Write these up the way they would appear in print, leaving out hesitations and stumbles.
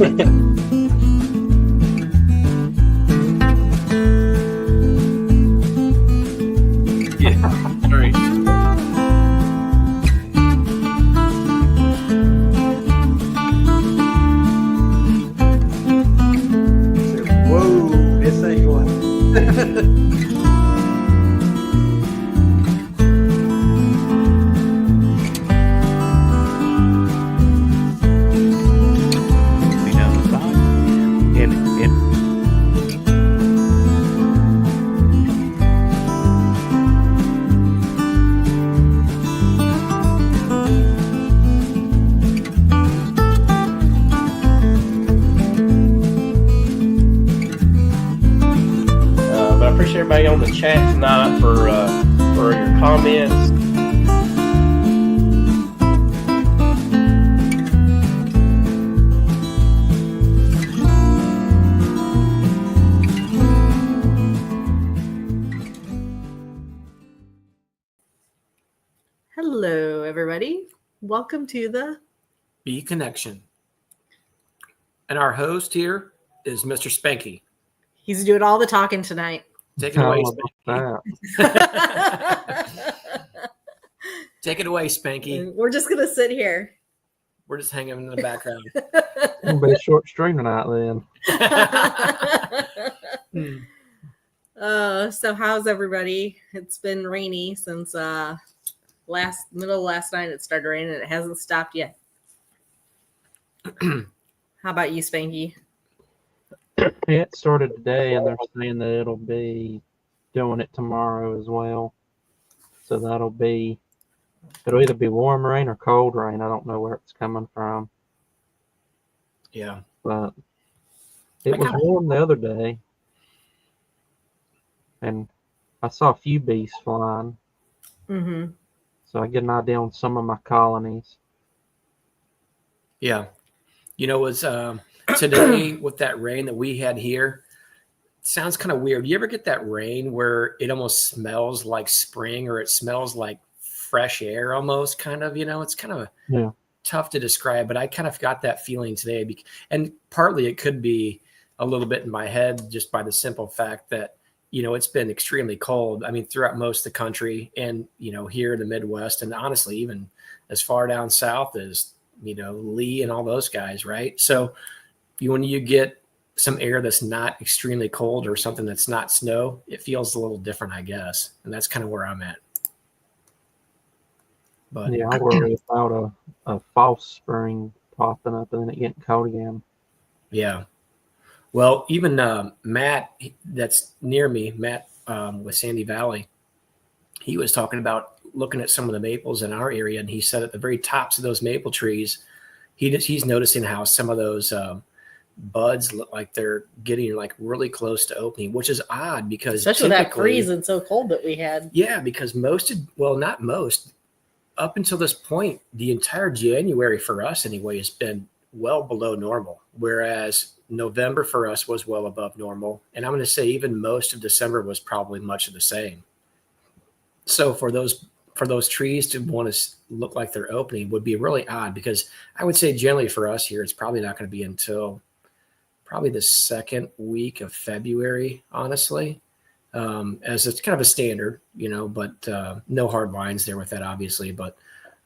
Yeah, right. Whoa, this ain't one. Be down the side. And but I appreciate everybody on the chat tonight for your comments. Hello, everybody. Welcome to the Bee Connection. And our host here is Mr. Spanky. He's doing all the talking tonight. Take it away, How about Spanky. Take it away, Spanky. We're just gonna sit here. We're just hanging in the background. It'll be a short stream tonight then. So how's everybody? It's been rainy since middle of last night. It started raining. It hasn't stopped yet. How about you, Spanky? It started today, and they're saying that it'll be doing it tomorrow as well. So it'll either be warm rain or cold rain. I don't know where it's coming from, Yeah. but it was warm the other day, and I saw a few bees flying. Mm-hmm. So I get an idea on some of my colonies. Yeah. You know, it was today with that rain that we had here. It sounds kind of weird. You ever get that rain where it almost smells like spring, or it smells like fresh air almost, kind of, it's kind of tough to describe, but I kind of got that feeling today. And partly it could be a little bit in my head just by the simple fact that, it's been extremely cold. I mean, throughout most of the country and, here in the Midwest, and honestly, even as far down south as, Lee and all those guys, right? So when you get some air that's not extremely cold or something that's not snow, it feels a little different, I guess. And that's kind of where I'm at. But Yeah, I worry about a false spring popping up and then it getting cold again. Yeah. Well, even Matt, that's near me, Matt with Sandy Valley, he was talking about looking at some of the maples in our area, and he said at the very tops of those maple trees, he's noticing how some of those buds look like they're getting like really close to opening, which is odd because especially that freeze and so cold that we had. Yeah, because not most, up until this point, the entire January for us anyway has been well below normal, whereas November for us was well above normal. And I'm going to say even most of December was probably much of the same. So for those trees to want to look like they're opening would be really odd, because I would say generally for us here, it's probably not going to be until probably the second week of February, honestly, as it's kind of a standard, but no hard lines there with that, obviously. But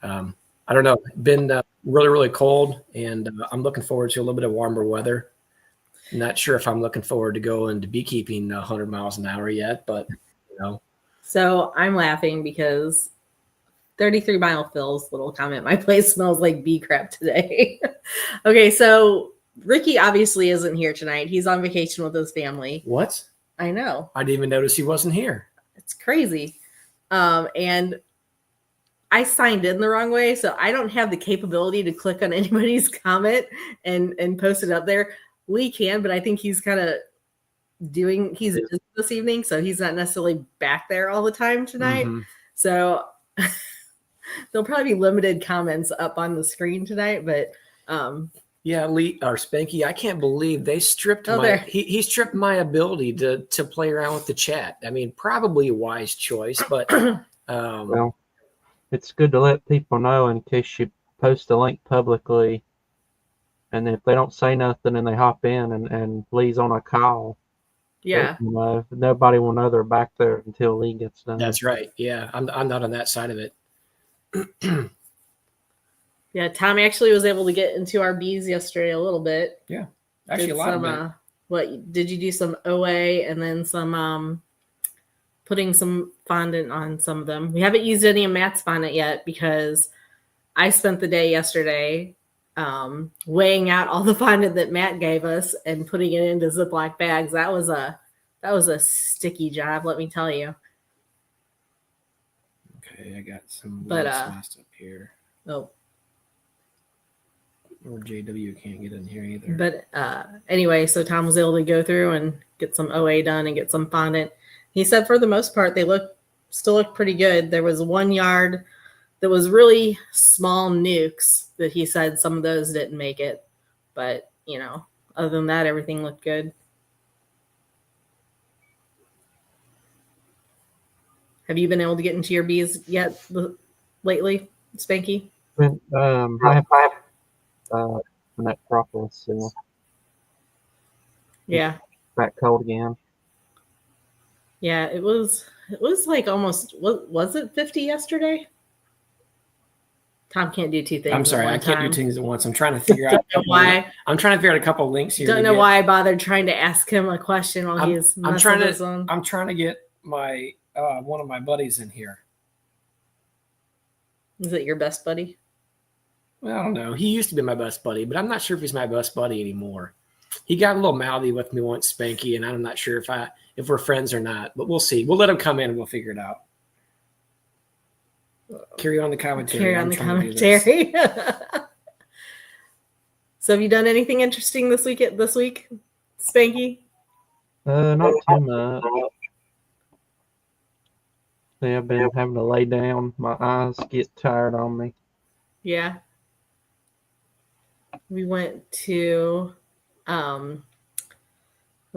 I don't know, been really, really cold, and I'm looking forward to a little bit of warmer weather. Not sure if I'm looking forward to going to beekeeping 100 miles an hour yet, but So I'm laughing because 33 Mile Phil's little comment, my place smells like bee crap today. Okay, so Ricky obviously isn't here tonight. He's on vacation with his family. What? I know. I didn't even notice he wasn't here. It's crazy. And I signed in the wrong way, so I don't have the capability to click on anybody's comment and post it up there. Lee can, but I think he's kind of he's busy this evening, so he's not necessarily back there all the time tonight. Mm-hmm. So there'll probably be limited comments up on the screen tonight, but yeah, Lee or Spanky, I can't believe they stripped he stripped my ability to play around with the chat. I mean, probably a wise choice, but well, it's good to let people know in case you post a link publicly And if they don't say nothing and they hop in and Lee's on a call, Yeah. you know, nobody will know they're back there until Lee gets done. That's right. Yeah, I'm not on that side of it. Yeah, Tom actually was able to get into our bees yesterday a little bit. Yeah, actually Did a lot some, of it. what did you do? Some OA and then some putting some fondant on some of them. We haven't used any of Matt's fondant yet because I spent the day yesterday weighing out all the fondant that Matt gave us and putting it into Ziploc bags. That was a sticky job, let me tell you. Okay, I got some But, lost up here. Oh, Or JW can't get in here either. but anyway, so Tom was able to go through and get some OA done and get some fondant. He said for the most part they still look pretty good. There was 1 yard that was really small nucs that he said some of those didn't make it, but you know, other than that, everything looked good. Have you been able to get into your bees yet lately, Spanky? I have necropolis still. Yeah. Back cold again. Yeah, it was like almost, was it 50 yesterday? Tom can't do two things. I'm sorry, at one I can't time. do things at once. I'm trying to figure out Don't know why. I'm trying to figure out a couple links here. Don't know why I bothered trying to ask him a question while he's I'm trying his own. I'm trying to get my one of my buddies in here. Is it your best buddy? Well, I don't know. He used to be my best buddy, but I'm not sure if he's my best buddy anymore. He got a little mouthy with me once, Spanky, and I'm not sure if we're friends or not. But we'll see. We'll let him come in and we'll figure it out. Carry on the commentary. Carry on the commentary. So, have you done anything interesting this week? Spanky? Not too much. Yeah, I've been having to lay down. My eyes get tired on me. Yeah. We went to, let's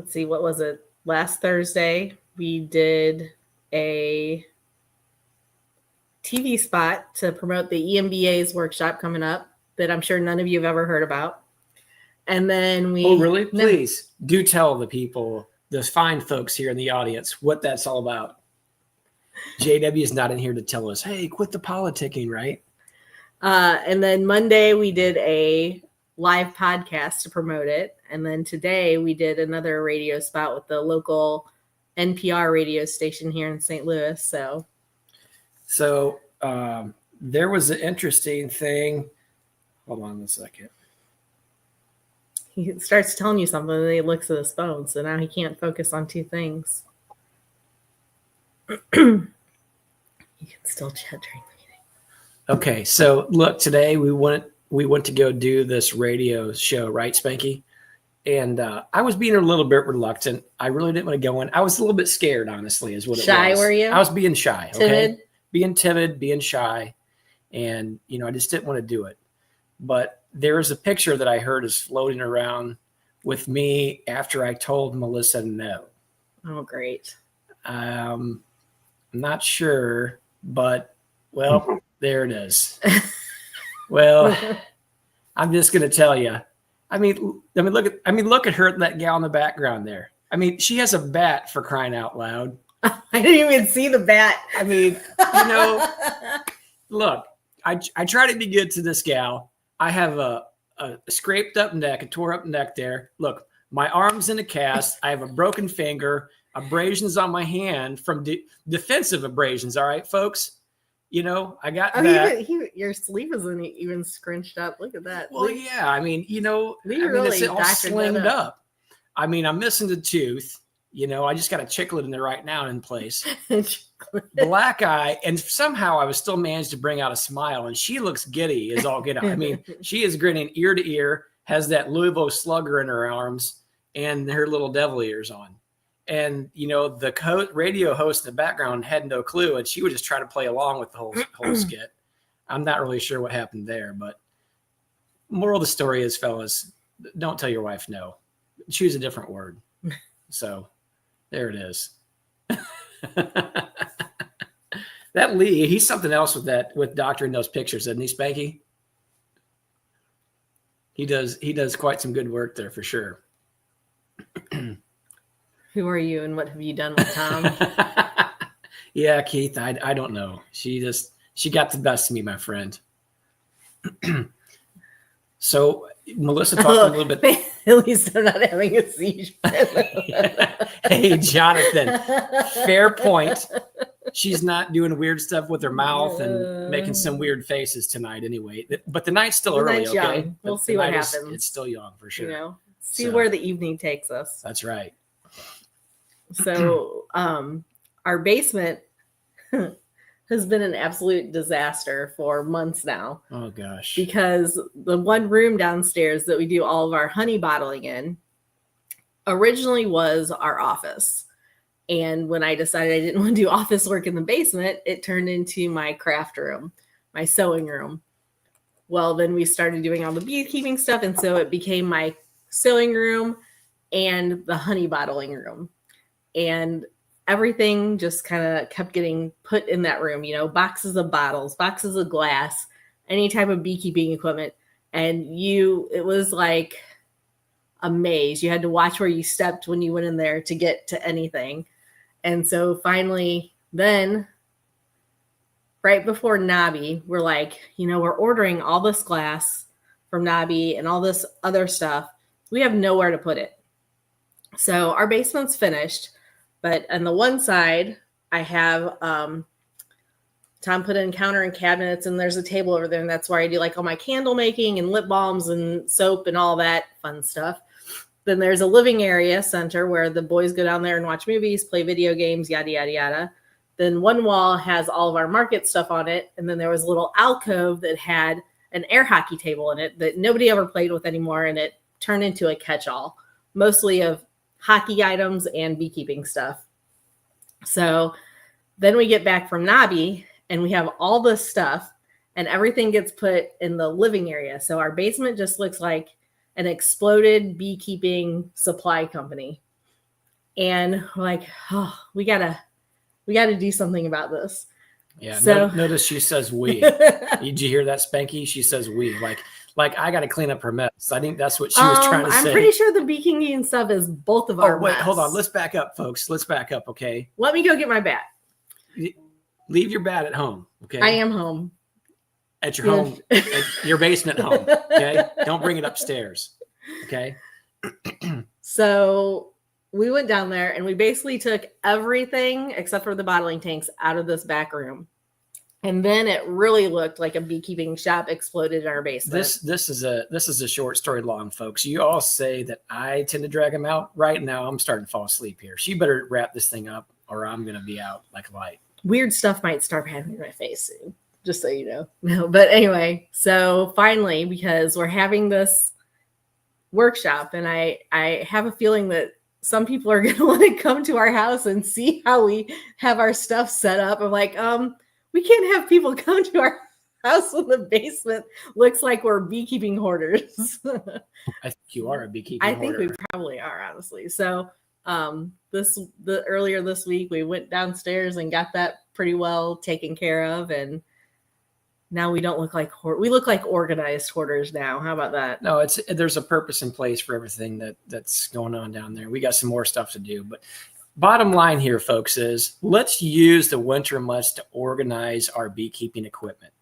see, what was it? Last Thursday, we did a TV spot to promote the EMBA's workshop coming up that I'm sure none of you have ever heard about. And then we... Oh, really? Please do tell the people, those fine folks here in the audience, what that's all about. JW is not in here to tell us, hey, quit the politicking, right? And then Monday we did a live podcast to promote it. And then today we did another radio spot with the local NPR radio station here in St. Louis. So there was an interesting thing. Hold on a second. He starts telling you something and then he looks at his phone. So now he can't focus on two things. You can still chat during the meeting. Okay, so look, today we went to go do this radio show, right, Spanky? And I was being a little bit reluctant. I really didn't want to go in. I was a little bit scared, honestly, is what it was. Shy, were you? I was being shy. Okay? Timid? Being timid, being shy. And, I just didn't want to do it. But there is a picture that I heard is floating around with me after I told Melissa no. Oh, great. I'm not sure, but, well, there it is. Well, I'm just going to tell you. I mean, look at her, that gal in the background there. I mean, she has a bat, for crying out loud. I didn't even see the bat. I mean, look, I try to be good to this gal. I have a scraped up neck, a tore up neck there. Look, my arm's in a cast. I have a broken finger, abrasions on my hand from defensive abrasions. All right, folks. I got that. Your sleeve isn't even scrunched up. Look at that. Well, yeah. I mean, really it's all slimmed up. I mean, I'm missing the tooth. I just got a chiclet in there right now in place. Black eye. And somehow I was still managed to bring out a smile. And she looks giddy as all get out. I mean, she is grinning ear to ear, has that Louisville slugger in her arms and her little devil ears on. And, the radio host in the background had no clue. And she would just try to play along with the whole skit. I'm not really sure what happened there. But moral of the story is, fellas, don't tell your wife no. Choose a different word. So there it is. That Lee, he's something else with doctoring those pictures, isn't he, Spanky? He does quite some good work there for sure. Who are you and what have you done with Tom? Yeah, Keith, I don't know. She got the best of me, my friend. So Melissa talked a little bit. At least I'm not having a seizure. Hey, Jonathan, fair point. She's not doing weird stuff with her mouth and making some weird faces tonight anyway. But the night's still early, night's okay? young. We'll see what happens. It's still young for sure. You know, see where the evening takes us. That's right. So our basement has been an absolute disaster for months now. Oh gosh. Because the one room downstairs that we do all of our honey bottling in originally was our office. And when I decided I didn't want to do office work in the basement, it turned into my craft room, my sewing room. Well, then we started doing all the beekeeping stuff. And so it became my sewing room and the honey bottling room. And everything just kind of kept getting put in that room, you know, boxes of bottles, boxes of glass, any type of beekeeping equipment. And it was like a maze. You had to watch where you stepped when you went in there to get to anything. And so finally, then right before Nabi, we're like, you know, we're ordering all this glass from Nabi and all this other stuff. We have nowhere to put it. So our basement's finished, but on the one side, I have Tom put in counter and cabinets, and there's a table over there, and that's where I do like all my candle making and lip balms and soap and all that fun stuff. Then there's a living area center where the boys go down there and watch movies, play video games, yada, yada, yada. Then one wall has all of our market stuff on it. And then there was a little alcove that had an air hockey table in it that nobody ever played with anymore. And it turned into a catch-all, mostly of hockey items and beekeeping stuff. So then we get back from Nabi and we have all this stuff and everything gets put in the living area. So our basement just looks like an exploded beekeeping supply company. And we're like, oh, we gotta do something about this. Yeah. So notice she says we. Did you hear that, Spanky? She says we. Like I got to clean up her mess. I think that's what she was trying to say. I'm pretty sure the beekeeping stuff is both of our wait, mess. hold on. Let's back up, folks. Let's back up, okay? Let me go get my bat. Leave your bat at home, okay? I am home. At your home, at your basement home, okay? Don't bring it upstairs, okay? So we went down there and we basically took everything except for the bottling tanks out of this back room. And then it really looked like a beekeeping shop exploded in our basement. This is a short story long, folks. You all say that I tend to drag them out. Right now, I'm starting to fall asleep here. She better wrap this thing up or I'm going to be out like a light. Weird stuff might start happening in my face soon, just so you know. No, but anyway, so finally, because we're having this workshop and I have a feeling that some people are going to want to come to our house and see how we have our stuff set up. I'm like, we can't have people come to our house when the basement looks like we're beekeeping hoarders. I think you are a beekeeping hoarder. I think we probably are, honestly. So earlier this week, we went downstairs and got that pretty well taken care of. And now we don't look like we look like organized hoarders now. How about that? No, there's a purpose in place for everything that's going on down there. We got some more stuff to do, but bottom line here, folks, is let's use the winter months to organize our beekeeping equipment.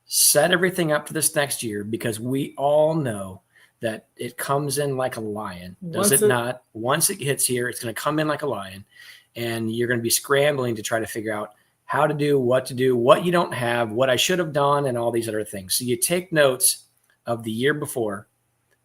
Set everything up for this next year because we all know that it comes in like a lion. Does it not? Once it hits here, it's going to come in like a lion, and you're going to be scrambling to try to figure out how to do, what you don't have, what I should have done, and all these other things. So you take notes of the year before.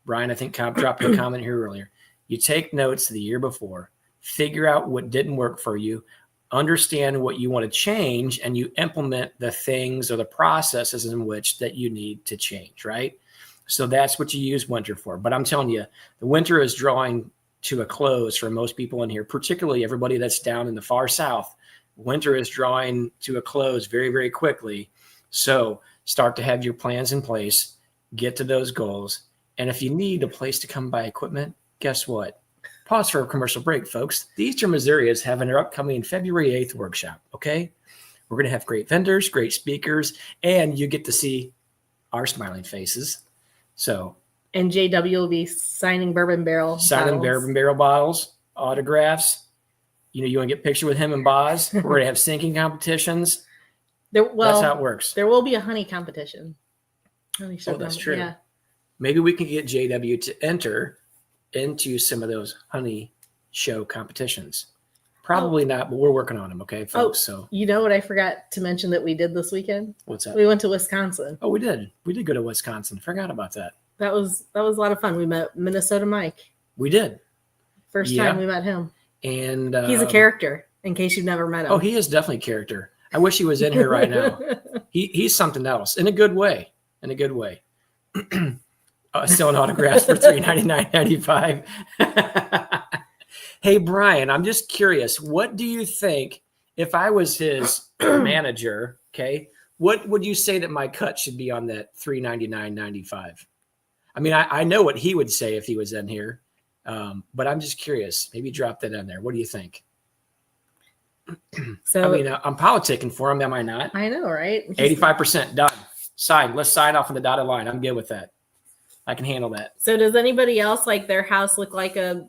Brian, I think dropped a comment here earlier. You take notes the year before. Figure out what didn't work for you, understand what you want to change, and you implement the things or the processes in which that you need to change, right? So that's what you use winter for. But I'm telling you, the winter is drawing to a close for most people in here, particularly everybody that's down in the far south. Winter is drawing to a close very, very quickly. So start to have your plans in place, get to those goals. And if you need a place to come buy equipment, guess what? Pause for a commercial break, folks. The Eastern Missouri is having their upcoming February 8th workshop, okay? We're going to have great vendors, great speakers, and you get to see our smiling faces. So And JW will be signing bourbon barrel bottles, autographs. You want to get a picture with him and Boz. We're going to have sinking competitions. That's how it works. There will be a honey competition. That's true. Yeah. Maybe we can get JW to enter into some of those honey show competitions. Probably not, but we're working on them. Okay, folks. So you know what I forgot to mention that we did this weekend? What's that? We went to Wisconsin. Oh, we did. We did go to Wisconsin. Forgot about that. That was a lot of fun. We met Minnesota Mike. We did. First time we met him. And he's a character, in case you've never met him. Oh, he is definitely a character. I wish he was in here right now. He's something else in a good way. In a good way. Selling autographs for $399.95. Hey, Brian, I'm just curious. What do you think if I was his manager? Okay, what would you say that my cut should be on that $399.95? I mean, I know what he would say if he was in here, but I'm just curious. Maybe drop that in there. What do you think? So, I mean, I'm politicking for him, am I not? I know, right? 85% done. Sign. Let's sign off on the dotted line. I'm good with that. I can handle that. So does anybody else like their house look like a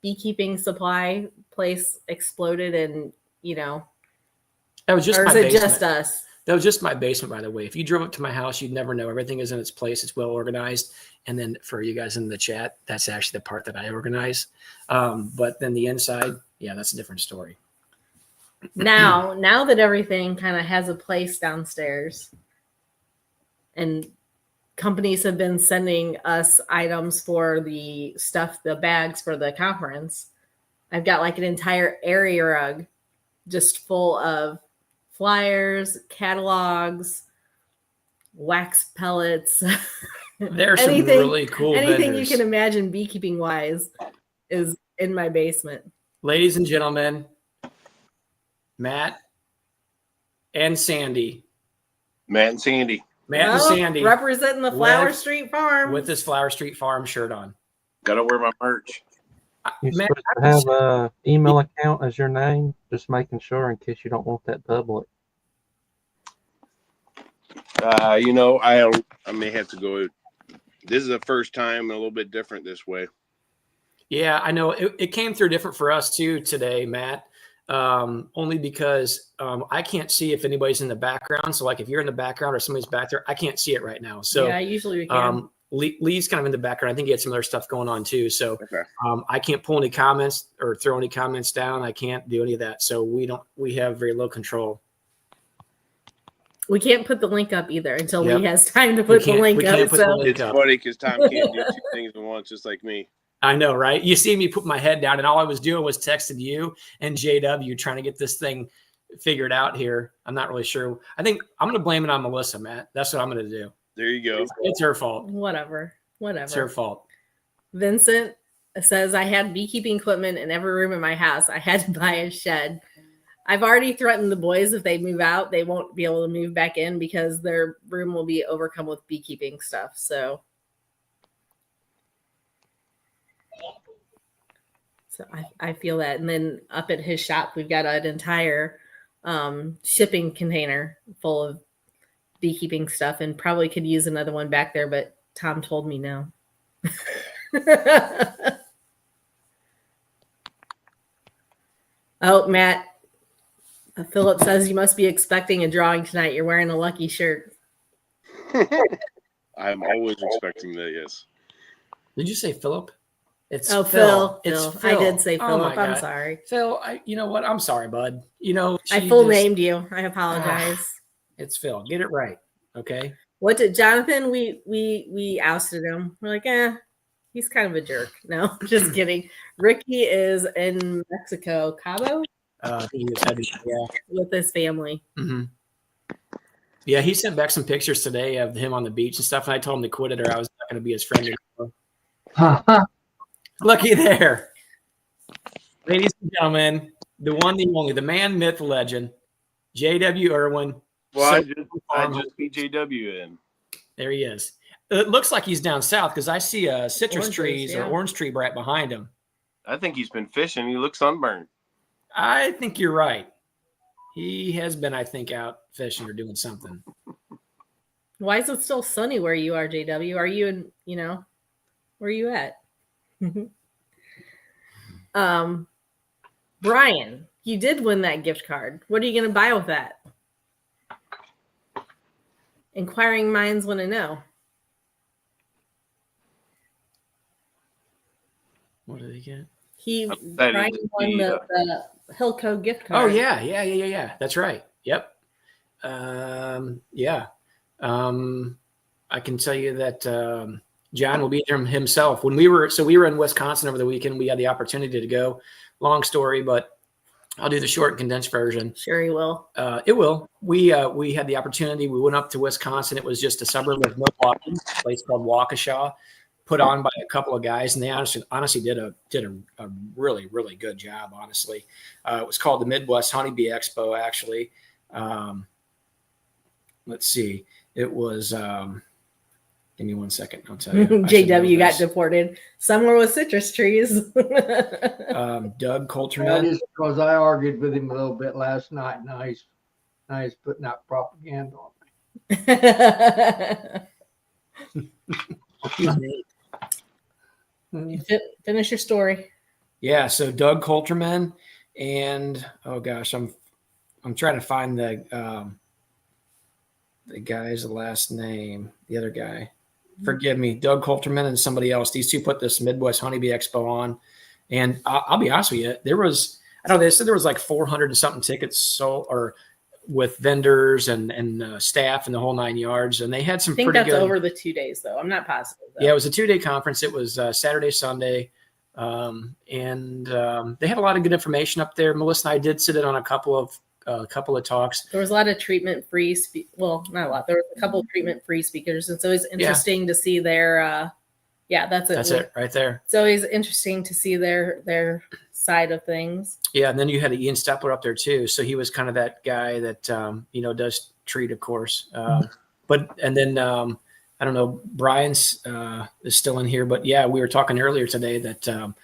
beekeeping supply place exploded and, that was just or my is it basement. just us? That was just my basement, by the way. If you drove up to my house, you'd never know. Everything is in its place. It's well organized. And then for you guys in the chat, that's actually the part that I organize. But then the inside, yeah, that's a different story. Now that everything kind of has a place downstairs and companies have been sending us items for the bags for the conference, I've got like an entire area rug just full of flyers, catalogs, wax pellets. There's some really cool anything vendors. you can imagine beekeeping wise is in my basement. Ladies and gentlemen, Matt and Sandy. Matt and Sandy. Matt and Sandy. Representing the Flower Street Farm. With his Flower Street Farm shirt on. Gotta wear my merch. You're Matt, supposed to have an email account as your name, just making sure in case you don't want that public. I may have to go. This is the first time, a little bit different this way. Yeah, I know. It came through different for us too today, Matt. Only because I can't see if anybody's in the background. So like if you're in the background or somebody's back there, I can't see it right now. So yeah, usually we can. Lee's kind of in the background. I think he had some other stuff going on too. So okay. I can't pull any comments or throw any comments down. I can't do any of that. So we have very low control. We can't put the link up either until Lee has time to put the link up. It's funny because Tom can't do two things at once, just like me. I know, right? You see me put my head down, and all I was doing was texting you and JW trying to get this thing figured out here. I'm not really sure. I think I'm going to blame it on Melissa, Matt. That's what I'm going to do. There you go. It's her fault. Whatever. It's her fault. Vincent says, I had beekeeping equipment in every room in my house. I had to buy a shed. I've already threatened the boys if they move out, they won't be able to move back in because their room will be overcome with beekeeping stuff. So I feel that. And then up at his shop, we've got an entire shipping container full of beekeeping stuff and probably could use another one back there, but Tom told me no. Oh, Matt. Philip says you must be expecting a drawing tonight. You're wearing a lucky shirt. I'm always expecting that, yes. Did you say Philip? It's Phil. It's Phil. Phil. I did say Philip. I'm God. sorry. Phil, you know what? I'm sorry, bud. I full named you. I apologize. It's Phil. Get it right. Okay. What did Jonathan? We ousted him. We're like, he's kind of a jerk. No, just kidding. Ricky is in Mexico, Cabo. He was heavy, with his family. Mm-hmm. Yeah, he sent back some pictures today of him on the beach and stuff, and I told him to quit it or I was not going to be his friend anymore. Looky there. Ladies and gentlemen, the one, the only, the man, myth, legend, J.W. Irwin. Well, I just beat JW in. There he is. It looks like he's down south because I see citrus trees or orange tree right behind him. I think he's been fishing. He looks sunburned. I think you're right. He has been, I think, out fishing or doing something. Why is it still sunny where you are, JW? Are you in, Where are you at? Brian, you did win that gift card. What are you going to buy with that? Inquiring minds want to know. What did he get? Brian won the Hilco gift card. Oh yeah. That's right. Yep. Yeah. I can tell you that John will be there himself. When we were in Wisconsin over the weekend, we had the opportunity to go. Long story, but I'll do the short and condensed version. Sure, he will. It will. We had the opportunity. We went up to Wisconsin. It was just a suburb of Milwaukee, a place called Waukesha, put on by a couple of guys, and they honestly did a really, really good job. Honestly, it was called the Midwest Honeybee Expo. Actually, let's see. It was. Give me 1 second. I'll tell you. JW got deported somewhere with citrus trees. Doug Coulterman. That is because I argued with him a little bit last night. Now he's putting out propaganda on me. Finish your story. Yeah. So Doug Coulterman and oh gosh, I'm trying to find the guy's last name. The other guy. Forgive me, Doug Coulterman and somebody else. These two put this Midwest Honeybee Expo on, and I'll be honest with you, there was they said there was like 400 and something tickets sold, or with vendors and staff and the whole 9 yards, and they had some. I think pretty that's good, over the 2 days though. I'm not positive. Though. Yeah, it was a 2-day conference. It was Saturday, Sunday, and they had a lot of good information up there. Melissa and I did sit in on a couple of talks. There was a lot of treatment-free. Well, not a lot. There was a couple of treatment-free speakers. It's always interesting to see their. That's it. That's it right there. It's always interesting to see their side of things. Yeah, and then you had Ian Stepler up there too. So he was kind of that guy that does treat, of course. But and then I don't know, Brian's is still in here, but yeah, we were talking earlier today that.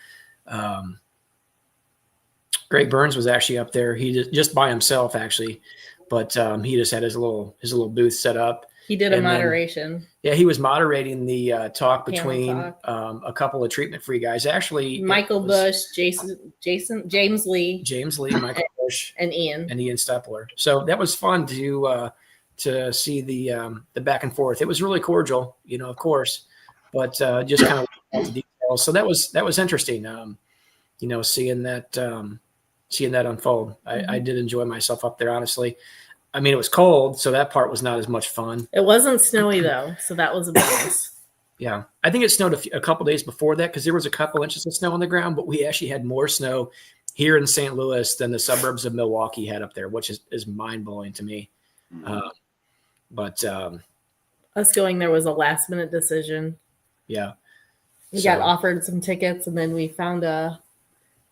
Greg Burns was actually up there. He just by himself actually, but he just had his little booth set up. He did a moderation. He was moderating the talk between a couple of treatment-free guys. Actually, Michael Bush, James Lee, Michael Bush, and Ian Stepler. So that was fun to see the back and forth. It was really cordial, of course, but just kind of the details. So that was interesting. Seeing that unfold. I did enjoy myself up there, honestly. I mean, it was cold, so that part was not as much fun. It wasn't snowy, though, so that was a bonus. Yeah. I think it snowed a couple days before that because there was a couple inches of snow on the ground, but we actually had more snow here in St. Louis than the suburbs of Milwaukee had up there, which is mind-blowing to me. But us going there was a last-minute decision. Yeah. We got offered some tickets, and then we found a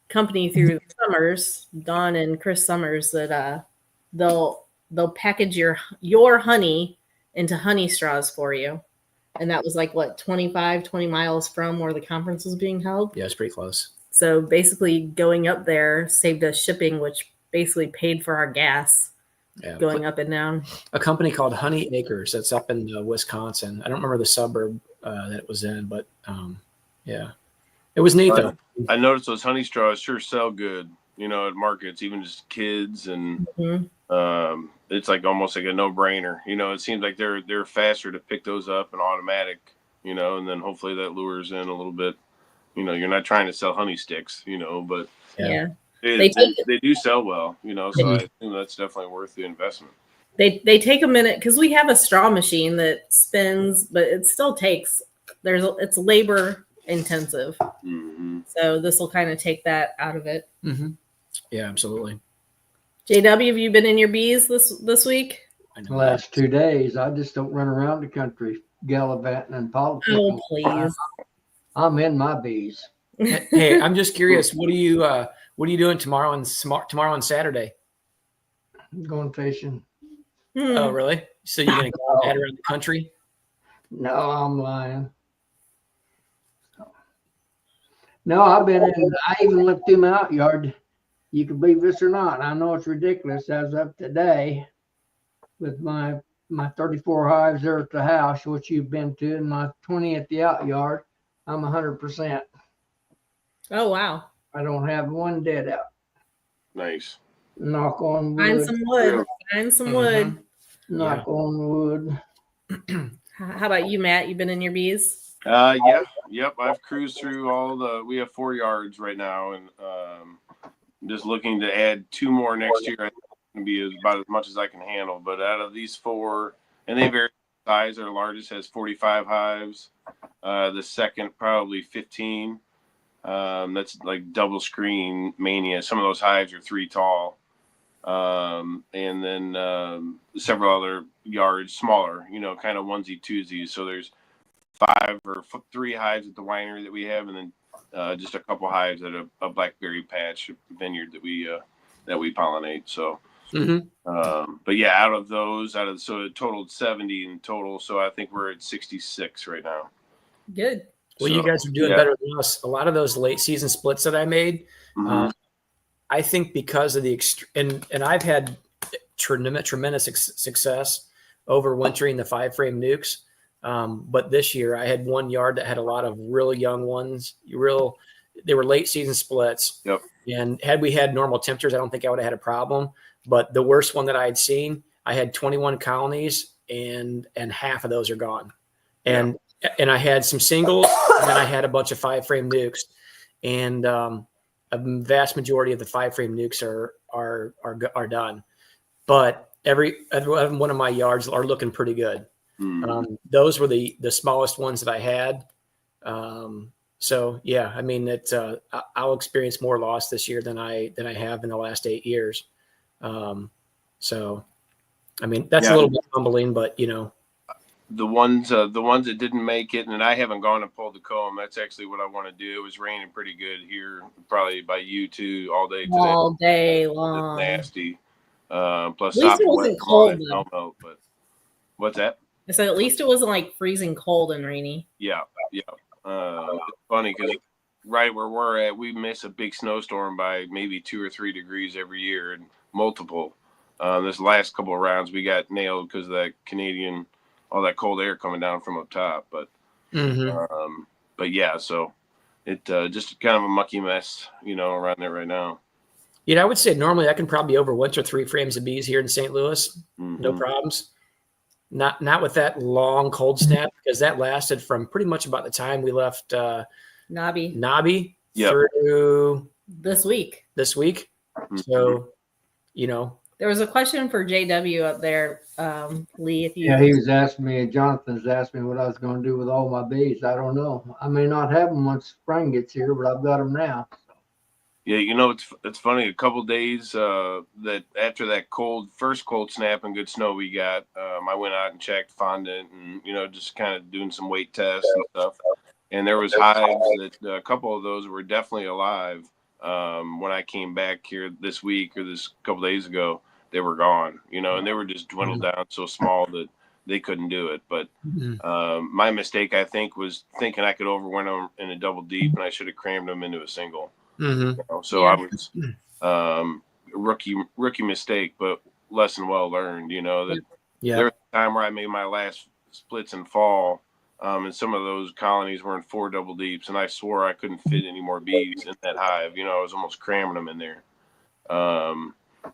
company through Summers, Dawn and Chris Summers, that they'll package your honey into honey straws for you. And that was like 20 miles from where the conference was being held. Yeah, it's pretty close. So basically going up there saved us shipping, which basically paid for our gas going up and down. A company called Honey Acres that's up in Wisconsin. I don't remember the suburb that it was in, but yeah. It was neat though. I noticed those honey straws sure sell good, at markets, even just kids, and it's like almost like a no-brainer. It seems like they're faster to pick those up and automatic, and then hopefully that lures in a little bit. You're not trying to sell honey sticks, but yeah, they do sell well, so I think that's definitely worth the investment. They take a minute because we have a straw machine that spins, but it still takes. It's labor intensive, so this will kind of take that out of it. Yeah, absolutely. JW, have you been in your bees this week? The last 2 days, I just don't run around the country gallivanting and politics. Oh, please! I'm in my bees. Hey, I'm just curious. What are you doing tomorrow and Saturday? I'm going fishing. Oh, really? So you're gonna go around the country? No, I'm lying. No, I've been in. I even looked in my out yard. You can believe this or not. I know it's ridiculous. As of today, with my 34 hives there at the house, which you've been to, and my 20 at the out yard, I'm 100%. Oh wow. I don't have one dead out. Nice. Knock on Find wood. some wood. Find some wood. Knock on wood. How about you, Matt? You been in your bees? Yeah. Yep. I've cruised through we have 4 yards right now, and just looking to add 2 more next year. I think it's going to be about as much as I can handle. But out of these 4, and they vary in size, our largest has 45 hives. The second probably 15. That's like double screen mania. Some of those hives are 3 tall. And then several other yards smaller, kind of onesie twosies. So there's 5 or 3 hives at the winery that we have, and then just a couple hives at a blackberry patch vineyard that we pollinate. So, but yeah, so it totaled 70 in total. So I think we're at 66 right now. Good. Well, you guys are doing better than us. A lot of those late season splits that I made, I think because of the and I've had tremendous success overwintering the 5-frame nucs. But this year I had 1 yard that had a lot of really young ones. They were late season splits. Yep. And had we had normal temperatures, I don't think I would have had a problem. But the worst one that I had seen, I had 21 colonies, and half of those are gone. And I had some singles, and then I had a bunch of 5-frame nucs, and a vast majority of the 5-frame nucs are done. But every one of my yards are looking pretty good. Those were the smallest ones that I had. So yeah, I mean I'll experience more loss this year than I have in the last 8 years. So I mean that's a little bit humbling, but the ones that didn't make it, and I haven't gone and pulled the comb. That's actually what I want to do. It was raining pretty good here, probably by you too, all day today. All day long. It's nasty. Plus, at least it wasn't cold. Though. But what's that? I said at least it wasn't like freezing cold and rainy. Yeah. It's funny because right where we're at, we miss a big snowstorm by maybe 2 or 3 degrees every year, and multiple. This last couple of rounds, we got nailed because of that Canadian. All that cold air coming down from up top, but yeah, so it just kind of a mucky mess, around there right now. I would say normally I can probably overwinter 3 frames of bees here in St. Louis, no problems. Not with that long cold snap, because that lasted from pretty much about the time we left Nobby through this week. So, There was a question for JW up there, Lee. He was asking me, Jonathan's asked me what I was going to do with all my bees. I don't know. I may not have them once spring gets here, but I've got them now. Yeah, it's funny. A couple of days that after that first cold snap and good snow we got, I went out and checked fondant and just kind of doing some weight tests and stuff. And there was hives that a couple of those were definitely alive. When I came back here this week or this couple of days ago, they were gone, and they were just dwindled down so small that they couldn't do it. But my mistake, I think, was thinking I could overwinter them in a double deep, and I should have crammed them into a single. So I was rookie mistake, but lesson well learned. That there was a time where I made my last splits in fall. And some of those colonies were in 4 double deeps, and I swore I couldn't fit any more bees in that hive. I was almost cramming them in there.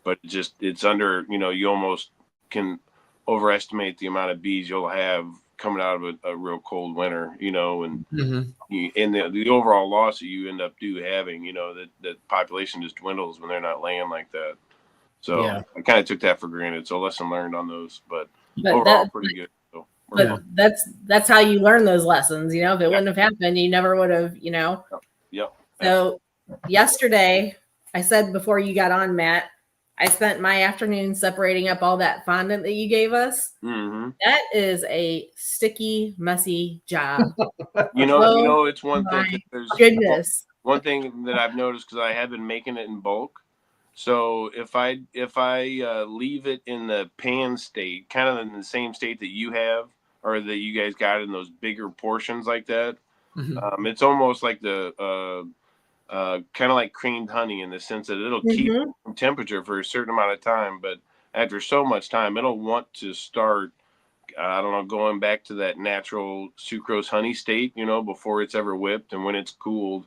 But it's under, you almost can overestimate the amount of bees you'll have coming out of a real cold winter, and the overall loss that you end up having, that population just dwindles when they're not laying like that. So I kind of took that for granted. So lesson learned on those, but overall pretty good. So. But that's how you learn those lessons. If it wouldn't have happened, you never would have, Yep. So yesterday, I said before you got on, Matt, I spent my afternoon separating up all that fondant that you gave us. That is a sticky, messy job. It's one thing. There's goodness. One thing that I've noticed, because I have been making it in bulk. So if I leave it in the pan state, kind of in the same state that you have, or that you guys got in those bigger portions like that, it's almost like the kind of like creamed honey in the sense that it'll keep temperature for a certain amount of time, but after so much time, it'll want to start I don't know, going back to that natural sucrose honey state, before it's ever whipped and when it's cooled.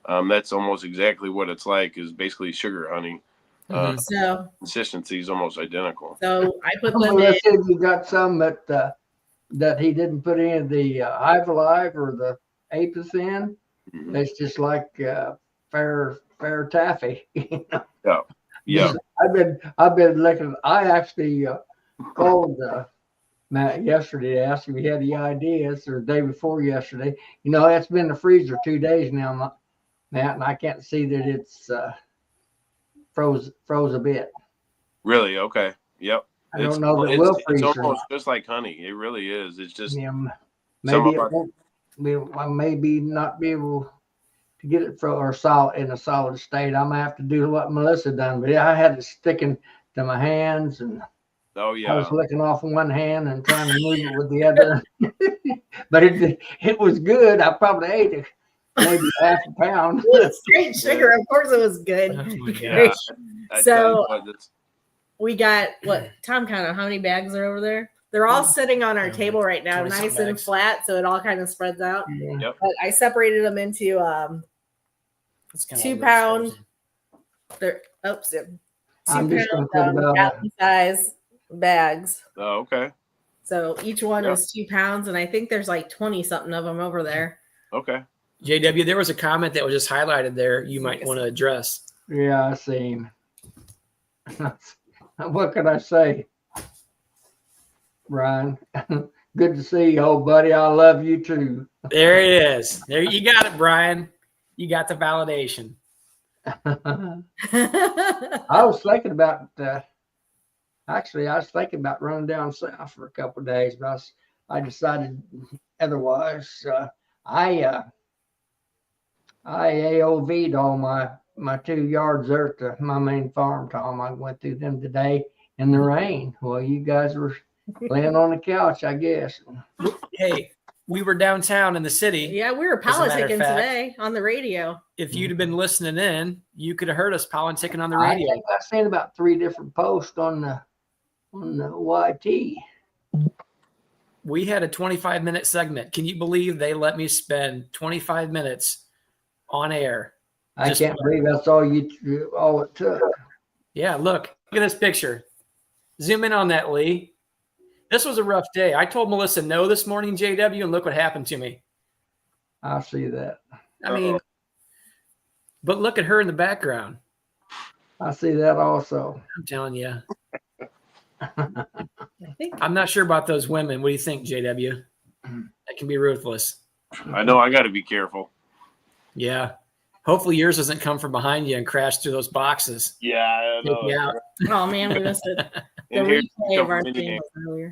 That's almost exactly what it's like, is basically sugar honey. So Consistency is almost identical. So I put them in. Unless if you got some that he didn't put any of the Ivalive or the Apis in, it's just like fair taffy. Yeah. I've been looking. I actually called Matt yesterday to ask if he had any ideas, or the day before yesterday. It's been in the freezer 2 days now, Matt, and I can't see that it's froze a bit. Really? Okay. Yep. I don't know that will freeze. It's almost just like honey. It really is. It's just maybe it won't. I maybe not be able to get it in a solid state. I'm gonna have to do what Melissa done, but I had it sticking to my hands, and oh yeah, I was licking off one hand and trying to move it with the other. But it was good. I probably ate it, maybe half a pound. Straight sugar, of course it was good. Oh my yeah. So we got Tom counted how many bags are over there? They're all sitting on our table right now, nice and flat, so it all kind of spreads out. Yep. But I separated them into 2 pound. They're I'm just gonna put about gallon size bags. Oh, okay. So each one is 2 pounds, and I think there's like 20 something of them over there. Okay. JW, there was a comment that was just highlighted there. You might want to address. Yeah, I see him. What can I say, Brian? Good to see you, old buddy. I love you too. There it is. There you got it, Brian. You got the validation. I was thinking about running down south for a couple of days, but I decided otherwise. I AOV'd all my 2 yards there to my main farm, Tom. I went through them today in the rain. Well, you guys were laying on the couch, I guess. Hey, we were downtown in the city. Yeah, we were politicking today on the radio. If you'd have been listening in, you could have heard us politicking on the radio. I think I've seen about 3 different posts on the YT. We had a 25-minute segment. Can you believe they let me spend 25 minutes on air? I can't believe that's all it took. Yeah, look at this picture. Zoom in on that, Lee. This was a rough day. I told Melissa no this morning, JW, and look what happened to me. I see that. I mean, but look at her in the background. I see that also. I'm telling you. I'm not sure about those women. What do you think, JW? That can be ruthless. I know. I got to be careful. Yeah. Hopefully yours doesn't come from behind you and crash through those boxes. Yeah, I know. Yeah. Oh man, we missed it. The replay of our thing earlier.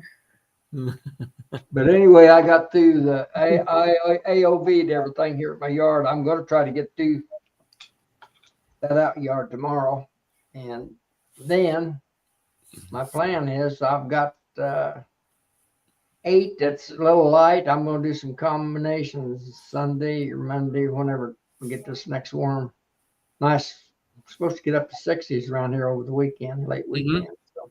But anyway, I got through the AOV'd everything here at my yard. I'm going to try to get through that out yard tomorrow, and then my plan is I've got 8 that's a little light. I'm going to do some combinations Sunday or Monday, whenever we get this next warm. Nice. I'm supposed to get up to 60s around here over the weekend, late weekend. So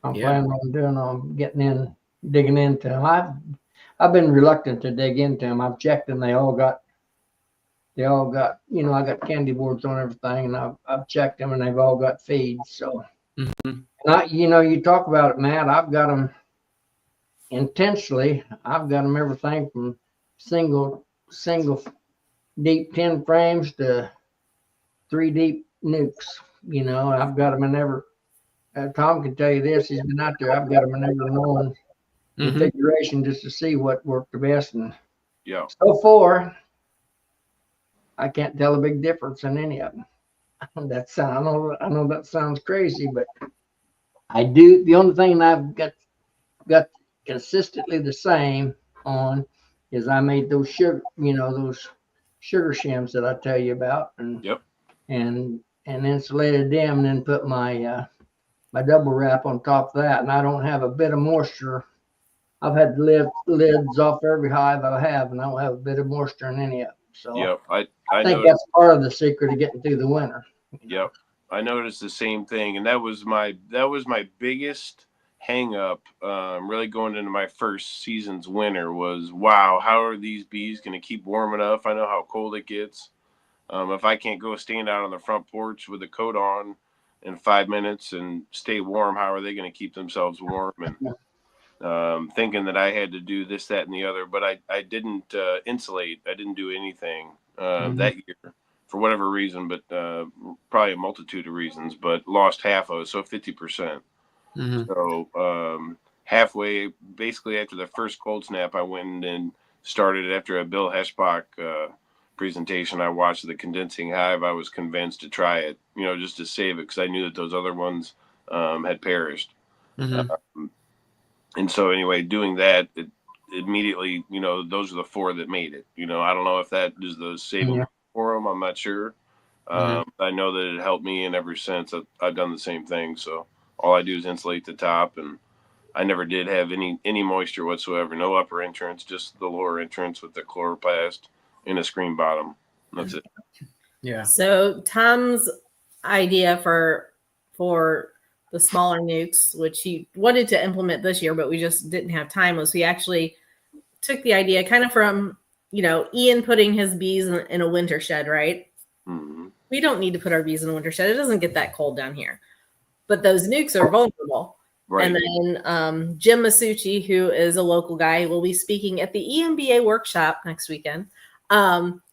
I'm planning on digging into them. I've been reluctant to dig into them. I've checked them. They all got, I got candy boards on everything, and I've checked them, and they've all got feeds. So, you talk about it, Matt. I've got them intentionally. I've got them everything from single deep 10 frames to 3 deep nucs. I've got them in every. Tom can tell you this. He's been out there. I've got them in every known configuration just to see what worked the best. And so far, I can't tell a big difference in any of them. I know that sounds crazy, but I do. The only thing I've got consistently the same on is I made those sugar shims that I tell you about, and insulated them, and then put my double wrap on top of that. And I don't have a bit of moisture. I've had lids off every hive I have, and I don't have a bit of moisture in any of them. So I think that's part of the secret of getting through the winter. Yep, I noticed the same thing, and that was my biggest hang up, really going into my first season's winter was, wow, how are these bees going to keep warm enough? I know how cold it gets. If I can't go stand out on the front porch with a coat on in 5 minutes and stay warm, how are they going to keep themselves warm? And thinking that I had to do this, that, and the other, but I didn't insulate. I didn't do anything that year for whatever reason, but probably a multitude of reasons, but lost half of it, so 50%. So halfway, basically after the first cold snap, I went and started after a Bill Heschbach presentation. I watched the condensing hive. I was convinced to try it, just to save it, because I knew that those other ones had perished. And so anyway, doing that, it immediately, those are the 4 that made it. I don't know if that is the saving for them. I'm not sure. I know that it helped me, and ever since I've done the same thing. So all I do is insulate the top, and I never did have any moisture whatsoever. No upper entrance, just the lower entrance with the chloroplast and a screen bottom. That's it. Yeah. So Tom's idea for the smaller nukes, which he wanted to implement this year, but we just didn't have time, was we actually took the idea kind of from, Ian putting his bees in a winter shed, right? We don't need to put our bees in a winter shed. It doesn't get that cold down here. But those nukes are vulnerable. Right. And then Jim Masucci, who is a local guy, will be speaking at the EMBA workshop next weekend.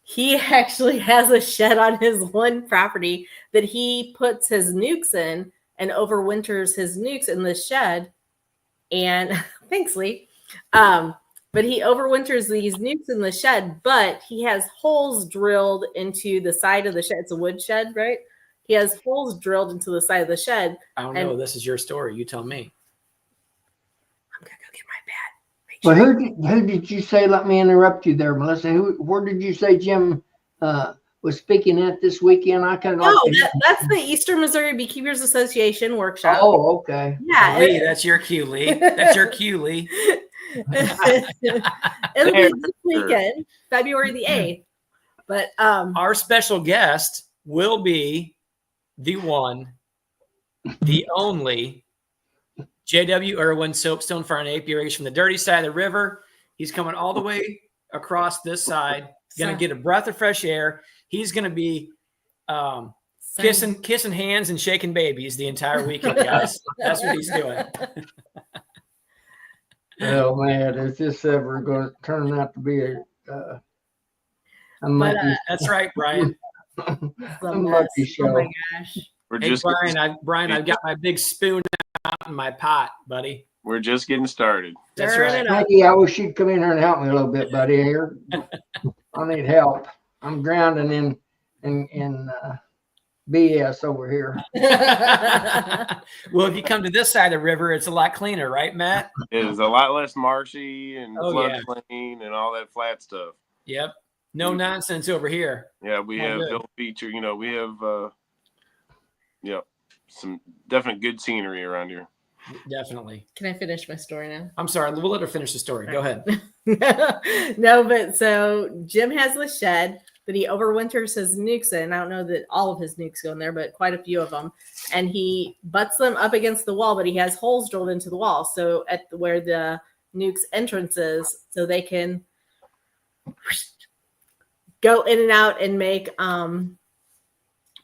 He actually has a shed on his one property that he puts his nukes in and overwinters his nukes in the shed. And thanks, Lee. But he overwinters these nukes in the shed, but he has holes drilled into the side of the shed. It's a wood shed, right? He has holes drilled into the side of the shed. I don't know. This is your story. You tell me. I'm going to go get my bat. Well, who did you say, let me interrupt you there, Melissa, where did you say Jim was speaking at this weekend? I kind of that's the Eastern Missouri Beekeepers Association workshop. Oh, okay. Yeah. Lee, that's your cue, Lee. That's your cue, Lee. It'll be this weekend, February the 8th. But our special guest will be the one, the only J.W. Irwin, soapstone fern apiary from the dirty side of the river. He's coming all the way across this side. Going to get a breath of fresh air. He's going to be kissing hands and shaking babies the entire weekend, guys. That's what he's doing. Oh man, is this ever going to turn out to be that's right, Brian. A lucky show. Oh my gosh. Brian, I've got my big spoon out in my pot, buddy. We're just getting started. That's right. Maggie, I wish you'd come in here and help me a little bit, buddy. Here, I need help. I'm drowning in BS over here. Well, if you come to this side of the river, it's a lot cleaner, right, Matt? It is a lot less marshy and floodplain and all that flat stuff. Yep. No nonsense over here. Yeah, we have no feature. We have some definite good scenery around here. Definitely. Can I finish my story now? I'm sorry. We'll let her finish the story. Go ahead. No, but so Jim has the shed that he overwinters his nukes in. I don't know that all of his nukes go in there, but quite a few of them. And he butts them up against the wall, but he has holes drilled into the wall. So at where the nukes entrance is, so they can go in and out and make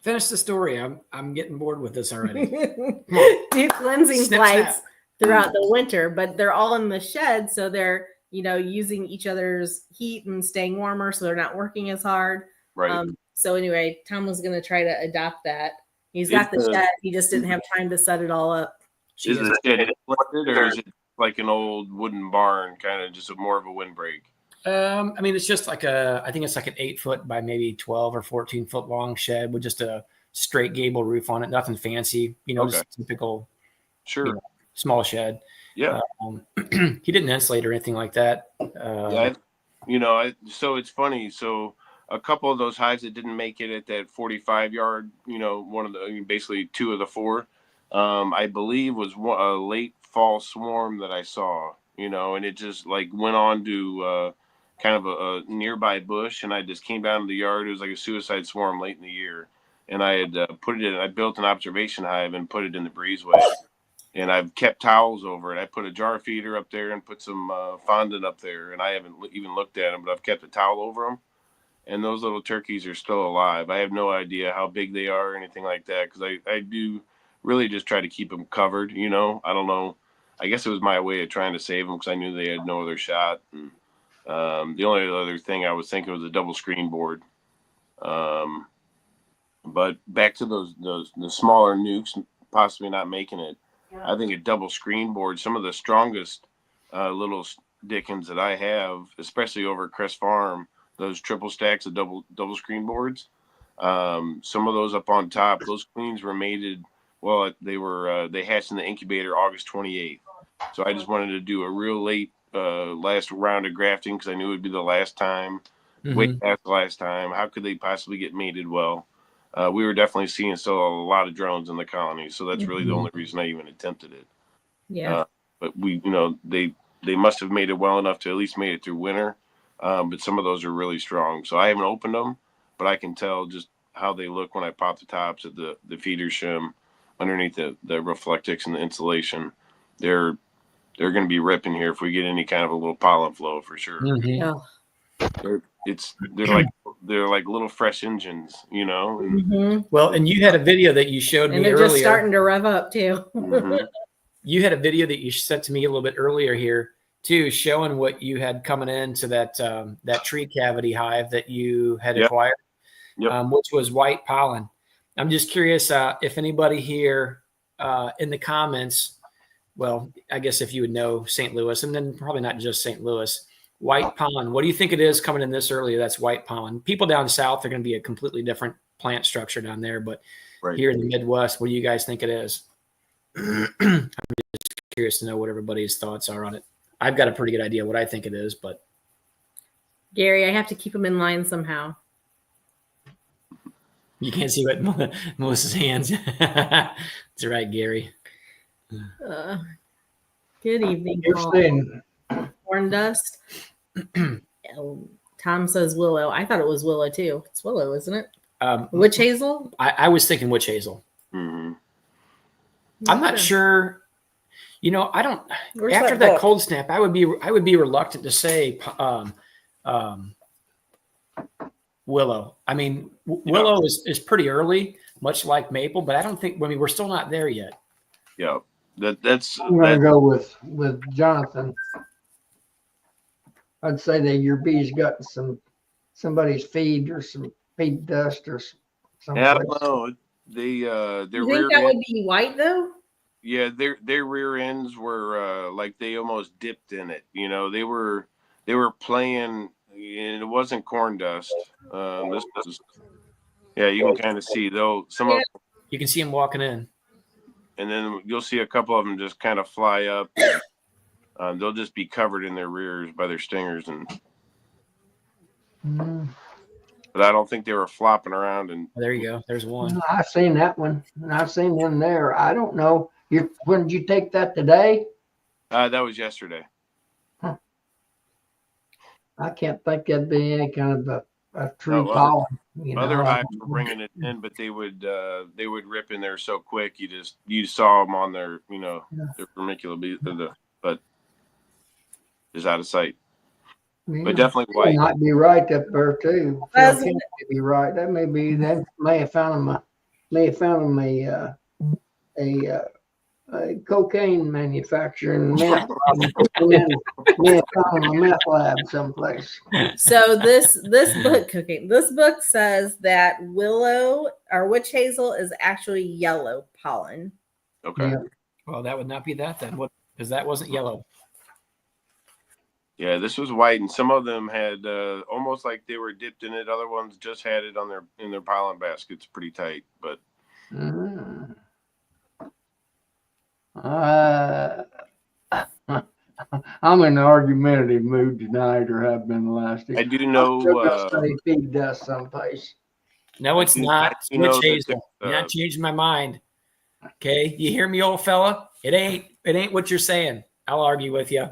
finish the story. I'm getting bored with this already. do cleansing flights throughout the winter, but they're all in the shed, so they're using each other's heat and staying warmer, so they're not working as hard. Right. So anyway, Tom was going to try to adopt that. He's got the shed. He just didn't have time to set it all up. Is the shed flooded, or is it like an old wooden barn, kind of just more of a windbreak? I mean, it's just like I think it's like an 8-foot by maybe 12 or 14-foot long shed with just a straight gable roof on it. Nothing fancy, just typical, small shed. Yeah. He didn't insulate or anything like that. So it's funny. So a couple of those hives that didn't make it at that 45-yard, one of basically 2 of the 4, I believe was a late fall swarm that I saw, and it just like went on to kind of a nearby bush, and I just came down to the yard. It was like a suicide swarm late in the year, and I had put it in. I built an observation hive and put it in the breezeway, and I've kept towels over it. I put a jar feeder up there and put some fondant up there, and I haven't even looked at them, but I've kept a towel over them. And those little turkeys are still alive. I have no idea how big they are or anything like that, because I do really just try to keep them covered. I don't know. I guess it was my way of trying to save them because I knew they had no other shot. And the only other thing I was thinking was a double screen board. But back to the smaller nukes possibly not making it. I think a double screen board, some of the strongest little Dickens that I have, especially over at Crest Farm, those triple stacks of double screen boards. Some of those up on top, those queens were mated. Well, they hatched in the incubator August 28th. So I just wanted to do a real late last round of grafting because I knew it would be the last time. Way past the last time. How could they possibly get mated well? We were definitely seeing still a lot of drones in the colony, so that's really the only reason I even attempted it. Yeah. But they must have made it well enough to at least made it through winter. But some of those are really strong. So I haven't opened them, but I can tell just how they look when I pop the tops of the feeder shim underneath the reflectics and the insulation. They're going to be ripping here if we get any kind of a little pollen flow for sure. Oh. They're like little fresh engines, And, Well, and you had a video that you showed me And they're earlier. just starting to rev up too. You had a video that you sent to me a little bit earlier here too, showing what you had coming into that tree cavity hive that you had acquired, which was white pollen. I'm just curious if anybody here in the comments, well, I guess if you would know St. Louis, and then probably not just St. Louis, white pollen. What do you think it is coming in this early? That's white pollen. People down south are going to be a completely different plant structure down there, but here in the Midwest, what do you guys think it is? I'm just curious to know what everybody's thoughts are on it. I've got a pretty good idea what I think it is, but Gary, I have to keep them in line somehow. You can't see what Melissa's hands. That's right, Gary. Good evening, You're Paul. saying Corn dust. Tom says willow. I thought it was willow too. It's willow, isn't it? Witch hazel. I was thinking witch hazel. Mm-hmm. I'm not sure. I don't. Where's After that cold snap, I would be reluctant to say willow. I mean, willow is pretty early, much like maple, but I don't think. I mean, we're still not there yet. Yeah, that's. I'm gonna go with Jonathan. I'd say that your bee's got somebody's feed or some feed dust or something. Yeah, I don't know. Their You rear think that end, would be white though? yeah, their rear ends were like they almost dipped in it. They were playing, and it wasn't corn dust. This was, yeah, you can kind of see though some of. You can see them walking in, and then you'll see a couple of them just kind of fly up. They'll just be covered in their rears by their stingers, but I don't think they were flopping around. And there you go. There's one. I've seen that one, and I've seen them there. I don't know. When did you take that today? That was yesterday. Huh. I can't think that'd be any kind of a true pollen. Other hives were bringing it in, but they would rip in there so quick. You saw them on their their vermiculum, but is out of sight. But definitely white. You might be right up there too. Phil Kent may be right. That may be. That may have found them a cocaine manufacturer and may have found them a meth lab someplace. So this book says that willow or witch hazel is actually yellow pollen. Okay. Yeah. Well, that would not be that then, because that wasn't yellow. Yeah, this was white, and some of them had almost like they were dipped in it. Other ones just had it in their pollen baskets, pretty tight. But I'm in an argumentative mood tonight, or have been the last. I do know. Feed dust someplace. No, it's not. It's witch hazel. You're not changing my mind. Okay, you hear me, old fella? It ain't what you're saying. I'll argue with you.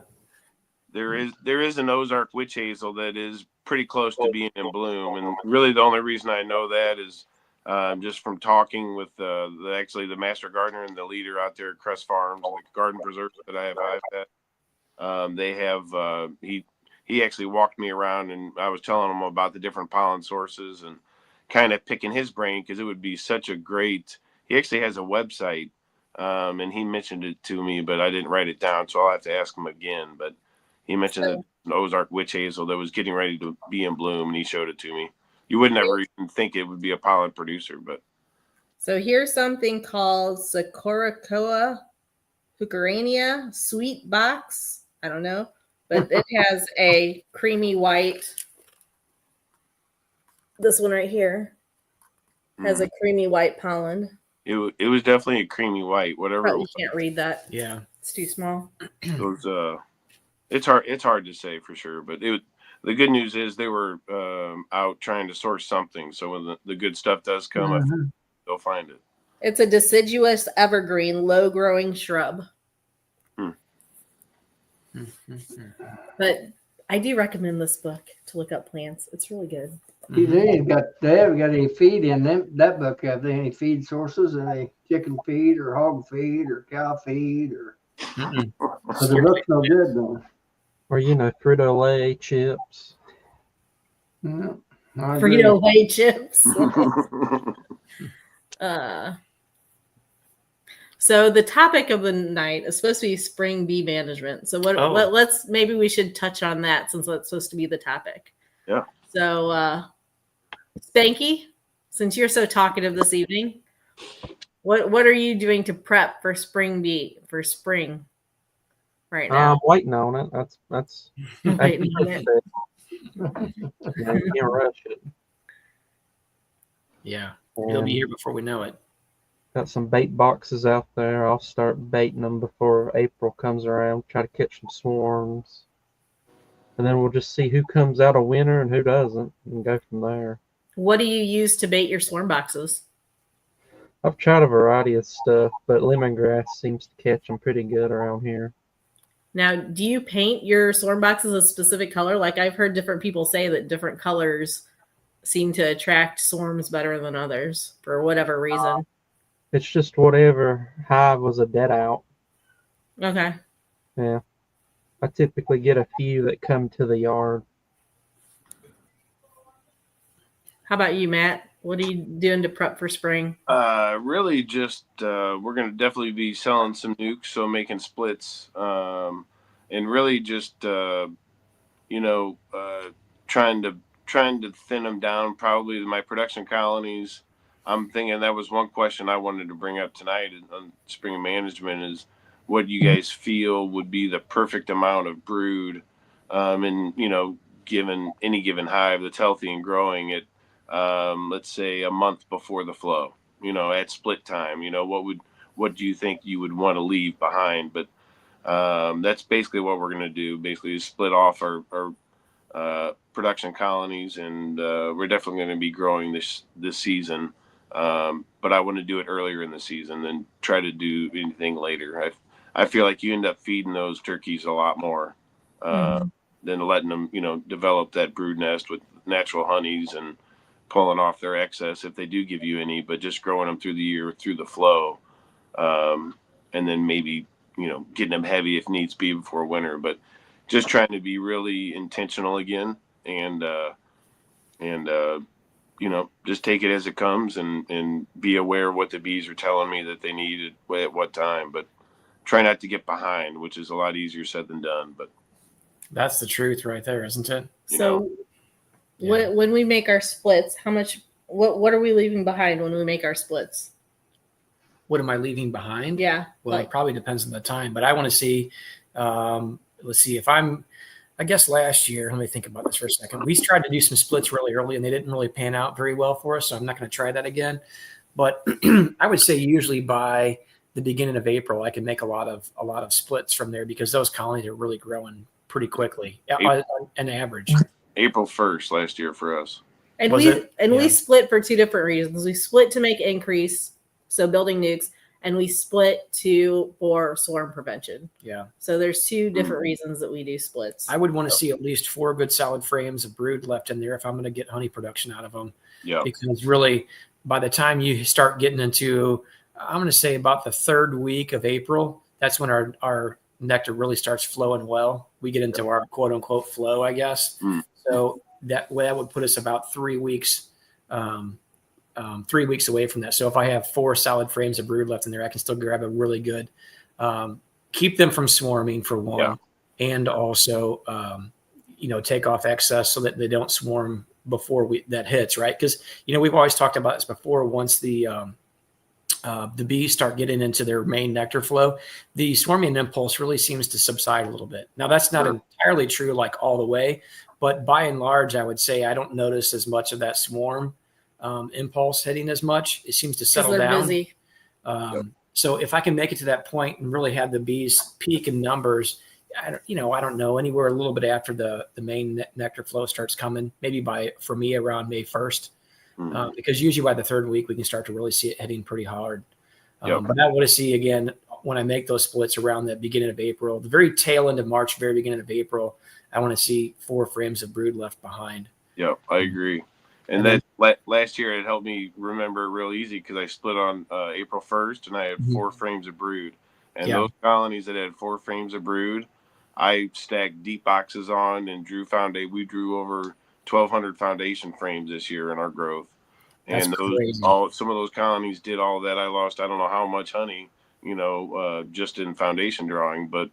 There is an Ozark witch hazel that is pretty close to being in bloom, and really the only reason I know that is just from talking with the master gardener and the leader out there at Crest Farms, the garden preserve that I have at. They have he actually walked me around, and I was telling him about the different pollen sources and kind of picking his brain, because it would be such a great. He actually has a website, and he mentioned it to me, but I didn't write it down, so I'll have to ask him again. But he mentioned that Ozark witch hazel that was getting ready to be in bloom, and he showed it to me. You would never even think it would be a pollen producer, but. So here's something called Sakurakoa Hucarania Sweet Box. I don't know, but it has a creamy white. This one right here has a creamy white pollen. It was definitely a creamy white, whatever. Probably can't read that. Yeah, it's too small. It was it's hard to say for sure, but the good news is they were out trying to source something. So when the good stuff does come, I think they'll find it. It's a deciduous evergreen, low growing shrub. But I do recommend this book to look up plants. It's really good. They haven't got any feed in them. That book have any feed sources? Any chicken feed or hog feed or cow feed or? So the book's no good though. Or Frito-Lay chips. No, Frito-Lay chips. So the topic of the night is supposed to be spring bee management. So maybe we should touch on that, since that's supposed to be the topic. Yeah. So Spanky, since you're so talkative this evening, what are you doing to prep for spring right now? I'm waiting on it. That's waiting on it. You can't rush it. Yeah, it'll be here before we know it. Got some bait boxes out there. I'll start baiting them before April comes around. Try to catch some swarms. And then we'll just see who comes out a winner and who doesn't, and go from there. What do you use to bait your swarm boxes? I've tried a variety of stuff, but lemongrass seems to catch them pretty good around here. Now, do you paint your swarm boxes a specific color? Like, I've heard different people say that different colors seem to attract swarms better than others for whatever reason. It's just whatever hive was a dead out. Okay. Yeah. I typically get a few that come to the yard. How about you, Matt? What are you doing to prep for spring? Really just we're going to definitely be selling some nucs, so making splits, and really just trying to thin them down. Probably my production colonies. I'm thinking that was one question I wanted to bring up tonight on spring management is what you guys feel would be the perfect amount of brood, and given any given hive that's healthy and growing it. Let's say a month before the flow, at split time, what do you think you would want to leave behind? But that's basically what we're going to do. Basically split off our production colonies, and we're definitely going to be growing this season. But I want to do it earlier in the season than try to do anything later. I feel like you end up feeding those turkeys a lot more than letting them, develop that brood nest with natural honeys and pulling off their excess if they do give you any, but just growing them through the year through the flow, and then maybe getting them heavy if needs be before winter. But just trying to be really intentional again, and just take it as it comes, and be aware of what the bees are telling me that they need at what time, but try not to get behind, which is a lot easier said than done. But that's the truth right there, isn't it? When we make our splits, what are we leaving behind when we make our splits? What am I leaving behind? Yeah. Well, it probably depends on the time, but I want to see, let's see if I guess last year, let me think about this for a second. We tried to do some splits really early and they didn't really pan out very well for us. So I'm not going to try that again, but I would say usually by the beginning of April, I can make a lot of splits from there, because those colonies are really growing pretty quickly on average. April 1st last year for us. And we split for two different reasons. We split to make increase, so building nucs, and we split for swarm prevention. Yeah. So there's two different reasons that we do splits. I would want to see at least 4 good solid frames of brood left in there if I'm going to get honey production out of them. Yeah. Because really, by the time you start getting into, I'm going to say about the third week of April, that's when our nectar really starts flowing well. We get into our quote unquote flow, I guess. So that would put us about 3 weeks, 3 weeks away from that. So if I have 4 solid frames of brood left in there, I can still grab a really good, keep them from swarming for one, and also, take off excess so that they don't swarm before that hits, right? Because, we've always talked about this before. Once the bees start getting into their main nectar flow, the swarming impulse really seems to subside a little bit. Now, that's not entirely true like all the way, but by and large, I would say I don't notice as much of that swarm impulse hitting as much. It seems to settle down. Busy. So if I can make it to that point and really have the bees peak in numbers, I don't know, anywhere a little bit after the main nectar flow starts coming, maybe for me around May 1st, because usually by the third week, we can start to really see it hitting pretty hard. But I want to see, again, when I make those splits around the beginning of April, the very tail end of March, very beginning of April, I want to see 4 frames of brood left behind. Yeah, I agree. And that last year, it helped me remember real easy because I split on April 1st and I had 4 frames of brood. And those colonies that had 4 frames of brood, I stacked deep boxes on and we drew over 1,200 foundation frames this year in our growth. That's and crazy. Some of those colonies did all that. I lost, I don't know how much honey, just in foundation drawing, but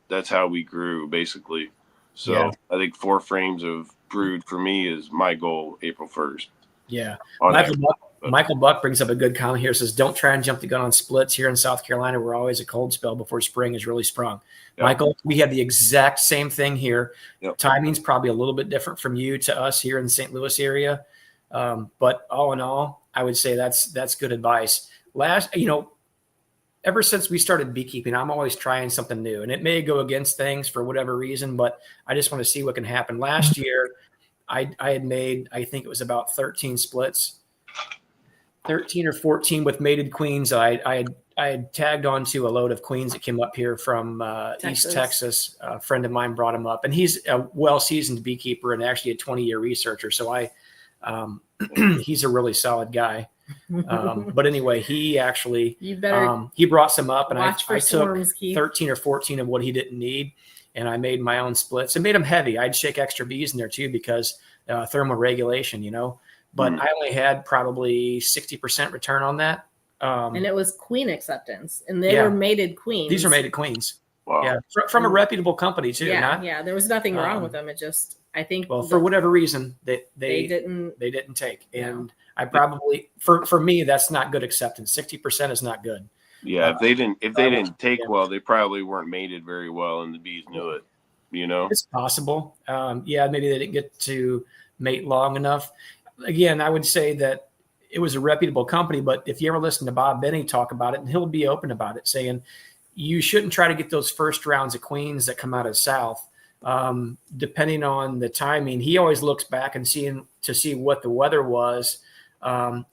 that's how we grew basically. So I think 4 frames of brood for me is my goal April 1st. Yeah. Michael Buck brings up a good comment here. Says, don't try and jump the gun on splits. Here in South Carolina, we're always a cold spell before spring is really sprung. Yep. Michael, we have the exact same thing here. Yep. Timing's probably a little bit different from you to us here in the St. Louis area. But all in all, I would say that's good advice. Ever since we started beekeeping, I'm always trying something new, and it may go against things for whatever reason, but I just want to see what can happen. Last year, I had made, I think it was about 13 splits. 13 or 14 with mated queens. I had tagged onto a load of queens that came up here from East Texas. A friend of mine brought them up, and he's a well-seasoned beekeeper and actually a 20-year researcher. So he's a really solid guy. But anyway, he actually he brought some up, and I took 13 or 14 of what he didn't need, and I made my own splits and made them heavy. I'd shake extra bees in there too because thermal regulation, But I only had probably 60% return on that. And it was queen acceptance. And they were mated queens. These are mated queens. Wow. Yeah. From a reputable company too. Yeah. There was nothing wrong with them. It just, I think. Well, for whatever reason, they didn't take. And I probably, for me, that's not good acceptance. 60% is not good. Yeah. If they didn't take well, they probably weren't mated very well and the bees knew it, It's possible. Maybe they didn't get to mate long enough. Again, I would say that it was a reputable company, but if you ever listen to Bob Benny talk about it, and he'll be open about it, saying you shouldn't try to get those first rounds of queens that come out of the South. Depending on the timing, he always looks back and to see what the weather was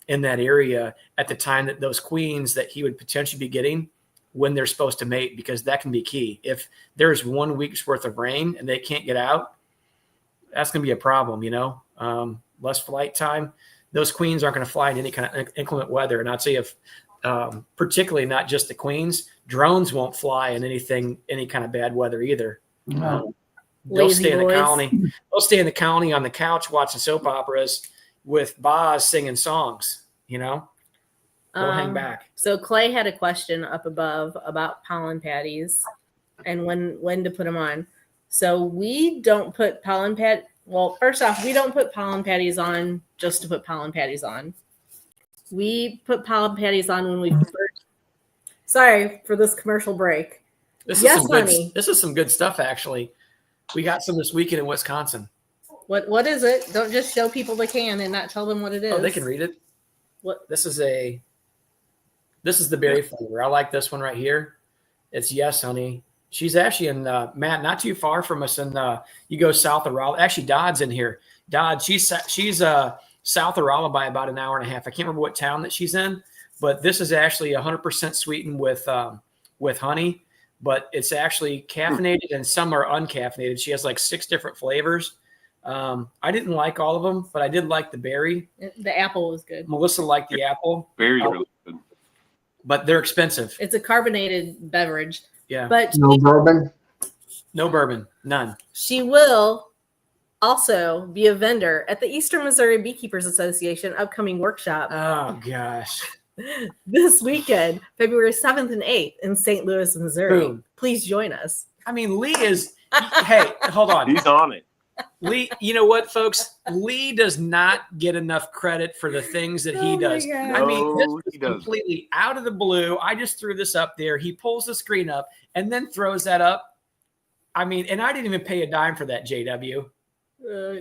in that area at the time that those queens that he would potentially be getting when they're supposed to mate, because that can be key. If there's 1 week's worth of rain and they can't get out, that's going to be a problem, less flight time, those queens aren't going to fly in any kind of inclement weather. And I'd say if, particularly not just the queens, drones won't fly in any kind of bad weather either. They'll stay in the colony. They'll stay in the colony on the couch watching soap operas with Boz singing songs, They'll hang back. So Clay had a question up above about pollen patties and when to put them on. So we don't put pollen pad. Well, first off, we don't put pollen patties on just to put pollen patties on. We put pollen patties on when we first. Sorry for this commercial break. This is some good stuff, actually. We got some this weekend in Wisconsin. What is it? Don't just show people the can and not tell them what it is. Oh, they can read it. What? This is the berry flavor. I like this one right here. It's Yes Honey. She's actually in Matt, not too far from us. And you go south of Raleigh. Actually, Dodd's in here. Dodd, she's south of Raleigh by about an hour and a half. I can't remember what town that she's in, but this is actually 100% sweetened with honey. But it's actually caffeinated and some are uncaffeinated. She has like 6 different flavors. I didn't like all of them, but I did like the berry. The apple was good. Melissa liked the apple. Berry's really good. But they're expensive. It's a carbonated beverage. Yeah. But No bourbon. No bourbon. None. she will also be a vendor at the Eastern Missouri Beekeepers Association upcoming workshop Oh, gosh. this weekend, February 7th and 8th in St. Louis, Missouri. Boom. Please join us. I mean, Lee is, hey, hold on. He's on it. Lee, you know what, folks? Lee does not get enough credit for the things that he Oh my does. God. I mean, this No, was he doesn't. completely out of the blue. I just threw this up there. He pulls the screen up and then throws that up. I mean, and I didn't even pay a dime for that, JW.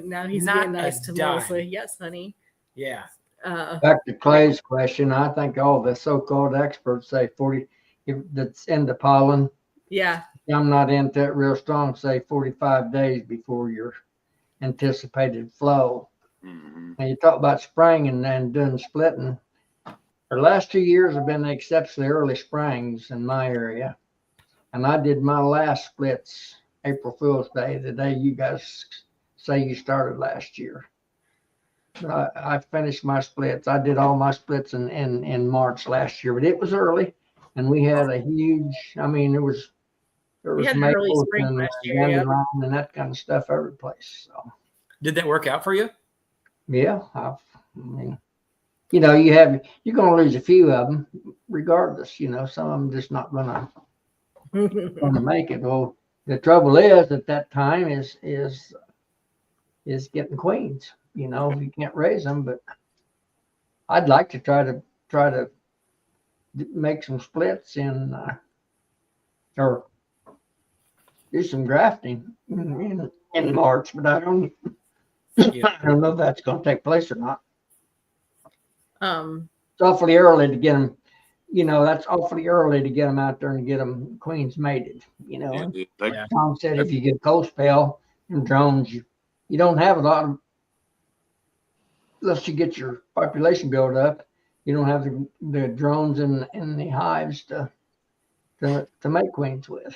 Now he's Not being nice a to dime. Melissa. Yes, honey. Yeah. Back to Clay's question, I think all the so-called experts say 40, if that's into pollen. Yeah. I'm not into it real strong, say 45 days before your anticipated flow. Mhm. And you talk about spraying and then doing splitting. The last 2 years have been exceptionally early sprayings in my area. And I did my last splits April Fool's Day, the day you guys say you started last year. I finished my splits. I did all my splits in March last year, but it was early. And we had a huge, I mean, there was We had an early maples spring and last year, yeah. dandelion and that kind of stuff every place. So. Did that work out for you? Yeah, I mean, you're going to lose a few of them regardless, some of them just not going to make it. Well, the trouble is at that time is getting queens, you can't raise them, but I'd like to try to make some splits or do some grafting in March, but I don't know if that's going to take place or not. It's awfully early to get them. That's awfully early to get them out there and get them queens mated. Yeah, dude. Like, Yeah. Tom said, if you get a cold spell and drones, you don't have a lot of, unless you get your population built up, you don't have the drones in the hives to make queens with.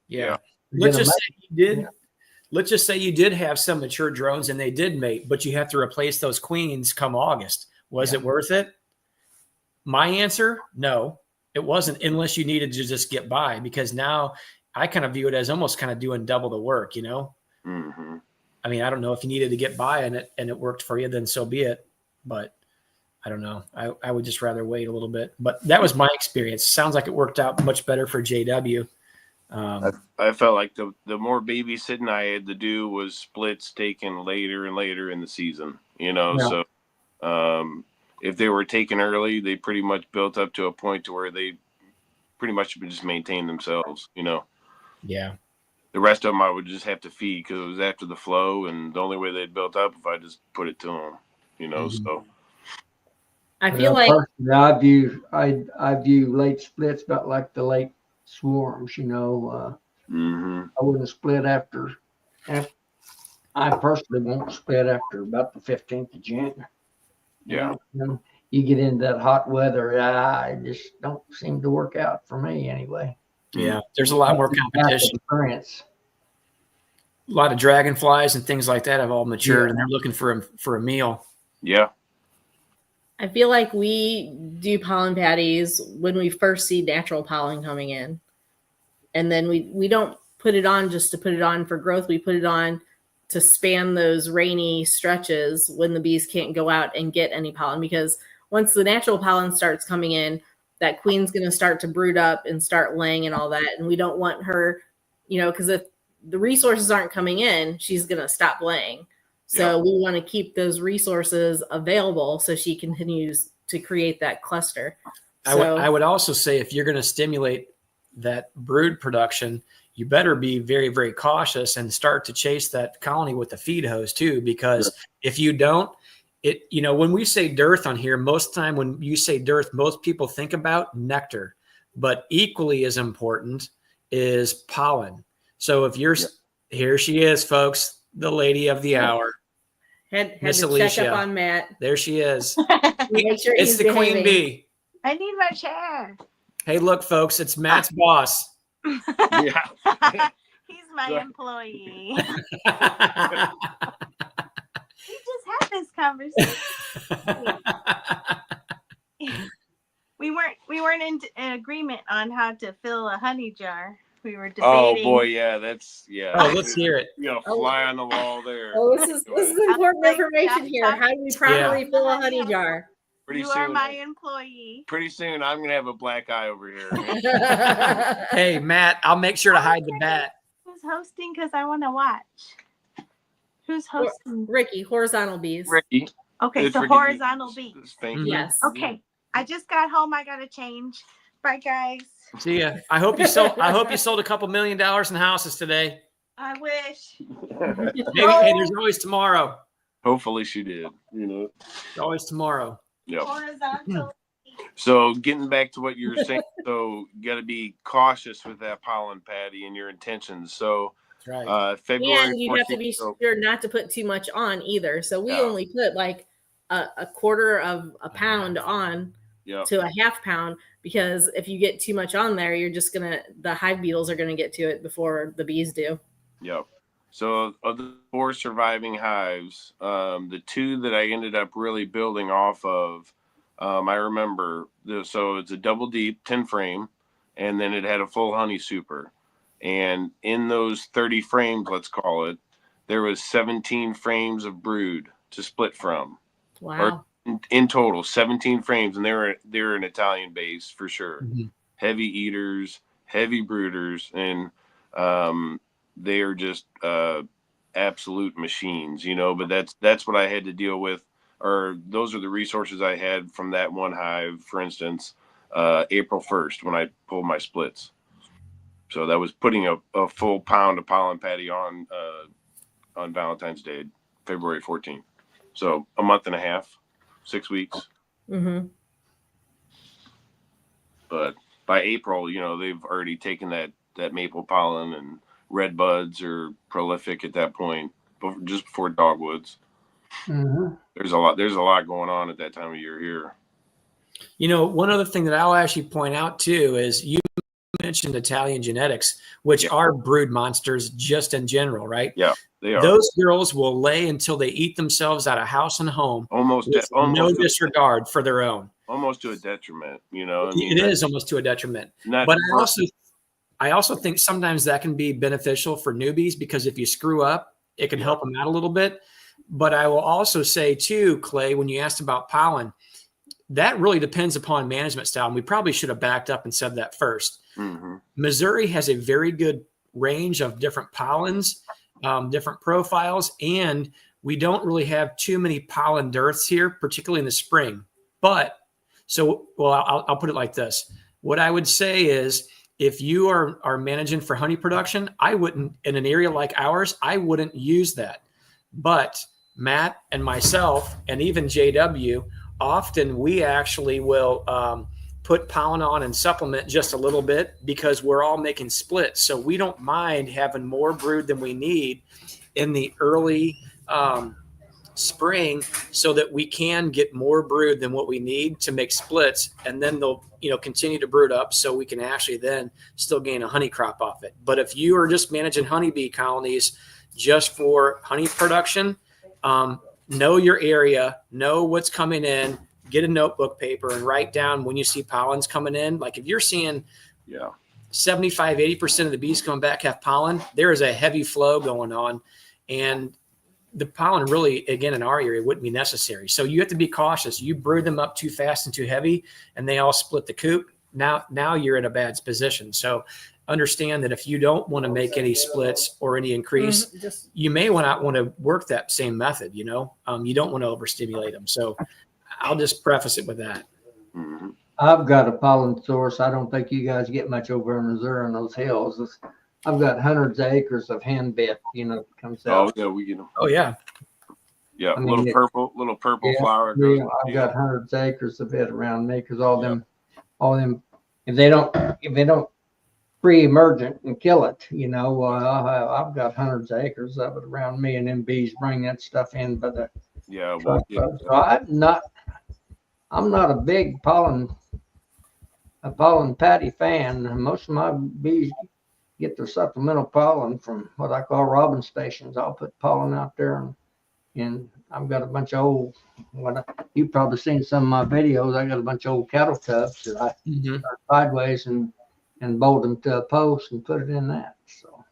Yeah. To Let's get 'em just say you did. Yeah. Let's just say you did have some mature drones and they did mate, but you have to replace those queens come August. Was it worth it? My answer, no, it wasn't, unless you needed to just get by, because now I kind of view it as almost kind of doing double the work, mhm. I mean, I don't know if you needed to get by and it worked for you, then so be it. But I don't know. I would just rather wait a little bit. But that was my experience. Sounds like it worked out much better for JW. I felt like the more babysitting I had to do was splits taken later and later in the season, Yeah. So if they were taken early, they pretty much built up to a point to where they pretty much just maintained themselves, Yeah. The rest of them I would just have to feed because it was after the flow, and the only way they'd built up if I just put it to them, So I feel like personally, I view late splits about like the late swarms. mhm. I wouldn't split after. I personally won't split after about the 15th of January. Yeah. Then you get into that hot weather. It just don't seem to work out for me anyway. Yeah. There's a lot more competition. Experience. A lot of dragonflies and things like that have all matured and they're looking for a meal. Yeah. I feel like we do pollen patties when we first see natural pollen coming in. And then we don't put it on just to put it on for growth. We put it on to span those rainy stretches when the bees can't go out and get any pollen, because once the natural pollen starts coming in, that queen's going to start to brood up and start laying and all that. And we don't want her, because if the resources aren't coming in, she's going to stop laying. So we want to keep those resources available so she continues to create that cluster. I would also say, if you're going to stimulate that brood production, you better be very, very cautious and start to chase that colony with the feed hose too, because if you don't, when we say dearth on here, most time when you say dearth, most people think about nectar, but equally as important is pollen. So if you're, here she is, folks, the lady of the hour. Had Miss to Alicia. check up on Matt. There she is. Make sure It's he's the behaving. queen bee. I need my chair. Hey, look, folks, it's Matt's boss. Yeah. He's my employee. disagreement on how to fill a honey jar. We were Oh debating. boy, yeah, that's Oh, let's hear it. You know, fly on the wall there. Oh, this is important Like, information here. How do we properly fill a honey jar? Pretty You soon, are my employee. pretty soon, I'm gonna have a black eye over here. Hey, Matt, I'll make sure to hide the bat. Who's hosting? Because I want to watch. Who's hosting? Ricky, horizontal bees. Ricky, Okay, it's so Ricky. horizontal bees. Thank Mhm. you. Yes. Okay, I just got home. I gotta change. Bye, guys. See ya. I hope you sold a couple $1 million in houses today. I wish. Maybe, hey, there's always tomorrow. Hopefully she did. You know. There's always tomorrow. Yep. Horizontal. So getting back to what you were saying, so you got to be cautious with that pollen, Patty, and your intentions. So That's right. February And you have to 14th, be so- sure not to put too much on either. So we Yeah. only put like a quarter of a pound on yeah. to a half pound, because if you get too much on there, you're just the hive beetles are gonna get to it before the bees do. Yep. So of the 4 surviving hives, the 2 that I ended up really building off of, I remember, so it's a double deep 10 frame, and then it had a full honey super. And in those 30 frames, let's call it, there was 17 frames of brood to split from. Wow. In total, 17 frames, and they're an Italian base for sure. Mm-hmm. Heavy eaters, heavy brooders, and they are just absolute machines, you know. But that's what I had to deal with, or those are the resources I had from that one hive, for instance, April 1st when I pulled my splits. So that was putting a full pound of pollen, Patty, on Valentine's Day, February 14th. So a month and a half. 6 weeks. Mm-hmm. But by April, you know, they've already taken that maple pollen, and red buds are prolific at that point, just before dogwoods. Mm-hmm. There's a lot going on at that time of year here. You know, one other thing that I'll actually point out too is you mentioned Italian genetics, which are brood monsters just in general, right? Yeah, they are. Those girls will lay until they eat themselves out of house and home, Almost no disregard for their own. Almost to a detriment, you know. I mean, it is almost to a detriment. But I also think sometimes that can be beneficial for newbies, because if you screw up, it can help them out a little bit. But I will also say too, Clay, when you asked about pollen, that really depends upon management style. And we probably should have backed up and said that first. Mm-hmm. Missouri has a very good range of different pollens, different profiles, and we don't really have too many pollen dearths here, particularly in the spring. But I'll put it like this. What I would say is, if you are managing for honey production, I wouldn't, in an area like ours, I wouldn't use that. But Matt and myself, and even JW, often we actually will put pollen on and supplement just a little bit, because we're all making splits. So we don't mind having more brood than we need in the early spring, so that we can get more brood than what we need to make splits. And then they'll, continue to brood up, so we can actually then still gain a honey crop off it. But if you are just managing honeybee colonies just for honey production, know your area, know what's coming in, get a notebook paper and write down when you see pollens coming in. Like if you're seeing 75, 80% of the bees coming back have pollen, there is a heavy flow going on. And the pollen really, again, in our area, wouldn't be necessary. So you have to be cautious. You brood them up too fast and too heavy, and they all split the coop. Now you're in a bad position. So understand that if you don't want to make any splits or any increase, you may not want to work that same method. You don't want to overstimulate them. So I'll just preface it with that. Mm-hmm. I've got a pollen source. I don't think you guys get much over in Missouri in those hills. I've got hundreds of acres of henbit, comes out. Oh yeah, we get them. Oh yeah. Yeah, I mean, little purple flower. I've got hundreds of acres of it around me, because all them, if they don't pre-emergent and kill it, I've got hundreds of acres of it around me, and them bees bring that stuff in by the truck. So I'm not a big pollen patty fan. Most of my bees get their supplemental pollen from what I call robin stations. I'll put pollen out there and I've got a bunch of old, you've probably seen some of my videos. I got a bunch of old cattle tubs that I turn sideways and bolt them to a post and put it in that. So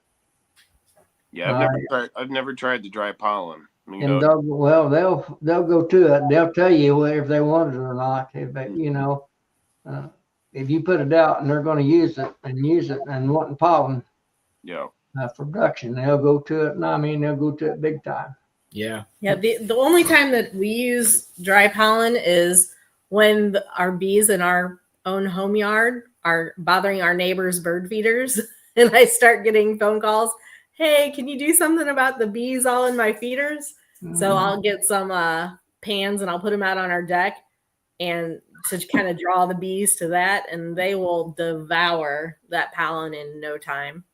Yeah, I've never tried the dry pollen. and they'll go to it. They'll tell you if they want it or not. If they, if you put it out and they're going to use it and wanting pollen, for production, they'll go to it. And I mean, they'll go to it big time. Yeah. Yeah. The only time that we use dry pollen is when our bees in our own home yard are bothering our neighbors' bird feeders. And I start getting phone calls. Hey, can you do something about the bees all in my feeders? So I'll get some pans and I'll put them out on our deck and to kind of draw the bees to that. And they will devour that pollen in no time.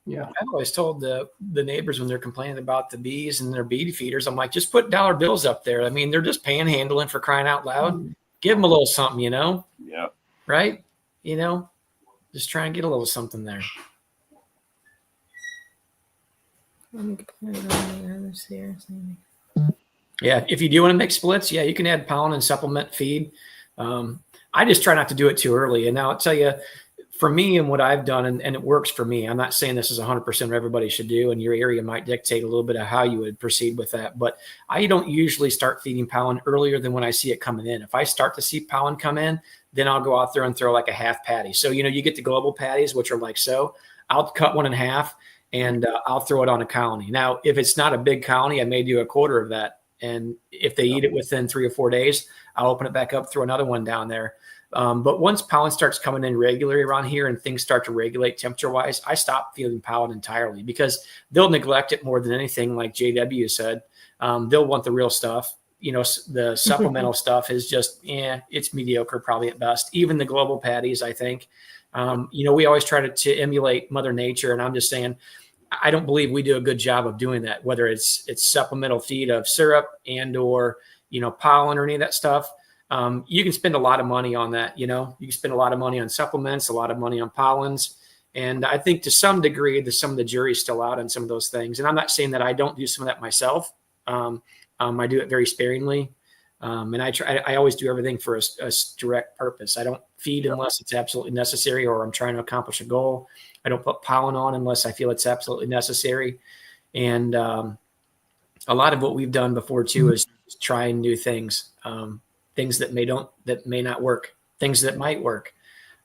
Yeah. I've always told the neighbors when they're complaining about the bees and their bee feeders, I'm like, just put dollar bills up there. I mean, they're just panhandling, for crying out loud. Give them a little something, Yeah. Right? Just try and get a little something there. Yeah, if you do want to mix splits, you can add pollen and supplement feed. I just try not to do it too early. And now I'll tell you, for me and what I've done, and it works for me, I'm not saying this is 100% what everybody should do, and your area might dictate a little bit of how you would proceed with that. But I don't usually start feeding pollen earlier than when I see it coming in. If I start to see pollen come in, then I'll go out there and throw like a half patty. So, you get the global patties, which are like so. I'll cut one in half, and I'll throw it on a colony. Now, if it's not a big colony, I may do a quarter of that. And if they eat it within 3 or 4 days, I'll open it back up, throw another one down there. But once pollen starts coming in regularly around here and things start to regulate temperature-wise, I stop feeding pollen entirely because they'll neglect it more than anything, like JW said. They'll want the real stuff. The supplemental stuff is just, it's mediocre probably at best. Even the global patties, I think. We always try to emulate Mother Nature, and I'm just saying, I don't believe we do a good job of doing that, whether it's supplemental feed of syrup and or, pollen or any of that stuff. You can spend a lot of money on that. You can spend a lot of money on supplements, a lot of money on pollens. And I think to some degree, some of the jury's still out on some of those things. And I'm not saying that I don't do some of that myself. I do it very sparingly. And I always do everything for a direct purpose. I don't feed unless it's absolutely necessary or I'm trying to accomplish a goal. I don't put pollen on unless I feel it's absolutely necessary. And a lot of what we've done before too is trying new things, things that may not work, things that might work.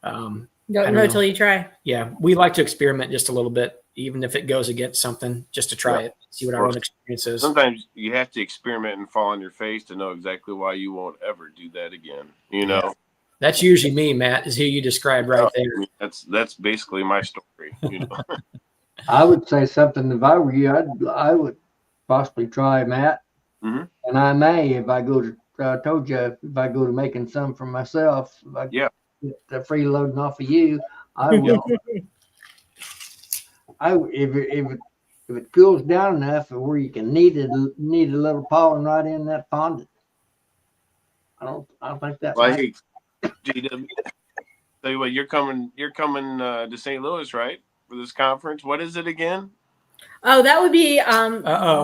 Don't know till you try. Yeah, we like to experiment just a little bit, even if it goes against something, just to try it, see what our own experience is. Sometimes you have to experiment and fall on your face to know exactly why you won't ever do that again. Yeah. That's usually me, Matt, is who you described right there. That's basically my story. I would say something, if I were you, I would possibly try, Matt. Mm-hmm. And I may, if I go to, I told you, if I go to making some for myself, if I get the freeloading off of you, I will. If it cools down enough where you can need a little pollen right in that pond, I don't think that. Well, hey, GW, tell you what, you're coming to St. Louis, right, for this conference? What is it again? Oh, that would be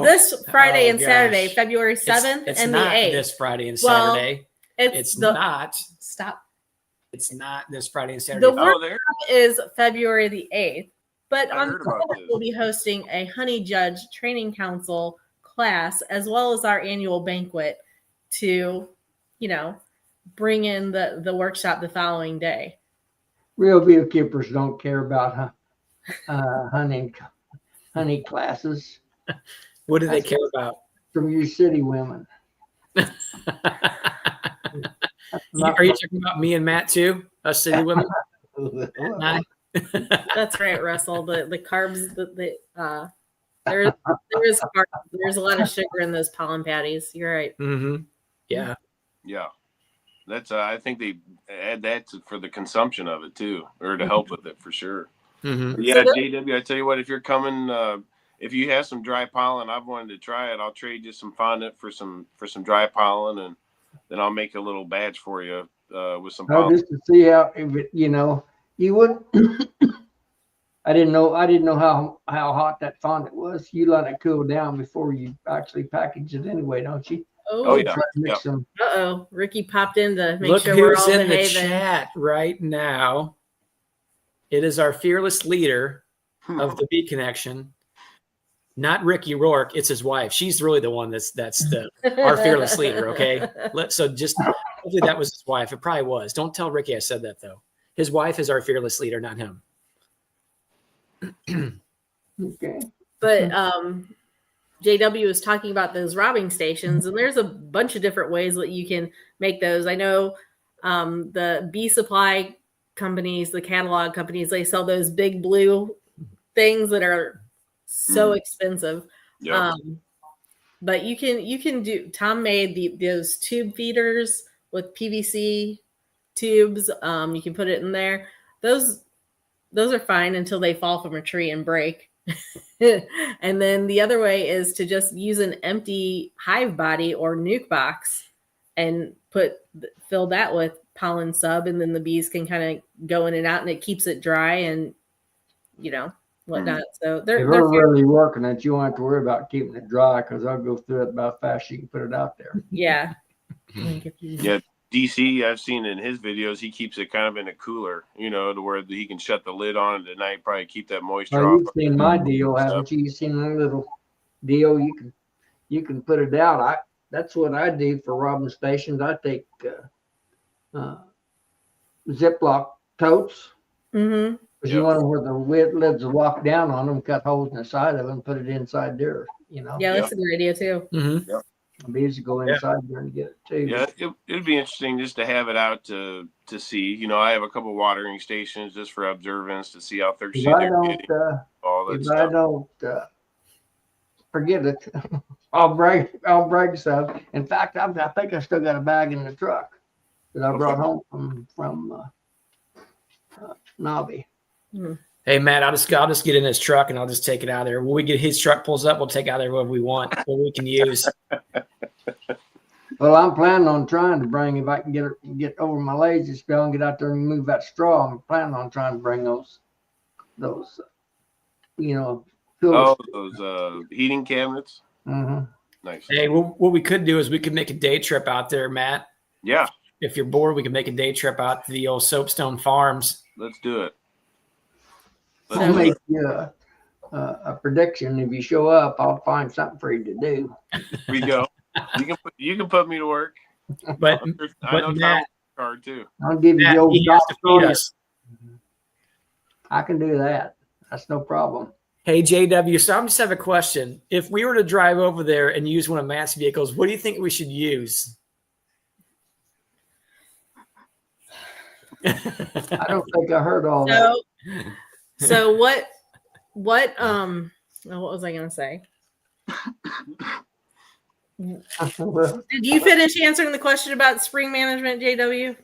this Friday and Saturday, February 7th and the 8th. This Friday and Saturday. It's not. Stop. It's not this Friday and Saturday. The workshop is February the 8th, but on Sunday we'll be hosting a Honey Judge Training Council class as well as our annual banquet to, bring in the workshop the following day. Real beekeepers don't care about honey classes. What do they care about? From you city women. Are you talking about me and Matt too? Us city women? That's right, Russell. The carbs, there is carbs. There's a lot of sugar in those pollen patties. You're right. Mm-hmm. Yeah. Yeah. That's I think they add that for the consumption of it too, or to help with it for sure. Mm-hmm. Yeah, JW, I tell you what, if you're coming, if you have some dry pollen, I've wanted to try it. I'll trade you some fondant for some dry pollen, and then I'll make a little batch for you with some pollen. Just to see how, if it, you would. I didn't know how hot that fondant was. You let it cool down before you actually package it anyway, don't you? Oh, Oh, yeah. Mix them. uh-oh. Ricky popped in to make Look sure we're who's all in the behaving. chat right now. It is our fearless leader of the Bee Connection. Not Ricky Rourke, it's his wife. She's really the one that's our fearless leader, okay? So just hopefully that was his wife. It probably was. Don't tell Ricky I said that, though. His wife is our fearless leader, not him. Okay. But JW was talking about those robbing stations, and there's a bunch of different ways that you can make those. I know the bee supply companies, the catalog companies, they sell those big blue things that are so expensive. Yeah. But you can do. Tom made those tube feeders with PVC tubes. You can put it in there. Those are fine until they fall from a tree and break. And then the other way is to just use an empty hive body or nuke box and fill that with pollen sub, and then the bees can kind of go in and out, and it keeps it dry and whatnot. So If they're we're really working it, you won't have to worry about keeping it dry because I'll go through it about fast you can put it out there. yeah. Yeah. DC, I've seen in his videos, he keeps it kind of in a cooler, to where he can shut the lid on it at night, probably keep that moisture Well, off. you've seen my deal, haven't you? You've seen my little deal. You can put it out. That's what I do for robbing stations. I take Ziploc totes. Mm-hmm. Because you want them where the lids will lock down on them, cut holes in the side of them, put it inside there. Yeah, that's a good idea too. Mm-hmm. Yeah. Bees go inside there and get it too. Yeah, it'd be interesting just to have it out to see. I have a couple watering stations just for observance to see how thirsty If I they're don't, getting. All that if stuff. I don't forget it, I'll break some. In fact, I think I still got a bag in the truck that I brought home from Nobby. Hey, Matt, I'll just get in his truck and I'll just take it out of there. When we get his truck pulls up, we'll take out there what we want, what we can use. Well, I'm planning on trying to bring, if I can get over my lazy spell and get out there and move that straw, I'm planning on trying to bring those those heating cabinets. Mm-hmm. Nice. Hey, what we could do is we could make a day trip out there, Matt. Yeah. If you're bored, we can make a day trip out to the old Soapstone Farms. Let's do it. I'll make you a prediction. If you show up, I'll find something for you to do. Here we go. You can put me to work. But I know Matt, card too. I'll give you Matt, the old he has to feed Sawyer. us. I can do that. That's no problem. Hey, JW, so I just have a question. If we were to drive over there and use one of Matt's vehicles, what do you think we should use? I don't think I heard all that. So what was I going to say? Did you finish answering the question about spring management, JW?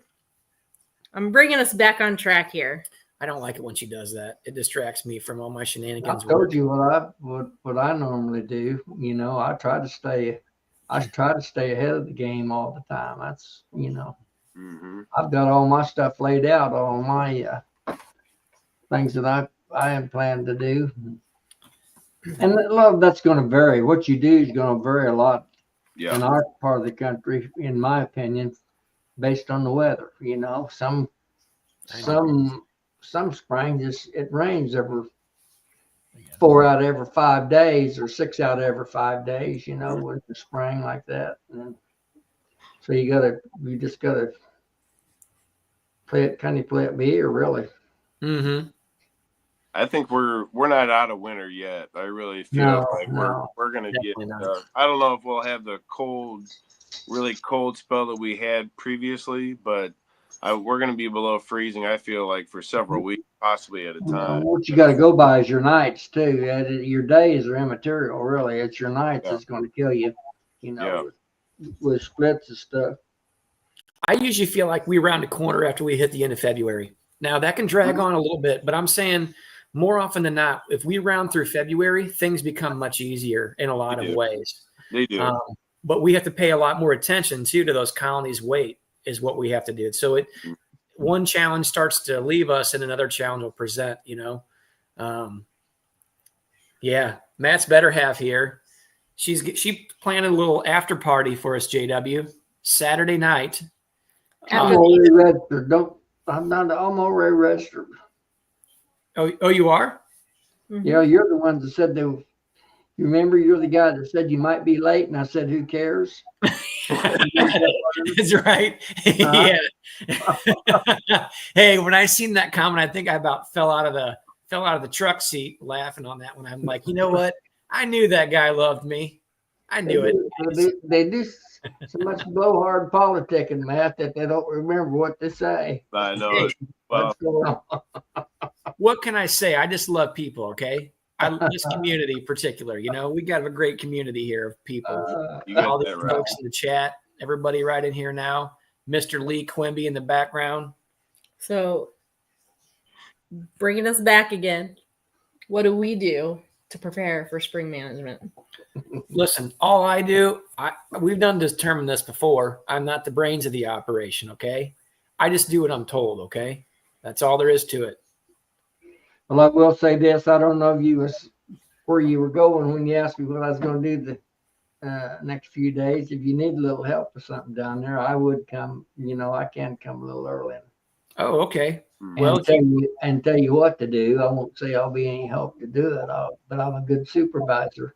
I'm bringing us back on track here. I don't like it when she does that. It distracts me from all my shenanigans. I told you what I normally do. I try to stay ahead of the game all the time. That's I've got all my stuff laid out, all my things that I am planning to do. And a lot of that's going to vary. What you do is going to vary a lot in our part of the country, in my opinion, based on the weather. Some springs it rains every 4 out of every 5 days or 6 out of every 5 days. With the spring like that. And so you just gotta play it by ear, really. Mm-hmm. I think we're not out of winter yet. I really feel we're gonna get. I don't know if we'll have the really cold spell that we had previously, but we're gonna be below freezing. I feel like for several weeks, possibly at a time. What you got to go by is your nights too. Your days are immaterial, really. It's your nights that's going to kill you. With splits and stuff. I usually feel like we round a corner after we hit the end of February. Now that can drag on a little bit, but I'm saying more often than not, if we round through February, things become much easier in a lot of ways. They do. But we have to pay a lot more attention too to those colonies' weight is what we have to do. So one challenge starts to leave us and another challenge will present, Yeah, Matt's better half here. She planned a little after party for us, JW, Saturday night. After I'm already registered. I'm already registered. Oh, you are? Mhm. You know, you're the ones that said they. You remember, you're the guy that said you might be late, and I said, "Who cares?" That's right. Yeah. Hey, when I seen that comment, I think I about fell out of the truck seat laughing on that one. I'm like, you know what? I knew that guy loved me. I knew it. They do so much blowhard politicking, Matt, that they don't remember what to say. I know it. Well, What's going on? What can I say? I just love people. Okay. This community in particular, we got a great community here of people. you got All the that right. folks in the chat, everybody right in here now. Mr. Lee Quimby in the background. So, bringing us back again, what do we do to prepare for spring management? Listen, all I do, we've determined this before. I'm not the brains of the operation, okay? I just do what I'm told, okay? That's all there is to it. Well, I will say this: I don't know if you was where you were going when you asked me what I was going to do the next few days. If you need a little help with something down there, I would come. I can come a little early. Oh, okay. And Well, tell you what to do. I won't say I'll be any help to do it, but I'm a good supervisor.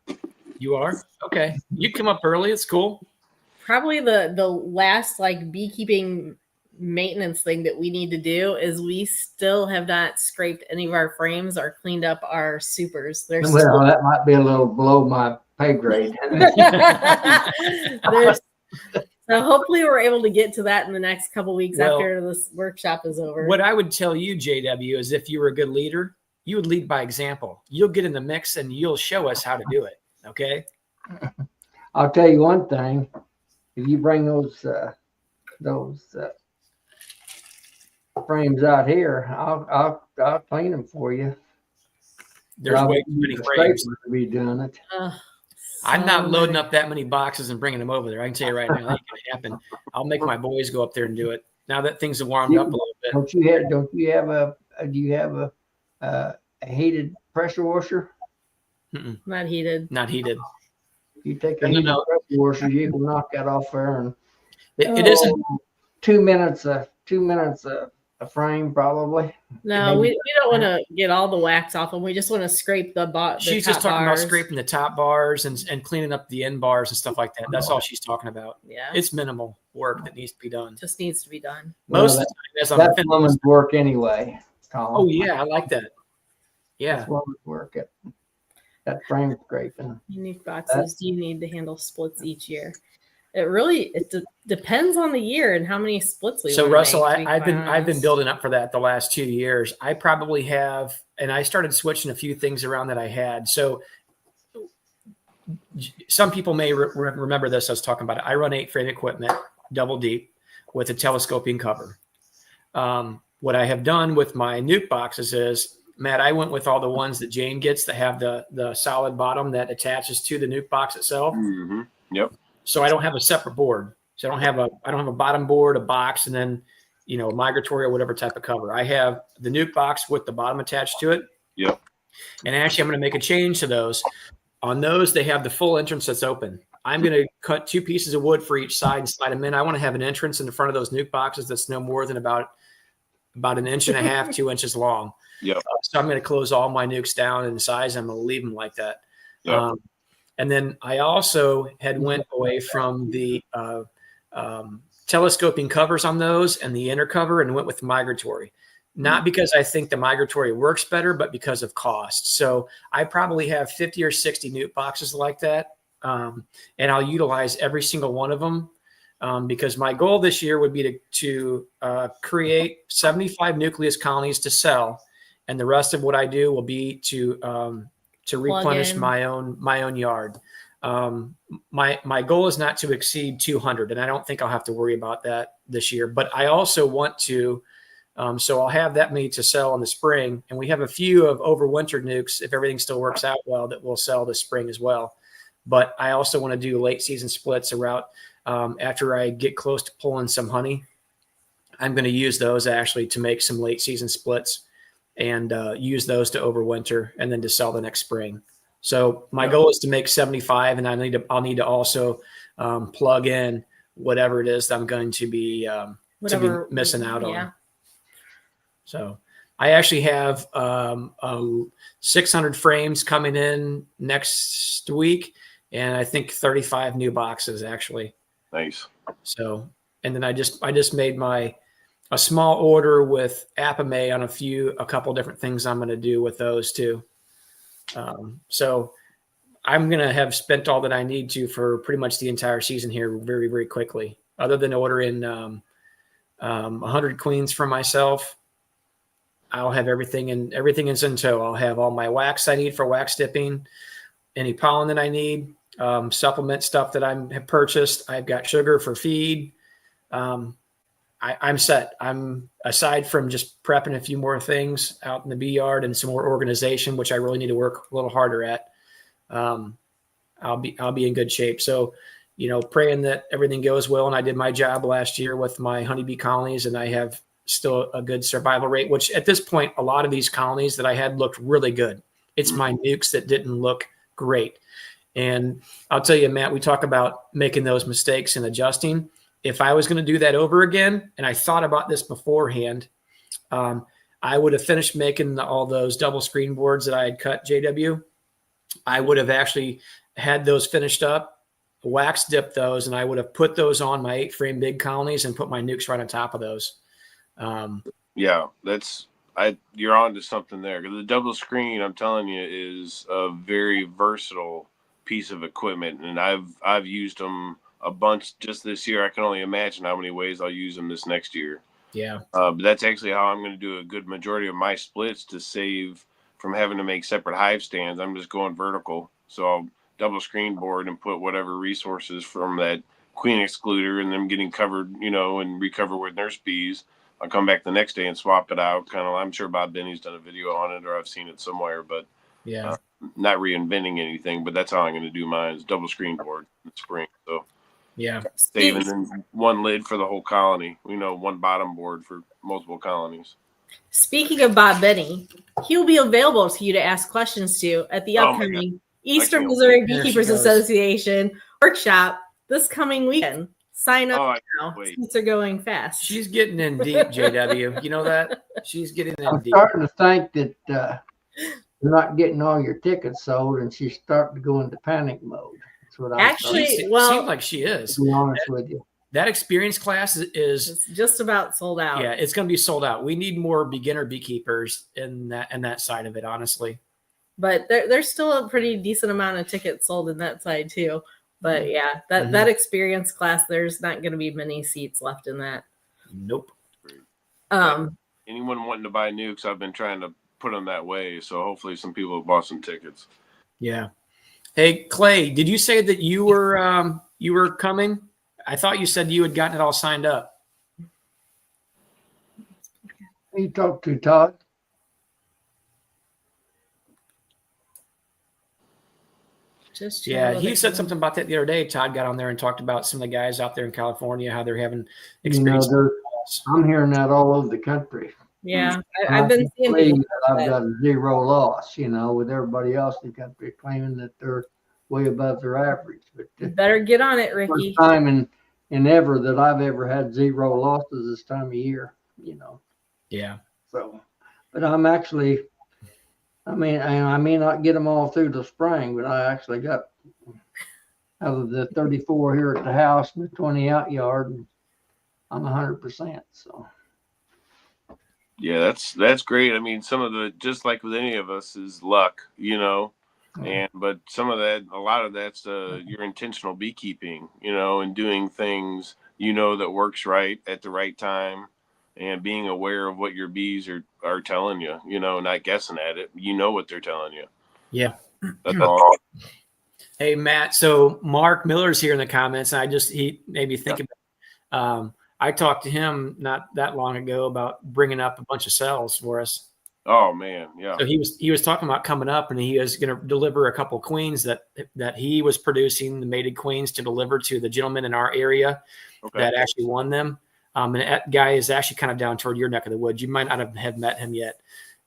you are? Okay. You come up early. It's cool. Probably the last beekeeping maintenance thing that we need to do is we still have not scraped any of our frames or cleaned up our supers. There's Well, that might be a little below my pay grade. So hopefully we're able to get to that in the next couple weeks Well, after this workshop is over. What I would tell you, JW, is if you were a good leader, you would lead by example. You'll get in the mix and you'll show us how to do it. Okay. I'll tell you one thing: if you bring those frames out here, I'll clean them for you. There's way too many frames to be doing it. I'm not loading up that many boxes and bringing them over there. I can tell you right now, that ain't gonna happen. I'll make my boys go up there and do it. Now that things have warmed up a little bit. Do you have a heated pressure washer? Mm-mm. Not heated. Not heated. If you take a heated pressure washer, you can knock that off there, and it isn't 2 minutes a frame probably. No, we don't want to get all the wax off them. We just want to scrape the bottom. She's just talking about scraping the top bars and cleaning up the end bars and stuff like that. That's all she's talking about. Yeah, it's minimal work that needs to be done. Just needs to be done. Most of the time, as I'm That's woman's work anyway, Tom. Oh yeah, I like that. Yeah, that's woman's work. That frame scraping. Unique boxes do you need to handle splits each year? It depends on the year and how many splits we. So Russell, I've been honest. building up for that the last 2 years. I probably have, and I started switching a few things around that I had. So some people may remember this. I was talking about it. I run 8 frame equipment, double deep, with a telescoping cover. What I have done with my nuke boxes is, Matt, I went with all the ones that Jane gets that have the solid bottom that attaches to the nuke box itself. Mm-hmm. Yep. So I don't have a separate board. So I don't have a bottom board, a box, and then a migratory or whatever type of cover. I have the nuke box with the bottom attached to it. Yep. And actually, I'm going to make a change to those. On those, they have the full entrance that's open. I'm going to cut 2 pieces of wood for each side and slide them in. I want to have an entrance in the front of those nuke boxes that's no more than about 1.5 inches, 2 inches long. Yep. So I'm going to close all my nukes down in size. I'm going to leave them like that. Yep. And then I also had went away from the telescoping covers on those and the inner cover and went with migratory. Not because I think the migratory works better, but because of cost. So I probably have 50 or 60 nuke boxes like that. And I'll utilize every single one of them because my goal this year would be to create 75 nucleus colonies to sell. And the rest of what I do will be to replenish my own yard. My goal is not to exceed 200, and I don't think I'll have to worry about that this year. But I also want to, so I'll have that many to sell in the spring, and we have a few of overwintered nukes if everything still works out well that we'll sell this spring as well. But I also want to do late season splits around after I get close to pulling some honey. I'm going to use those actually to make some late season splits. and use those to overwinter and then to sell the next spring. So my goal is to make 75, and I'll need to also plug in whatever it is that I'm going to be missing out on. So I actually have 600 frames coming in next week, and I think 35 new boxes actually. Nice. So, and then I just made a small order with Apame on a couple different things I'm going to do with those too. So I'm going to have spent all that I need to for pretty much the entire season here very, very quickly, other than ordering 100 queens for myself. I'll have everything in tow. I'll have all my wax I need for wax dipping, any pollen that I need, supplement stuff that I have purchased. I've got sugar for feed. I'm set. I'm, aside from just prepping a few more things out in the bee yard and some more organization, which I really need to work a little harder at. I'll be in good shape. So, praying that everything goes well. And I did my job last year with my honeybee colonies, and I have still a good survival rate, which at this point, a lot of these colonies that I had looked really good. It's my nukes that didn't look great. And I'll tell you, Matt, we talk about making those mistakes and adjusting. If I was going to do that over again, and I thought about this beforehand, I would have finished making all those double screen boards that I had cut, JW. I would have actually had those finished up, wax dipped those, and I would have put those on my 8-frame big colonies and put my nukes right on top of those. Yeah, you're on to something there. The double screen, I'm telling you, is a very versatile piece of equipment, and I've used them a bunch just this year. I can only imagine how many ways I'll use them this next year. Yeah. But that's actually how I'm going to do a good majority of my splits to save from having to make separate hive stands. I'm just going vertical. So I'll double screen board and put whatever resources from that queen excluder and them getting covered, and recover with nurse bees. I'll come back the next day and swap it out. I'm sure Bob Denny's done a video on it, or I've seen it somewhere, but not reinventing anything, but that's how I'm going to do mine, is double screen board in the spring. So saving then one lid for the whole colony, one bottom board for multiple colonies. Speaking of Bob Benny, he'll be available to you to ask questions to at the upcoming Eastern Missouri Beekeepers Association workshop this coming weekend. Sign up now. Seats are going fast. She's getting in deep, JW. You know that? She's getting in deep. I'm starting to think that you're not getting all your tickets sold, and she's starting to go into panic mode. That's what I'm seems like she is. To be honest with you. That experience class is it's just about sold out. Yeah, it's going to be sold out. We need more beginner beekeepers in that side of it, honestly. But there's still a pretty decent amount of tickets sold in that side too. But yeah, that experience class, there's not going to be many seats left in that. Nope. Anyone wanting to buy nukes, I've been trying to put them that way. So hopefully some people have bought some tickets. Yeah. Hey, Clay, did you say that you were coming? I thought you said you had gotten it all signed up. You talked to Todd? He said something about that the other day. Todd got on there and talked about some of the guys out there in California, how they're having experience. I'm hearing that all over the country. Yeah, I've been seeing I've got a zero loss, with everybody else in the country claiming that they're way above their average. But you better get on it, Ricky. First time in ever that I've ever had zero losses this time of year, Yeah. So, but I'm actually, I may not get them all through the spring, but I actually got out of the 34 here at the house and the 20 out yard, and I'm 100%. So. Yeah, that's great. Some of the, just like with any of us, is luck, but some of that, a lot of that's your intentional beekeeping, and doing things, that works right at the right time, and being aware of what your bees are telling you, not guessing at it. What they're telling you. Yeah. That's all. Hey, Matt. So Mark Miller's here in the comments, and he made me think about I talked to him not that long ago about bringing up a bunch of cells for us. Oh man, yeah. So he was talking about coming up, and he was going to deliver a couple queens that he was producing, the mated queens, to deliver to the gentleman in our area that actually won them. And that guy is actually kind of down toward your neck of the woods. You might not have met him yet.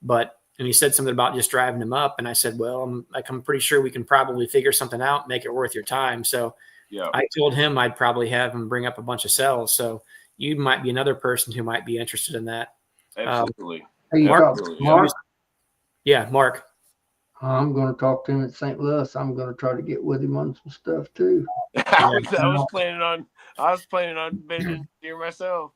And he said something about just driving them up. And I said, well, I'm pretty sure we can probably figure something out, make it worth your time. So Yeah. I told him I'd probably have him bring up a bunch of cells. So you might be another person who might be interested in that. Absolutely. Are you Mark- talking to Mark? Yeah, Mark. I'm going to talk to him at St. Louis. I'm going to try to get with him on some stuff too. I was planning on being here myself.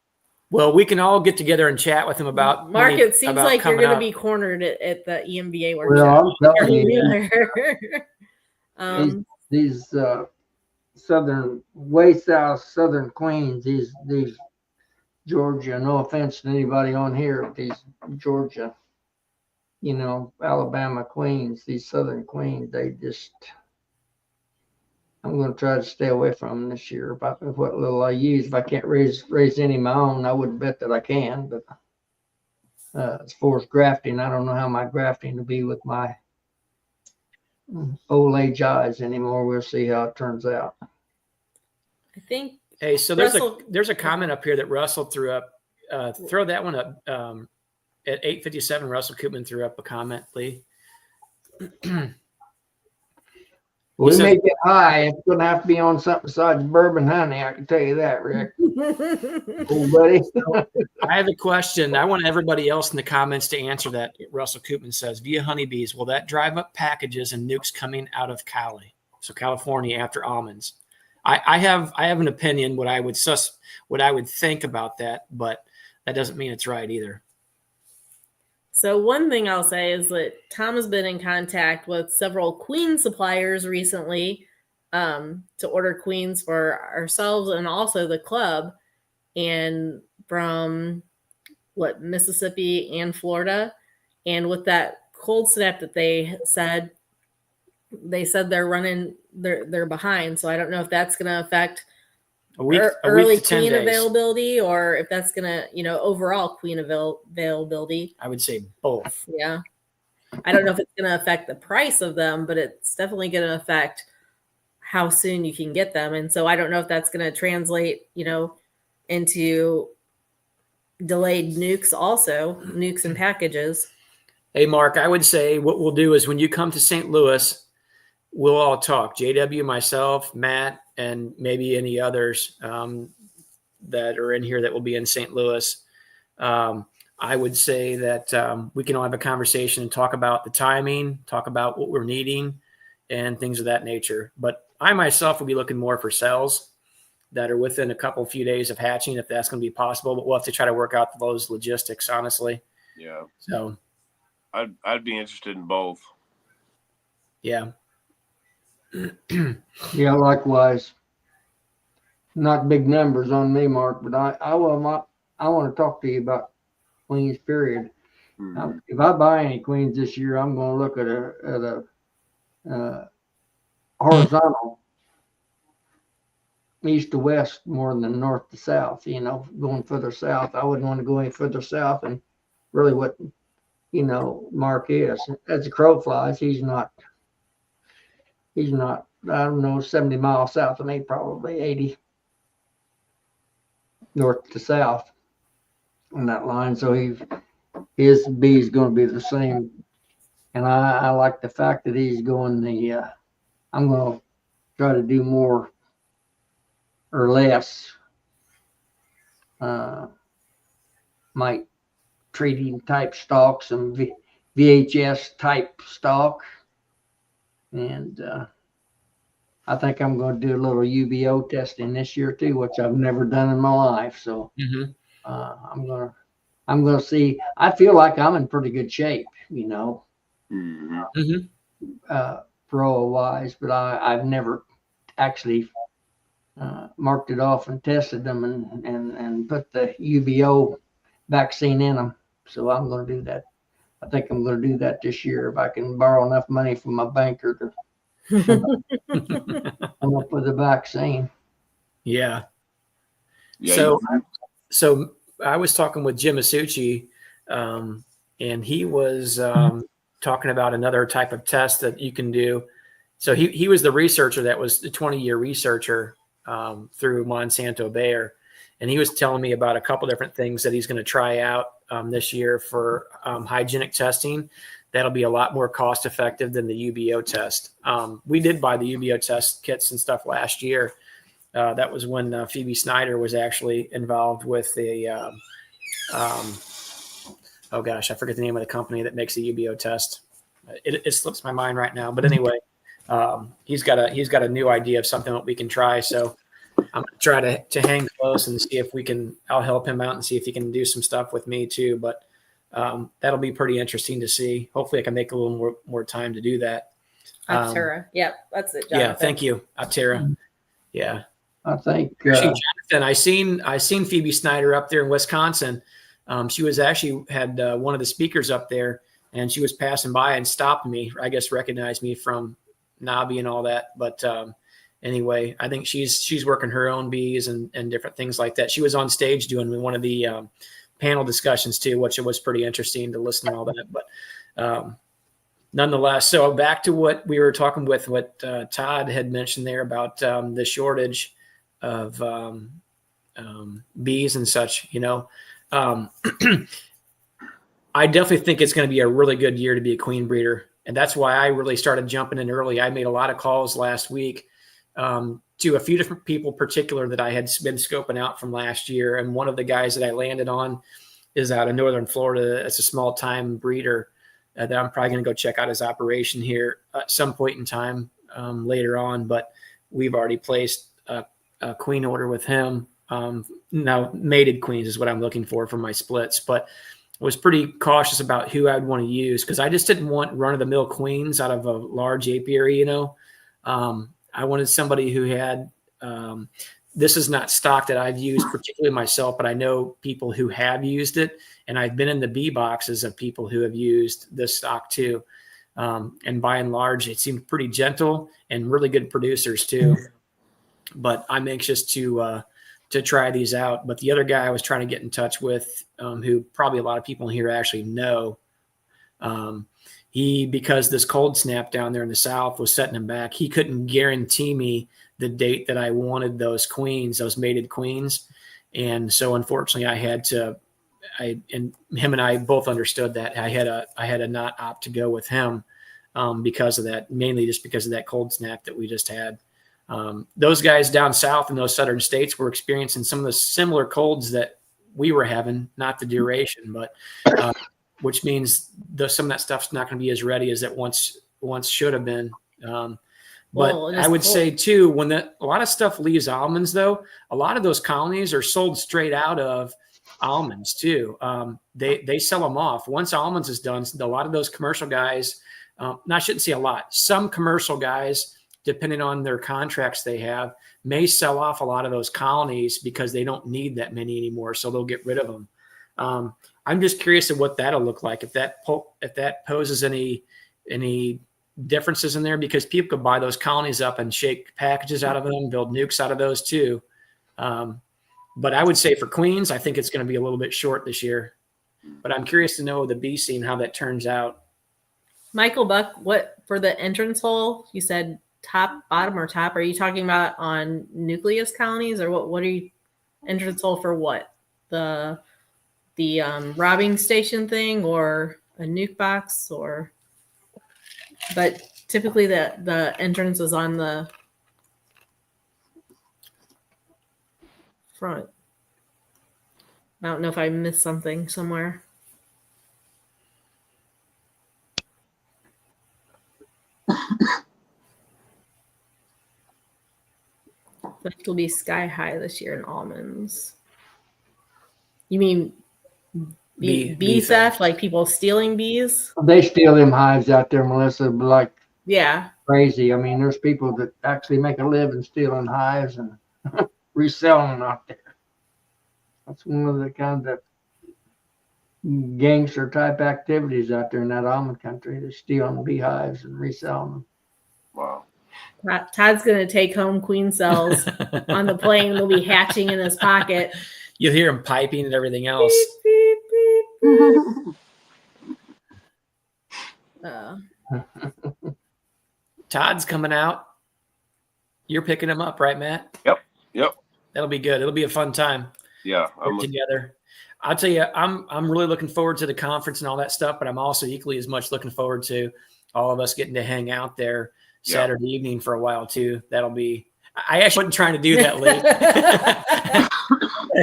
Well, we can all get together and chat with him about Mark. when It seems about like you're coming going to up. be cornered at the EMBA Well, workshop. I'm telling you, these way south southern Queens, these Georgia. No offense to anybody on here, these Georgia, Alabama Queens, these southern Queens, I'm going to try to stay away from them this year. About what little I use, if I can't raise any of my own, I wouldn't bet that I can. But as far as grafting, I don't know how my grafting will be with my old age eyes anymore. We'll see how it turns out. I think. Hey, so there's a comment up here that Russell threw up. Throw that one up at 8:57. Russell Koopman threw up a comment, Lee. We may get high. It's going to have to be on something besides bourbon honey. I can tell you that, Rick. Old buddy. I have a question. I want everybody else in the comments to answer that. Russell Koopman says, via honeybees, will that drive up packages and nukes coming out of Cali? So California after almonds. I have an opinion what I would think about that, but that doesn't mean it's right either. So one thing I'll say is that Tom has been in contact with several queen suppliers recently to order queens for ourselves and also the club, and from Mississippi and Florida. And with that cold snap that they said they're behind. So I don't know if that's going to affect early queen availability, or if that's going to, overall queen availability. I would say both. Yeah. I don't know if it's going to affect the price of them, but it's definitely going to affect how soon you can get them. And so I don't know if that's going to translate, into delayed nukes and packages. Hey, Mark, I would say what we'll do is when you come to St. Louis, we'll all talk. JW, myself, Matt, and maybe any others that are in here that will be in St. Louis. I would say that we can all have a conversation and talk about the timing, talk about what we're needing, and things of that nature. But I myself will be looking more for cells that are within a few days of hatching, if that's going to be possible. But we'll have to try to work out those logistics, honestly. Yeah. So I'd be interested in both. Yeah. Yeah, likewise. Not big numbers on me, Mark, but I want to talk to you about queens, period. Mm-hmm. If I buy any queens this year, I'm going to look at a horizontal east to west more than north to south, going further south. I wouldn't want to go any further south, and really what, Mark is. As the crow flies, he's not, I don't know, 70 miles south of me, probably 80 north to south on that line. So his B is going to be the same. And I like the fact that he's going I'm going to try to do more or less mite treating type stalks and VHS type stalk. And I think I'm going to do a little UBO testing this year too, which I've never done in my life. So I'm going to see. I feel like I'm in pretty good shape, pro wise, but I've never actually marked it off and tested them and put the UBO vaccine in them. So I'm going to do that. I think I'm going to do that this year if I can borrow enough money from my banker to come up with a vaccine. Yeah. Yeah. So I was talking with Jim Asucci, and he was talking about another type of test that you can do. So he was the researcher that was the 20-year researcher through Monsanto Bayer. and he was telling me about a couple different things that he's going to try out this year for hygienic testing. That'll be a lot more cost effective than the UBO test. We did buy the UBO test kits and stuff last year. That was when Phoebe Snyder was actually involved with the oh gosh, I forget the name of the company that makes the UBO test. It slips my mind right now. But anyway, he's got a new idea of something that we can try. So I'm going to try to hang close and see if we can. I'll help him out and see if he can do some stuff with me too. But that'll be pretty interesting to see. Hopefully, I can make a little more time to do that. Aptera. Yep, that's it. Jonathan. Yeah, thank you, Aptera. Yeah, I think actually, Jonathan, I seen Phoebe Snyder up there in Wisconsin. She was actually had one of the speakers up there, and she was passing by and stopped me. I guess recognized me from Nobby and all that. But anyway, I think she's working her own bees and different things like that. She was on stage doing one of the panel discussions too, which was pretty interesting to listen to all that. But nonetheless, so back to what we were talking with, what Todd had mentioned there about the shortage of bees and such, you know. I definitely think it's going to be a really good year to be a queen breeder. And that's why I really started jumping in early. I made a lot of calls last week to a few different people, particular that I had been scoping out from last year. And one of the guys that I landed on is out of Northern Florida. It's a small time breeder that I'm probably going to go check out his operation here at some point in time later on. But we've already placed a queen order with him. Now mated queens is what I'm looking for my splits, but was pretty cautious about who I'd want to use because I just didn't want run-of-the-mill queens out of a large apiary, you know. I wanted somebody who had this is not stock that I've used particularly myself, but I know people who have used it, and I've been in the bee boxes of people who have used this stock too. And by and large, it seemed pretty gentle and really good producers too. But I'm anxious to try these out. But the other guy I was trying to get in touch with, who probably a lot of people here actually know, because this cold snap down there in the South was setting him back, he couldn't guarantee me the date that I wanted those queens, those mated queens. And so unfortunately and him and I both understood that I had a not opt to go with him because of that, mainly just because of that cold snap that we just had. Those guys down south in those southern states were experiencing some of the similar colds that we were having, not the duration, but which means some of that stuff's not going to be as ready as it once should have been. But I would say too, when a lot of stuff leaves almonds, though, a lot of those colonies are sold straight out of almonds too. They sell them off once almonds is done. A lot of those commercial guys, I shouldn't say a lot. Some commercial guys, depending on their contracts they have, may sell off a lot of those colonies because they don't need that many anymore, so they'll get rid of them. I'm just curious of what that'll look like if that poses any differences in there, because people could buy those colonies up and shake packages out of them, build nucs out of those too. But I would say for queens, I think it's going to be a little bit short this year. But I'm curious to know the bee scene, how that turns out. Michael Buck, what for the entrance hole? You said top, bottom, or top? Are you talking about on nucleus colonies, or what? What are you entrance hole for? What the robbing station thing, or a nuke box, or? But typically the entrance is on the front. I don't know if I missed something somewhere. But it'll be sky high this year in almonds. You mean bee theft, like people stealing bees? they steal them hives out there, Melissa, like Yeah. crazy. I mean, there's people that actually make a living stealing hives and reselling them out there. That's one of the kind of gangster type activities out there in that almond country. They're stealing beehives and reselling them. Wow. Todd's going to take home queen cells on the plane. They'll be hatching in his pocket. You'll hear him piping and everything else. Beep, beep, beep. Todd's coming out. You're picking him up, right, Matt? Yep. That'll be good. It'll be a fun time. Yeah, work together. I'll tell you, I'm really looking forward to the conference and all that stuff, but I'm also equally as much looking forward to all of us getting to hang out there Saturday evening for a while too. That'll be. I actually wasn't trying to do that, Lee.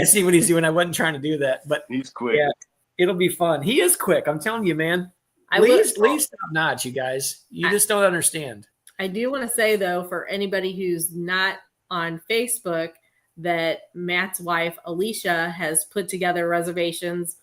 I see what he's doing. I wasn't trying to do that, but he's quick. Yeah, it'll be fun. He is quick. I'm telling you, man. Lee's top notch, you guys. You just don't understand. I do want to say though, for anybody who's not on Facebook, that Matt's wife Alicia has put together reservations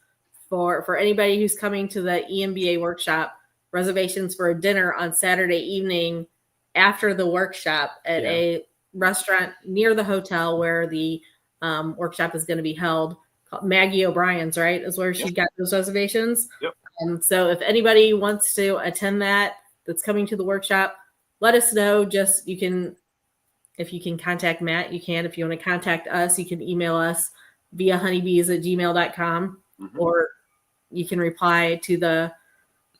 for anybody who's coming to the EMBA workshop, reservations for a dinner on Saturday evening after the workshop at a restaurant near the hotel where the workshop is going to be held, called Maggie O'Brien's, right? Is where she got those reservations. Yep. So if anybody wants to attend that's coming to the workshop, let us know. Just if you can contact Matt, you can. If you want to contact us, you can email us via honeybees@gmail.com, or you can reply to the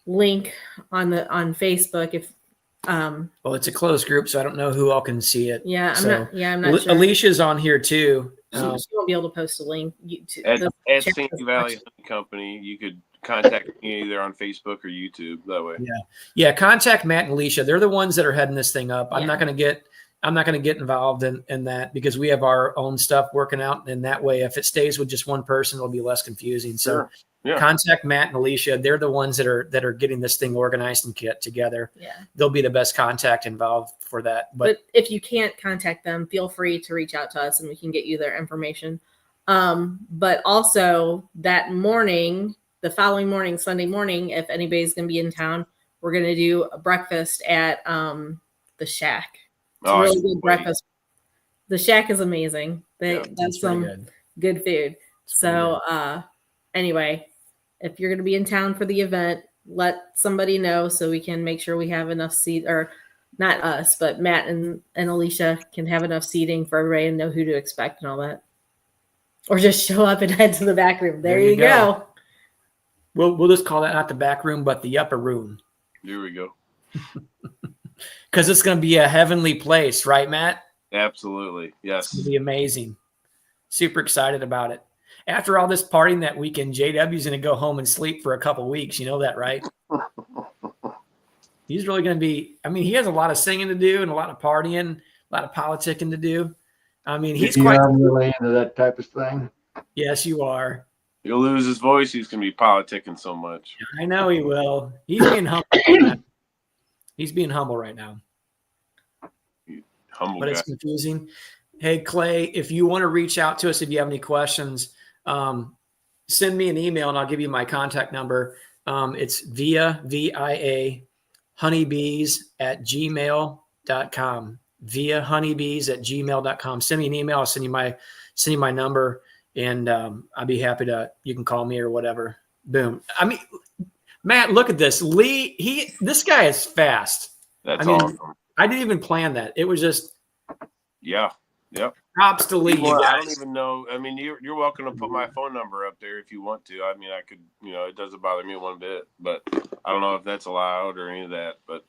link on Facebook. If well, it's a closed group, so I don't know who all can see it. Yeah, I'm not sure. Alicia's on here too. She won't be able to post a link. At Singing Valley Honey Company, you could contact me either on Facebook or YouTube that way. Yeah. Contact Matt and Alicia. They're the ones that are heading this thing up. I'm not going to get involved in that because we have our own stuff working out. And that way, if it stays with just one person, it'll be less confusing. So contact Matt and Alicia. They're the ones that are getting this thing organized and get together. Yeah. They'll be the best contact involved for that. But if you can't contact them, feel free to reach out to us and we can get you their information. But also that morning, the following morning, Sunday morning, if anybody's going to be in town, we're going to do a breakfast at the Shack. It's a really good breakfast. The Shack is amazing. That's some good food. So anyway, if you're going to be in town for the event, let somebody know so we can make sure we have enough seat, or not us, but Matt and Alicia can have enough seating for everybody and know who to expect and all that. Or just show up and head to the back room. There you go. We'll just call that not the back room, but the upper room. Here we go. Because it's going to be a heavenly place, right, Matt? Absolutely. Yes. It's going to be amazing. Super excited about it. After all this partying that weekend, JW's going to go home and sleep for a couple of weeks. You know that, right? He's really going to be – he has a lot of singing to do and a lot of partying, a lot of politicking to do. He's I'm really into that type of thing. Yes, you are. He'll lose his voice. He's going to be politicking so much. I know he will. He's being humble. He's being humble right now. Humble but guy. It's confusing. Hey, Clay, if you want to reach out to us, if you have any questions, send me an email and I'll give you my contact number. It's via honeybees@gmail.com. Via honeybees@gmail.com. Send me an email. I'll send you my number, and I'll be happy to. You can call me or whatever. Boom. Matt, look at this. Lee, this guy is fast. That's awesome. I didn't even plan that. It was just. Yeah. Yep. Props to Lee. Well, I don't even know. You're welcome to put my phone number up there if you want to. I could, it doesn't bother me one bit, but I don't know if that's allowed or any of that. But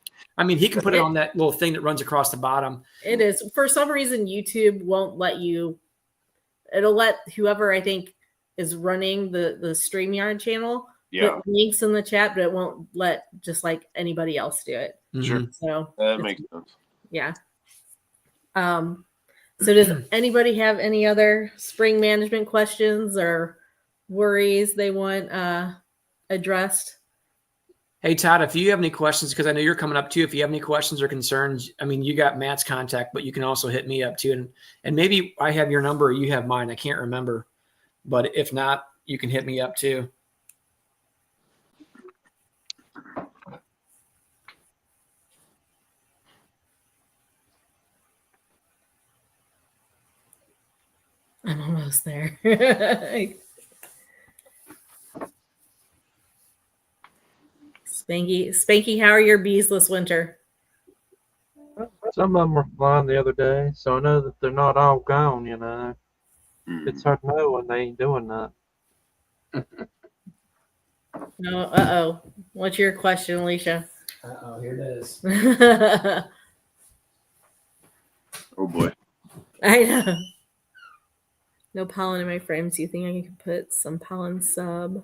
he can put it on that little thing that runs across the bottom. It is. For some reason, YouTube won't let you. It'll let whoever I think is running the StreamYard channel put links in the chat, but it won't let just like anybody else do it. Sure. So that makes sense. Yeah. So does anybody have any other spring management questions or worries they want addressed? Hey, Todd, if you have any questions, because I know you're coming up too, if you have any questions or concerns, you got Matt's contact, but you can also hit me up too. And maybe I have your number or you have mine. I can't remember. But if not, you can hit me up too. I'm almost there. Spanky, how are your bees this winter? Some of them were flying the other day, so I know that they're not all gone, It's hard to know when they ain't doing that. No, What's your question, Alicia? Here it is. Oh boy. I know. No pollen in my frames. Do you think I can put some pollen sub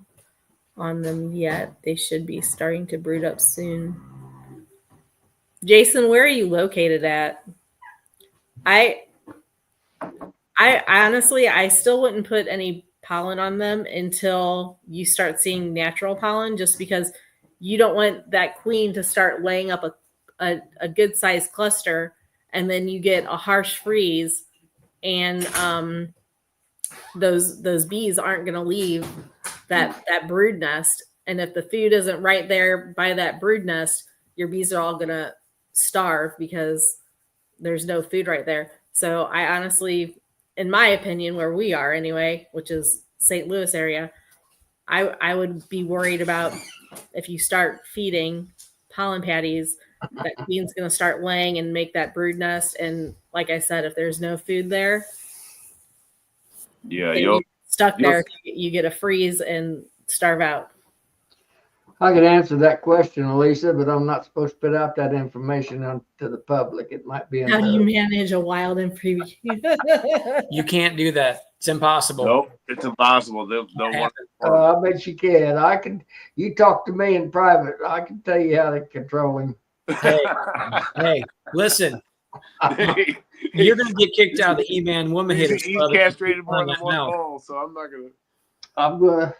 on them yet? They should be starting to brood up soon. Jason, where are you located at? I honestly, I still wouldn't put any pollen on them until you start seeing natural pollen, just because you don't want that queen to start laying up a good sized cluster, and then you get a harsh freeze, and those bees aren't going to leave that brood nest. And if the food isn't right there by that brood nest, your bees are all going to starve because there's no food right there. So I honestly, in my opinion, where we are anyway, which is St. Louis area, I would be worried about if you start feeding pollen patties, that queen's going to start laying and make that brood nest. And like I said, if there's no food there, Yeah, you're stuck there. You get a freeze and starve out. I could answer that question, Elisa, but I'm not supposed to put out that information to the public. It might be. How do you manage a wild and preview? You can't do that. It's impossible. Nope, it's impossible. They'll want. I bet you can. I can. You talk to me in private. I can tell you how to control him. Hey, listen. You're going to get kicked out of the E-Man Woman Hitters. He's castrated more than one ball, so I'm not going to. I'm gonna.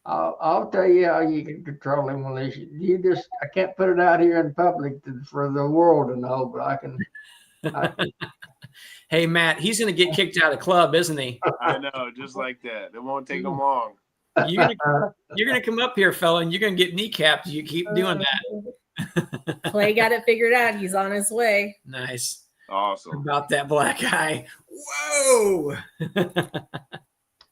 I'll tell you how you can control him, Alicia. I can't put it out here in public for the world to know, but I can. Hey, Matt, he's going to get kicked out of the club, isn't he? I know, just like that. It won't take him long. You're going to come up here, fella, and you're going to get kneecapped. You keep doing that. Clay got it figured out. He's on his way. Nice. Awesome. About that black eye. Whoa.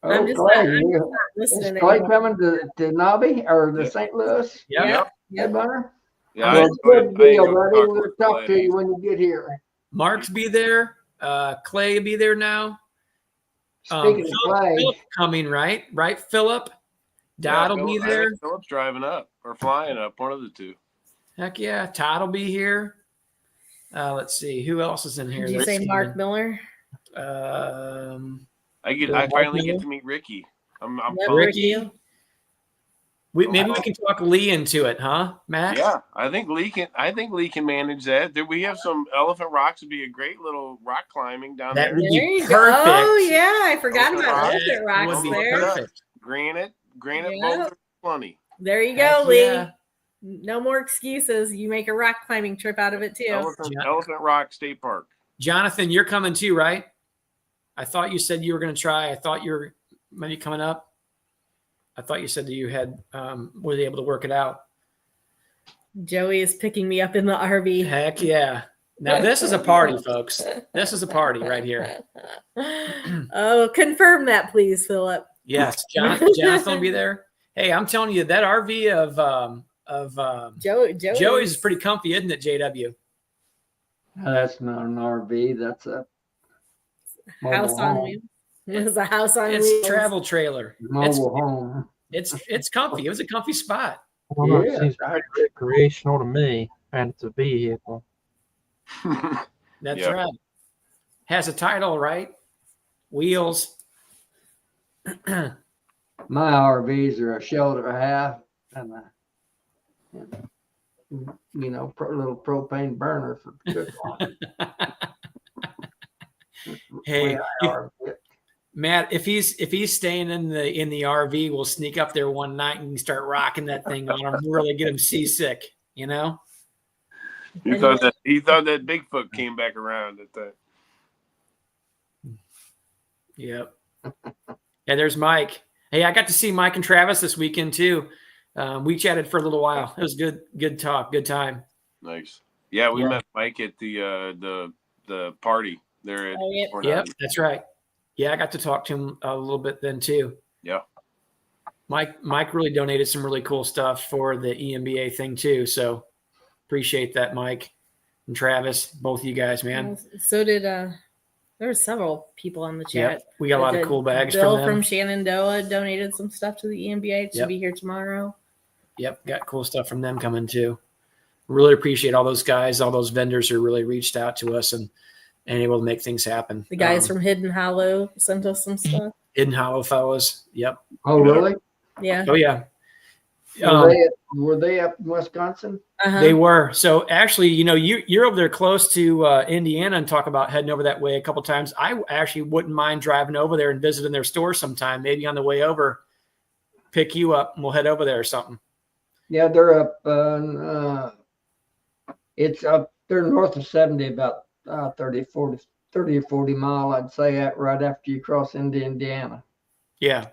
I'm just Clay, not listening. is Clay coming to Nobby or the St. Louis? Yep. Yeah, Bunner? Yeah, Well, good deal, buddy. We'll to talk to you when you get here. Mark's be there. Clay be there now. Speaking of Clay. Philip coming, right? Right, Philip? Dad will be there. Philip's driving up or flying up, one of the two. Heck yeah. Todd will be here. Let's see. Who else is in here? Did you say Mark Miller? I finally get to meet Ricky. I'm Ricky. Maybe we can talk Lee into it, huh, Matt? Yeah, I think Lee can manage that. We have some Elephant Rocks would be a great little rock climbing down that there. Would be There perfect. Oh yeah, I forgot about Elephant Elephant Rocks would be there. perfect. Granite Yep. boulders plenty. There you Heck go, Lee. yeah. No more excuses. You make a rock climbing trip out of it too. Elephant Rock State Park. Jonathan, you're coming too, right? I thought you said you were going to try. I thought you were maybe coming up. I thought you said that you had was able to work it out. Joey is picking me up in the RV. Heck yeah. Now this is a party, folks. This is a party right here. Oh, confirm that, please, Philip. Yes, Jonathan will be there. Hey, I'm telling you, that RV of Joey's is pretty comfy, isn't it, JW? That's not an RV. That's a house on wheels. It's a house on wheels. It's a travel trailer. Mobile home. It's comfy. It was a comfy spot. Well, it seems pretty recreational to me, and it's a vehicle. That's right. Has a title, right? Wheels. My RVs are a shelter half and a little propane burner for cook on. Hey, Matt, if he's staying in the RV, we'll sneak up there one night and start rocking that thing on him, really get him seasick, you know? He thought that Bigfoot came back around at that. Yep. Yeah, there's Mike. Hey, I got to see Mike and Travis this weekend too. We chatted for a little while. It was good talk, good time. Nice. Yeah, we met Mike at the party there. Yep, that's right. Yeah, I got to talk to him a little bit then too. Yeah. Mike really donated some really cool stuff for the EMBA thing too. So appreciate that, Mike and Travis, both of you guys, man. So did there were several people on the chat. Yep, we got a lot of cool bags Bill from them. from Shenandoah donated some stuff to the EMBA. It should be here tomorrow. Yep, got cool stuff from them coming too. Really appreciate all those guys, all those vendors who really reached out to us and able to make things happen. The guys from Hidden Hollow sent us some stuff. Hidden Hollow fellas. Yep. Oh, really? Yeah. Oh yeah. Were they up in Wisconsin? Uh-huh. They were. So actually, you're over there close to Indiana and talk about heading over that way a couple times. I actually wouldn't mind driving over there and visiting their store sometime. Maybe on the way over, pick you up and we'll head over there or something. Yeah, they're up. It's up. They're north of 70, about 30 or 40 mile, I'd say, right after you cross into Indiana. Yeah.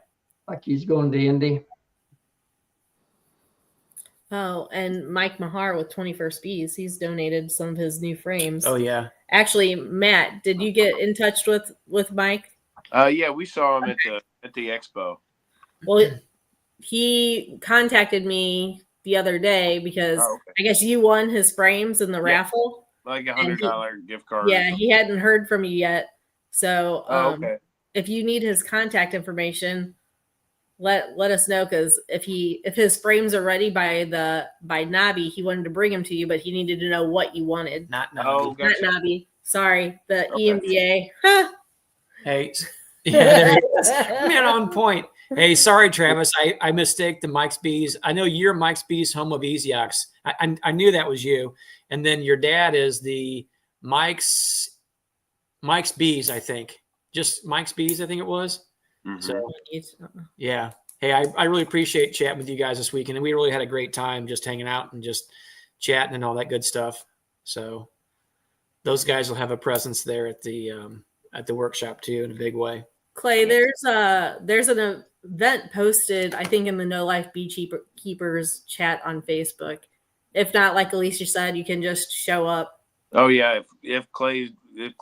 Like he's going to Indy. Oh, and Mike Mahar with 21st Bees, he's donated some of his new frames. Oh yeah. Actually, Matt, did you get in touch with Mike? Yeah, we saw him at the expo. Well, he contacted me the other day because I guess you won his frames in the raffle. Like $100 gift card. Yeah, he hadn't heard from you yet. So if you need his contact information, let us know, because if his frames are ready by Nobby, he wanted to bring them to you, but he needed to know what you wanted. Not Nobby. Gotcha. Not Nobby. Sorry, the EMBA. Huh. Hey, yeah, there he is. Man, on point. Hey, sorry, Travis. I mistake the Mike's Bees. I know you're Mike's Bees, home of Easyox. I knew that was you. And then your dad is the Mike's Bees, I think. Just Mike's Bees, I think it was. Mm-hmm. So, yeah. Hey, I really appreciate chatting with you guys this weekend. And we really had a great time just hanging out and just chatting and all that good stuff. So those guys will have a presence there at the workshop too, in a big way. Clay, there's an event posted, I think, in the No Life Beekeepers chat on Facebook. If not, like Alicia said, you can just show up. Oh yeah, if Clay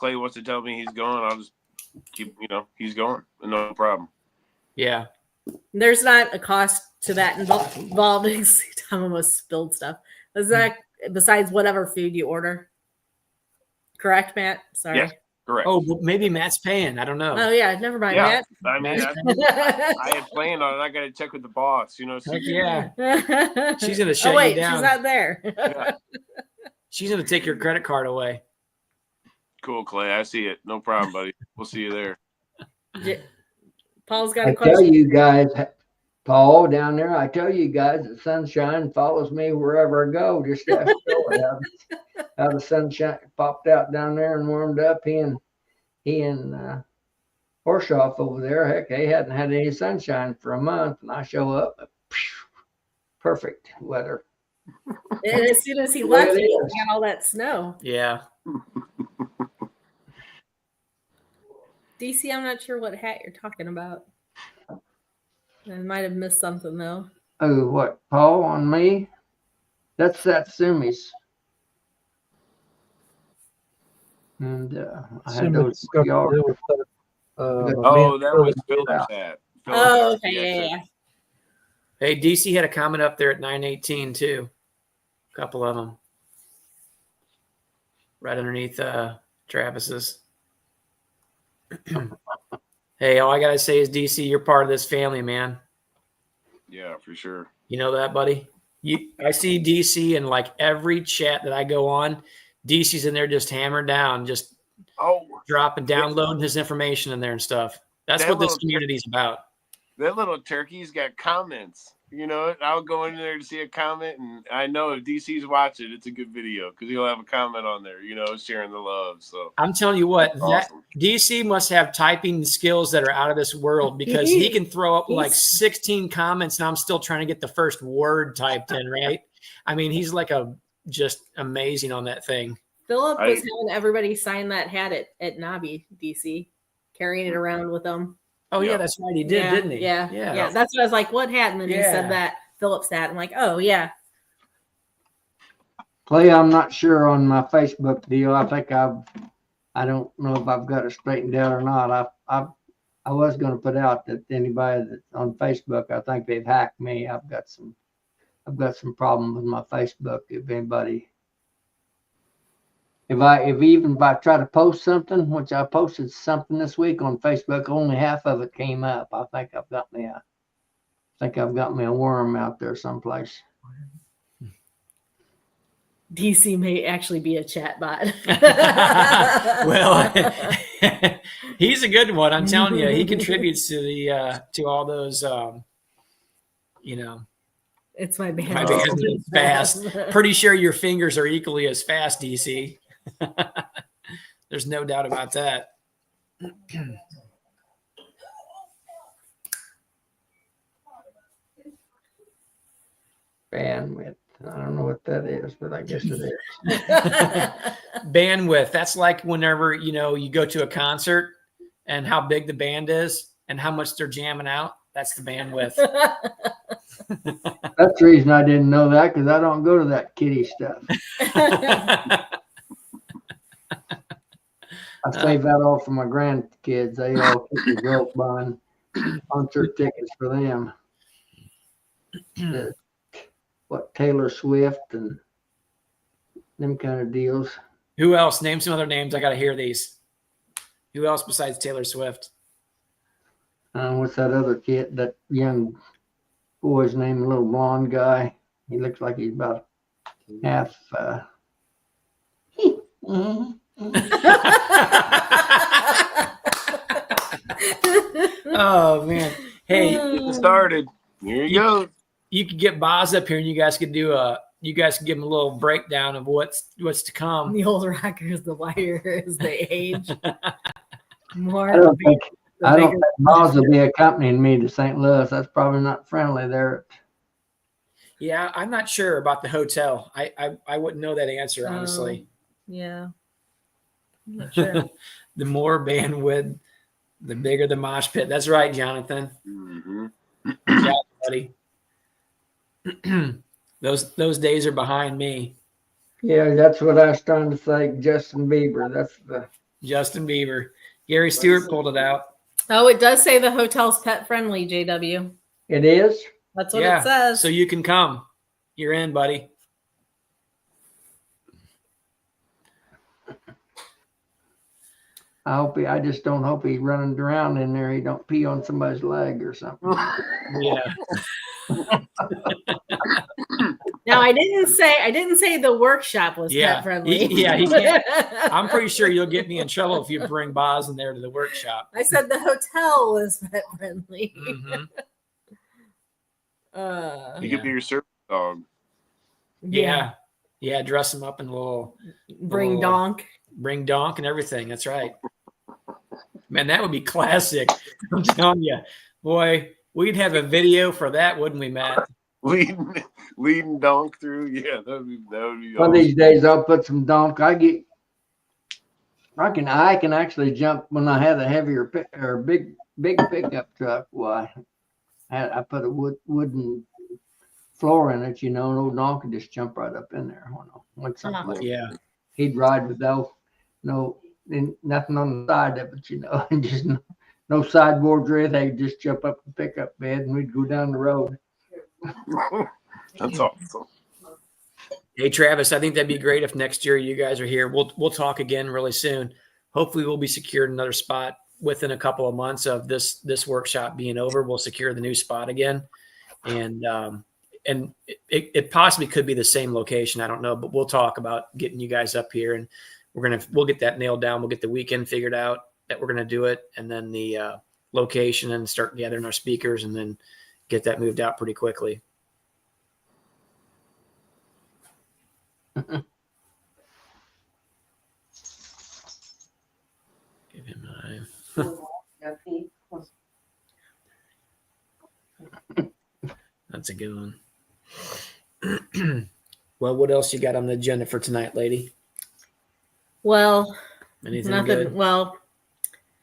wants to tell me he's going, I'll just keep, he's going, no problem. Yeah. There's not a cost to that involved. Tom almost spilled stuff. Is that besides whatever food you order? Correct, Matt? Sorry. Yes, correct. Oh, well, maybe Matt's paying. I don't know. Oh yeah, never mind, Yeah, Matt. I mean, I had planned on it. I got to check with the boss, So Heck yeah. She's gonna shut oh wait, you down. she's not there. Yeah. She's gonna take your credit card away. Cool, Clay. I see it. No problem, buddy. We'll see you there. Paul's got a I question. tell you guys, Paul down there, I tell you guys that sunshine follows me wherever I go. Just ask Joey how the sunshine popped out down there and warmed up. He and Horshaw over there, heck, they hadn't had any sunshine for a month, and I show up, perfect weather. And as soon as he left, he got all that snow. Yeah. DC, I'm not sure what hat you're talking about. I might have missed something though. Oh, what, Paul, on me? That's Satsumi's. And I had those yards. That was Philip's hat. Oh, okay, yeah. Hey, DC had a comment up there at 918 too. A couple of them. Right underneath Travis's. Hey, all I gotta say is, DC, you're part of this family, man. Yeah, for sure. You know that, buddy? I see DC in like every chat that I go on. DC's in there just hammering down, just dropping, downloading his information in there and stuff. That's what this community is about. That little turkey's got comments. I'll go in there to see a comment, and I know if DC's watching, it's a good video because he'll have a comment on there, sharing the love. So I'm telling you what, awesome. That DC must have typing skills that are out of this world, because he can throw up like 16 comments, and I'm still trying to get the first word typed in, right? I mean, he's like just amazing on that thing. Philip was having everybody sign that hat at Nobby, DC, carrying it around with them. Oh, yeah, that's right. He did, didn't he? Yeah. That's what I was like, what hat? And then he said that Philip's hat. I'm like, oh, yeah. Clay, I'm not sure on my Facebook deal. I think I don't know if I've got it straightened out or not. I was going to put out that anybody that's on Facebook, I think they've hacked me. I've got some problem with my Facebook. If anybody, if I try to post something, which I posted something this week on Facebook, only half of it came up. I think I've got me a worm out there someplace. DC may actually be a chat bot. Well, he's a good one. I'm telling you, he contributes to the to all those. You know, It's my band. my band's fast. Pretty sure your fingers are equally as fast, DC. There's no doubt about that. Bandwidth. I don't know what that is, but I guess it is. Bandwidth. That's like whenever, you know, you go to a concert and how big the band is and how much they're jamming out. That's the bandwidth. That's the reason I didn't know that, because I don't go to that kiddie stuff. I save that all for my grandkids. They all keep the girls buying concert tickets for them. Taylor Swift and them kind of deals. Who else? Name some other names. I got to hear these. Who else besides Taylor Swift? What's that other kid? That young boy's name, a little blonde guy. He looks like he's about half. Oh man! Hey, Getting started. Here you go. You could get Boz up here, and you guys could do a. You guys could give him a little breakdown of what's to come. The old rockers, the wider as they age. More. I don't think Miles will be accompanying me to St. Louis. That's probably not friendly there. Yeah, I'm not sure about the hotel. I wouldn't know that answer, honestly. Yeah. I'm not sure. The more bandwidth, the bigger the mosh pit. That's right, Jonathan. Mm-hmm. Yeah, buddy. Those days are behind me. Yeah, that's what I was trying to say. Justin Bieber. That's the Justin Bieber. Gary Stewart pulled it out. Oh, it does say the hotel's pet friendly, JW. It is. That's what it says. So you can come. You're in, buddy. I just don't hope he's running around in there. He don't pee on somebody's leg or something. Yeah. Now I didn't say the workshop was pet friendly. He can't. I'm pretty sure you'll get me in trouble if you bring Boz in there to the workshop. I said the hotel was pet friendly. Mm-hmm. You could be your service dog. Yeah. Dress him up in a little. Bring donk and everything. That's right. Man, that would be classic. I'm telling you, boy, we'd have a video for that, wouldn't we, Matt? Leading donk through. Yeah, that would be One awesome. of these days I'll put some donk. I can actually jump when I had a heavier big pickup truck. Why? I put a wooden floor in it, an old donk could just jump right up in there. Like something. Yeah. He'd ride with nothing on the side of it, and just no sideboards or anything. He'd just jump up the pickup bed and we'd go down the road. That's awesome. Hey, Travis, I think that'd be great if next year you guys are here. We'll talk again really soon. Hopefully we'll be secured another spot within a couple of months of this workshop being over. We'll secure the new spot again. And it possibly could be the same location. I don't know, but we'll talk about getting you guys up here, and we'll get that nailed down. We'll get the weekend figured out that we're going to do it, and then the location, and start gathering our speakers, and then get that moved out pretty quickly. Give him time. That's a good one. Well, what else you got on the agenda for tonight, lady? Well, Anything nothing. good? Well,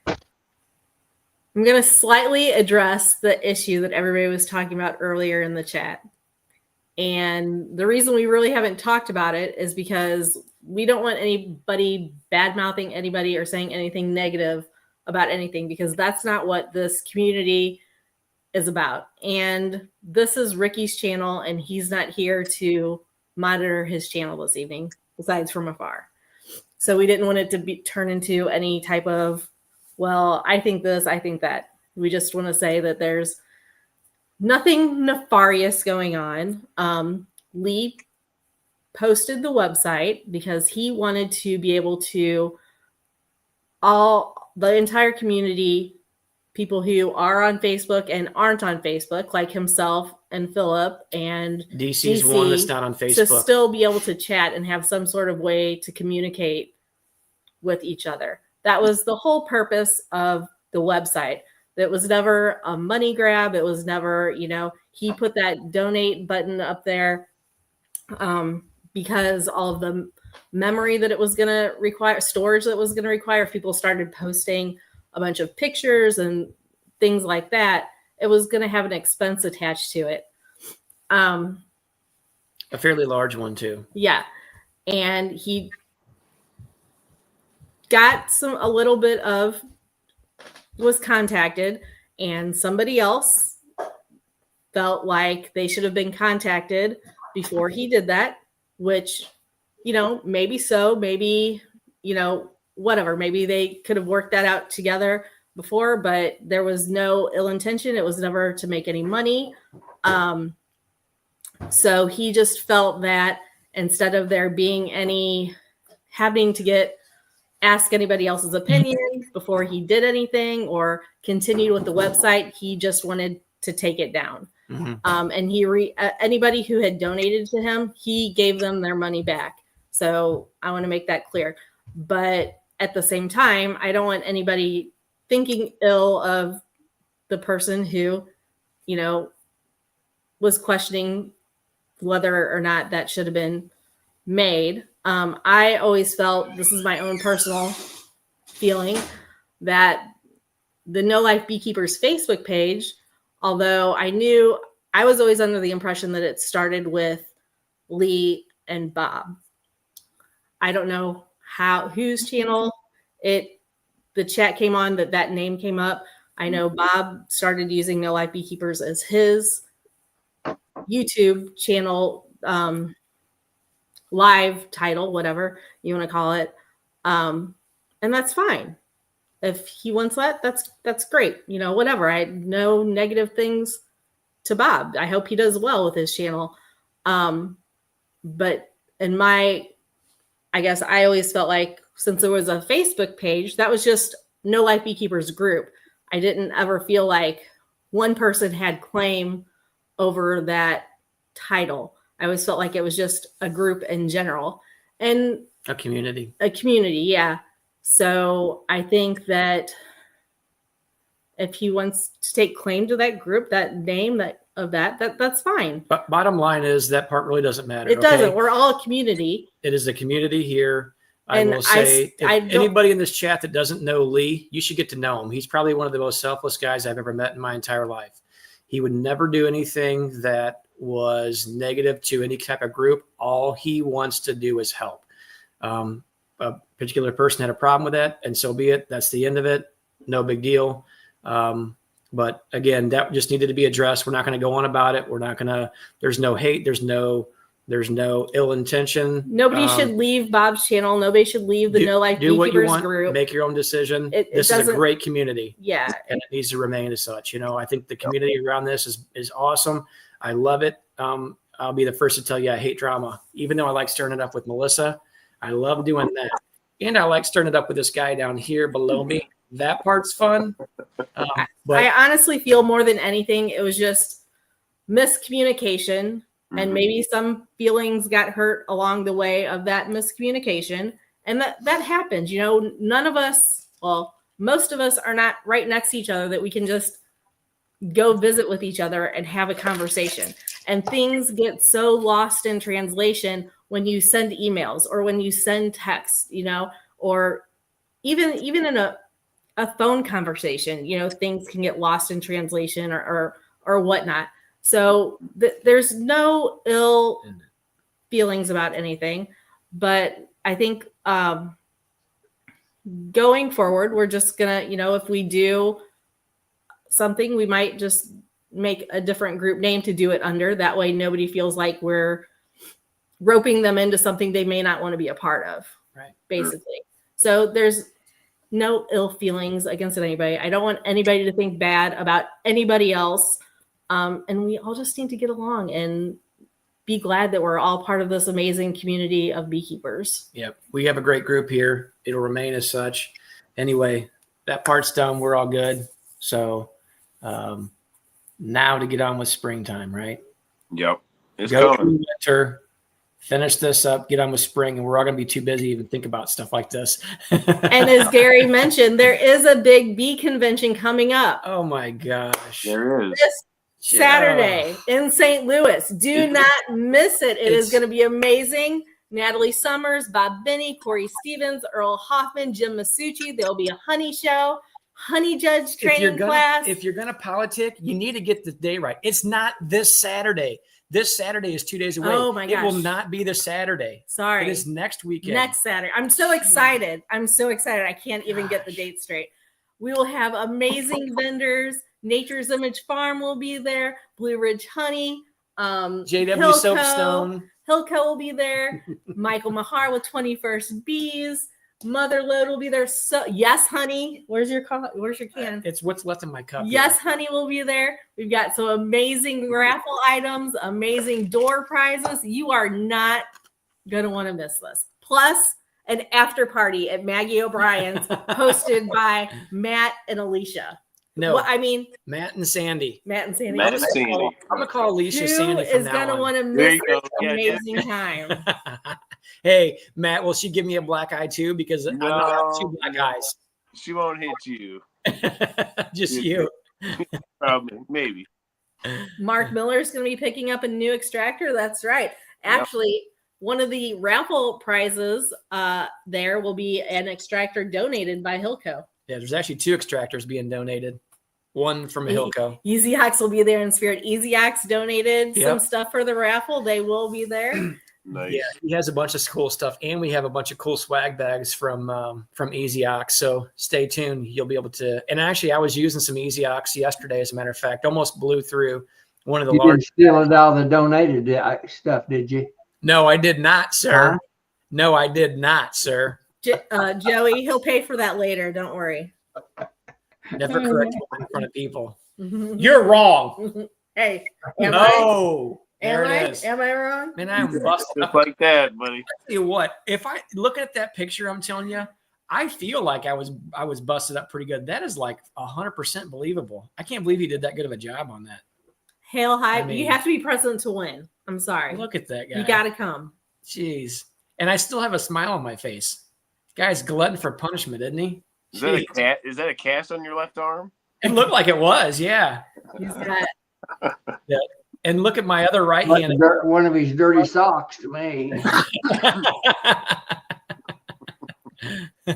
I'm going to slightly address the issue that everybody was talking about earlier in the chat. And the reason we really haven't talked about it is because we don't want anybody bad-mouthing anybody or saying anything negative about anything, because that's not what this community is about. And this is Ricky's channel, and he's not here to monitor his channel this evening, besides from afar. So we didn't want it to turn into any type of, well, I think this, I think that. We just want to say that there's nothing nefarious going on. Lee posted the website because he wanted to be able to all the entire community, people who are on Facebook and aren't on Facebook, like himself and Philip and DC's one that's not on to Facebook. still be able to chat and have some sort of way to communicate with each other. That was the whole purpose of the website. It was never a money grab. It was never, he put that donate button up there because all of the memory that it was going to require, storage that was going to require, if people started posting a bunch of pictures and things like that, it was going to have an expense attached to it. A fairly large one too. Yeah. And he got a little bit of, was contacted, and somebody else felt like they should have been contacted before he did that, which, maybe so, maybe, whatever, maybe they could have worked that out together before, but there was no ill intention. It was never to make any money. So he just felt that instead of there being any having to ask anybody else's opinion before he did anything or continued with the website, he just wanted to take it down. Mm-hmm. And anybody who had donated to him, he gave them their money back. So I want to make that clear. But at the same time, I don't want anybody thinking ill of the person who, was questioning whether or not that should have been made. I always felt, this is my own personal feeling, that the No Life Beekeepers Facebook page, although I was always under the impression that it started with Lee and Bob. I don't know whose channel the chat came on, that name came up. I know Bob started using No Life Beekeepers as his YouTube channel, live title, whatever you want to call it. And that's fine. If he wants that, that's great. Whatever. I had no negative things to Bob. I hope he does well with his channel. But I guess I always felt like since there was a Facebook page, that was just No Life Beekeepers group. I didn't ever feel like one person had claim over that title. I always felt like it was just a group in general and a community. Yeah. So I think that if he wants to take claim to that group, that name, that's fine. But bottom line is that part really doesn't matter. It doesn't. We're all a community. It is a community here. And I will say, if anybody in this chat that doesn't know Lee, you should get to know him. He's probably one of the most selfless guys I've ever met in my entire life. He would never do anything that was negative to any type of group. All he wants to do is help. A particular person had a problem with that, and so be it. That's the end of it. No big deal. But again, that just needed to be addressed. We're not going to go on about it. We're not going to, there's no hate. There's no ill intention. Nobody should leave Bob's channel. Nobody should leave the No Life Beekeepers group. Make your own decision. This is a great community. Yeah. And it needs to remain as such. I think the community around this is awesome. I love it. I'll be the first to tell you I hate drama. Even though I like stirring it up with Melissa, I love doing that. And I like stirring it up with this guy down here below me. That part's fun. But I honestly feel more than anything, it was just miscommunication. And maybe some feelings got hurt along the way of that miscommunication. And that happens. None of us, well, most of us are not right next to each other that we can just go visit with each other and have a conversation. And things get so lost in translation when you send emails or when you send texts, or even in a phone conversation, things can get lost in translation or whatnot. So there's no ill feelings about anything, but I think going forward, we're just gonna, if we do something, we might just make a different group name to do it under. That way, nobody feels like we're roping them into something they may not want to be a part of. Right. Basically. So there's no ill feelings against anybody. I don't want anybody to think bad about anybody else. And we all just need to get along and be glad that we're all part of this amazing community of beekeepers. Yep. We have a great group here. It'll remain as such. Anyway, that part's done. We're all good. So now to get on with springtime, right? Yep. It's Go coming. through winter, finish this up, get on with spring, and we're all going to be too busy to even think about stuff like this. And as Gary mentioned, there is a big bee convention coming up Oh my gosh. There is. this Saturday in St. Louis. Do not miss it. It is It's- going to be amazing. Natalie Summers, Bob Binney, Corey Stevens, Earl Hoffman, Jim Masucci. There'll be a honey show, honey judge training class. If you're gonna politic, you need to get the day right. It's not this Saturday. This Saturday is 2 days away. Oh my It will gosh. not be this Saturday. Sorry. It is next weekend. Next Saturday. I'm so excited. I'm so excited. I can't even get the date straight. We will have amazing vendors. Nature's Image Farm will be there. Blue Ridge Honey. JW Soapstone. Hilco will be there. Michael Mahar with 21st Bees. Motherload will be there. So yes, honey. Where's your can? It's what's left in my cup. Yes, honey will be there. We've got some amazing raffle items, amazing door prizes. You are not going to want to miss this. Plus, an after party at Maggie O'Brien's hosted by Matt and Alicia. No, Well, I mean, Matt and Sandy. Matt and Sandy. Matt and Sandy. I'm gonna call Alicia Who Sandy from is now going to on. want to There miss you go. this Yeah, yeah. amazing time? Hey, Matt, will she give me a black eye too? Because I don't have two black No. eyes. She won't hit you. Just you. Probably. Maybe. Mark Miller is going to be picking up a new extractor. That's right. Actually, one of the raffle prizes there will be an extractor donated by Hilco. Yeah, there's actually 2 extractors being donated. One from Hilco. Easy Ox will be there in spirit. Easy Ox donated some Yep. stuff for the raffle. They will be there. Nice. Yeah, he has a bunch of cool stuff, and we have a bunch of cool swag bags from Easy Ox. So stay tuned. You'll be able to. And actually, I was using some Easy Ox yesterday. As a matter of fact, almost blew through one of the You large. didn't steal it all the donated stuff, did you? No, I did not, sir. Huh? No, I did not, sir. Joey, he'll pay for that later. Don't worry. Never correct me in front of people. You're wrong. Hey, am No, there I? it is. Am I wrong? Man, I'm busted Just up. like that, buddy. Tell you what, if I look at that picture, I'm telling you, I feel like I was busted up pretty good. That is like 100% believable. I can't believe he did that good of a job on that. Hail high. I mean- You have to be present to win. I'm sorry. Look at that guy. You got to come. Jeez. And I still have a smile on my face. Guy's glutton for punishment, isn't he? Is that a Jeez. cat? Is that a cast on your left arm? It looked like it was, yeah. He's got And look at my other right Like hand. one of his dirty socks to me.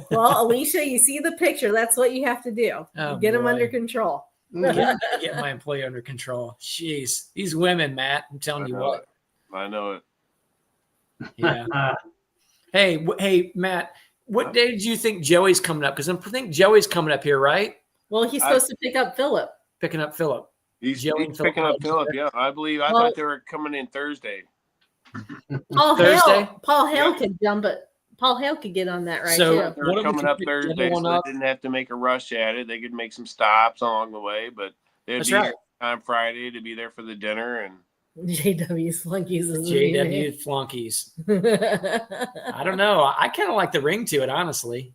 Well, Alicia, you see the picture. That's what you have to do. Oh, Get him boy. under control. Get my employee under control. Jeez. These women, Matt, I'm telling you what. I know it. Yeah. Hey, Matt, what day did you think Joey's coming up? Because I think Joey's coming up here, right? Well, he's supposed to pick up Philip. Picking up Philip. He's Joey and picking up Philip. Philip. Yeah, I believe. I Well- thought they were coming in Thursday. Paul Thursday? Hale. Paul Hale could jump it. Paul Hale could get on that right So- too. They were What if we coming can up pick the other Thursday, one so up? they didn't have to make a rush at it. They could make some stops along the way, but they'd That's be right. here on Friday to be there for the dinner. And JW's flunkies is JW flunkies. I don't know. I kind of like the ring to it, honestly.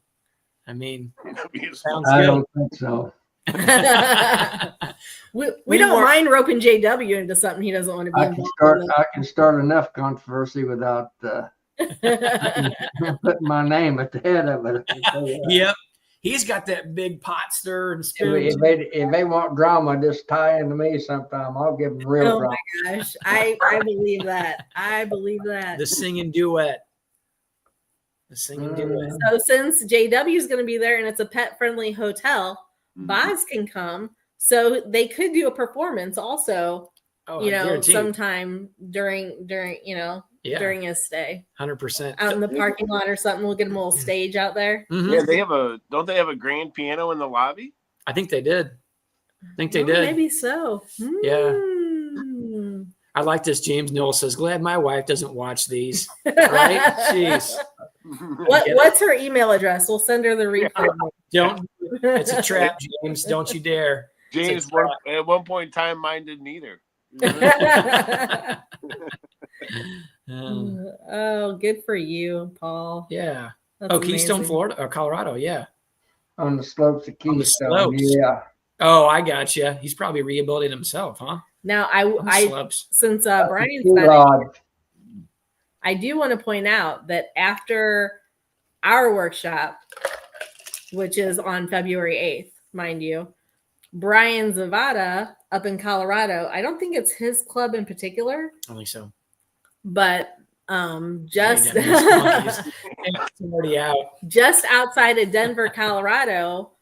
I mean, sounds I good. don't think so. we We don't were- mind roping JW into something he doesn't want to be involved I can start enough controversy without in. putting my name at the head of it. Yep. He's got that big pot stir and spoon. If they want drama, just tie into me sometime. I'll give them real Oh drama. my gosh. I believe that. I believe that. The singing duet. The singing duet. So since JW is going to be there and it's a pet friendly hotel, Mhm. Boz can come. So they could do a performance also, Oh, you I know, guarantee. sometime during Yeah, during his stay 100%. out in the parking lot or something. We'll get him a little stage out there. Mhm. Yeah, don't they have a grand piano in the lobby? I think they did. I think they Oh, did. Maybe so. Yeah. Hmm. I like this. James Newell says, glad my wife doesn't watch these. Right? Jeez. What's her email address? We'll send her the refund. Don't. It's a trap, James. Don't you dare. James, at one point in time, mine didn't either. Oh, good for you, Paul. Yeah. That's Keystone, amazing. Florida or Colorado. Yeah. On the slopes of On the Keystone. slopes. Yeah. Oh, I got you. He's probably rehabilitating himself, huh? Now, On the I slopes. since That's Brian's too not large. I do want to point out that after our workshop, which is on February 8th, mind you, Brian Zavada up in Colorado, I don't think it's his club in particular, I think so. but just It's already out. just outside of Denver, Colorado,